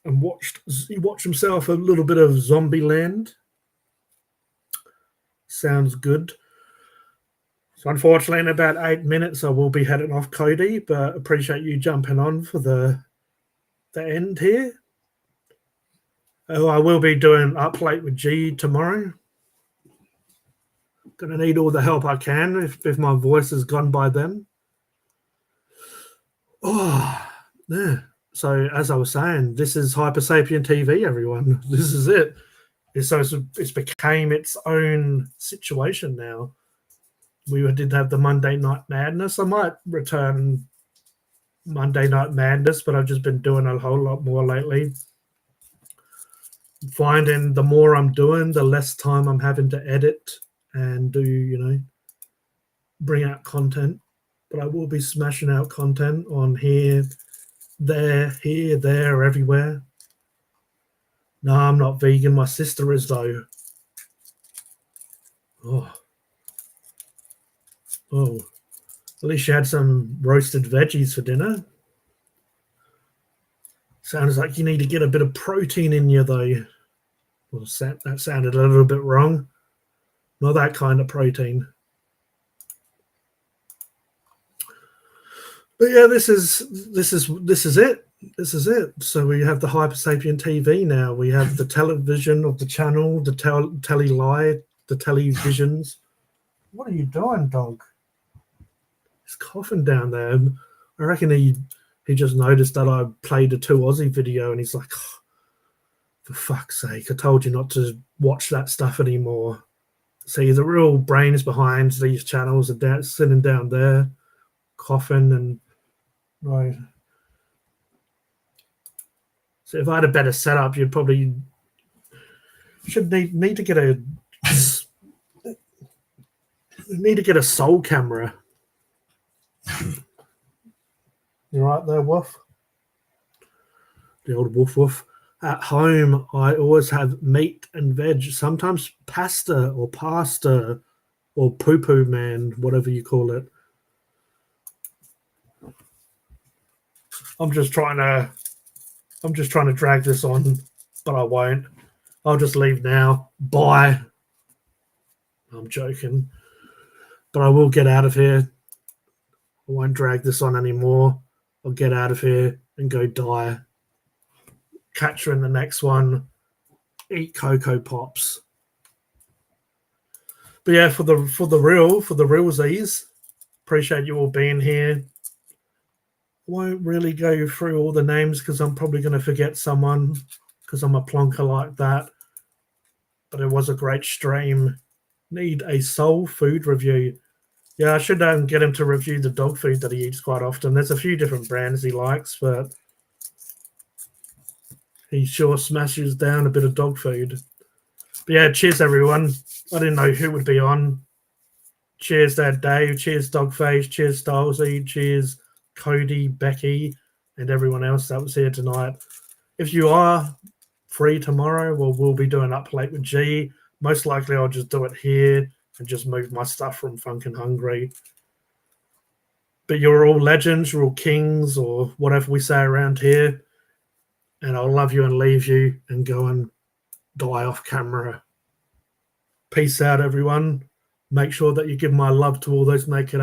And he watched himself a little bit of Zombieland. Sounds good. So unfortunately, in about 8 minutes, I will be heading off, Cody, but appreciate you jumping on for the end here. Oh, I will be doing Up Late with G tomorrow. Going to need all the help I can if my voice is gone by then. Oh, yeah. So as I was saying, this is Hypersapien TV, everyone. This is it. It's became its own situation now. We did have the Monday Night Madness. I might return Monday Night Madness, but I've just been doing a whole lot more lately. Finding the more I'm doing, the less time I'm having to edit and do, bring out content. But I will be smashing out content on here, there, everywhere. No, I'm not vegan. My sister is, though. Oh, at least you had some roasted veggies for dinner. Sounds like you need to get a bit of protein in you, though. Well, that sounded a little bit wrong. Not that kind of protein. But yeah, this is it. This is it. So we have the Hypersapien TV now. We have the television of the channel, the telly lie, the televisions. What are you doing, dog? He's coughing down there. I reckon he just noticed that I played a 2 Aussie video and he's like, oh, for fuck's sake, I told you not to watch that stuff anymore. See, the real brains behind these channels are sitting down there, coughing and right. So if I had a better setup, you'd probably need to get a soul camera. You right there, Woof? The old woof woof. At home, I always have meat and veg, sometimes pasta or poo-poo man, whatever you call it. I'm just trying to drag this on, but I won't. I'll just leave now. Bye. I'm joking. But I will get out of here. I won't drag this on anymore. I'll get out of here and go die. Catch you in the next one. Eat Cocoa Pops. But yeah, for the realsies, appreciate you all being here. Won't really go through all the names because I'm probably going to forget someone because I'm a plonker like that. But it was a great stream. Need a soul food review. Yeah, I should get him to review the dog food that he eats quite often. There's a few different brands he likes, but he sure smashes down a bit of dog food. But yeah, cheers everyone. I didn't know who would be on. Cheers, Dad Dave. Cheers, Dogface. Cheers, Stylesy. Cheers, Cody, Becky, and everyone else that was here tonight. If you are free tomorrow, well, we'll be doing Up Late with G. Most likely I'll just do it here and just move my stuff from Funkin' Hungry. But you're all legends, you're all kings, or whatever we say around here. And I'll love you and leave you and go and die off camera. Peace out, everyone. Make sure that you give my love to all those naked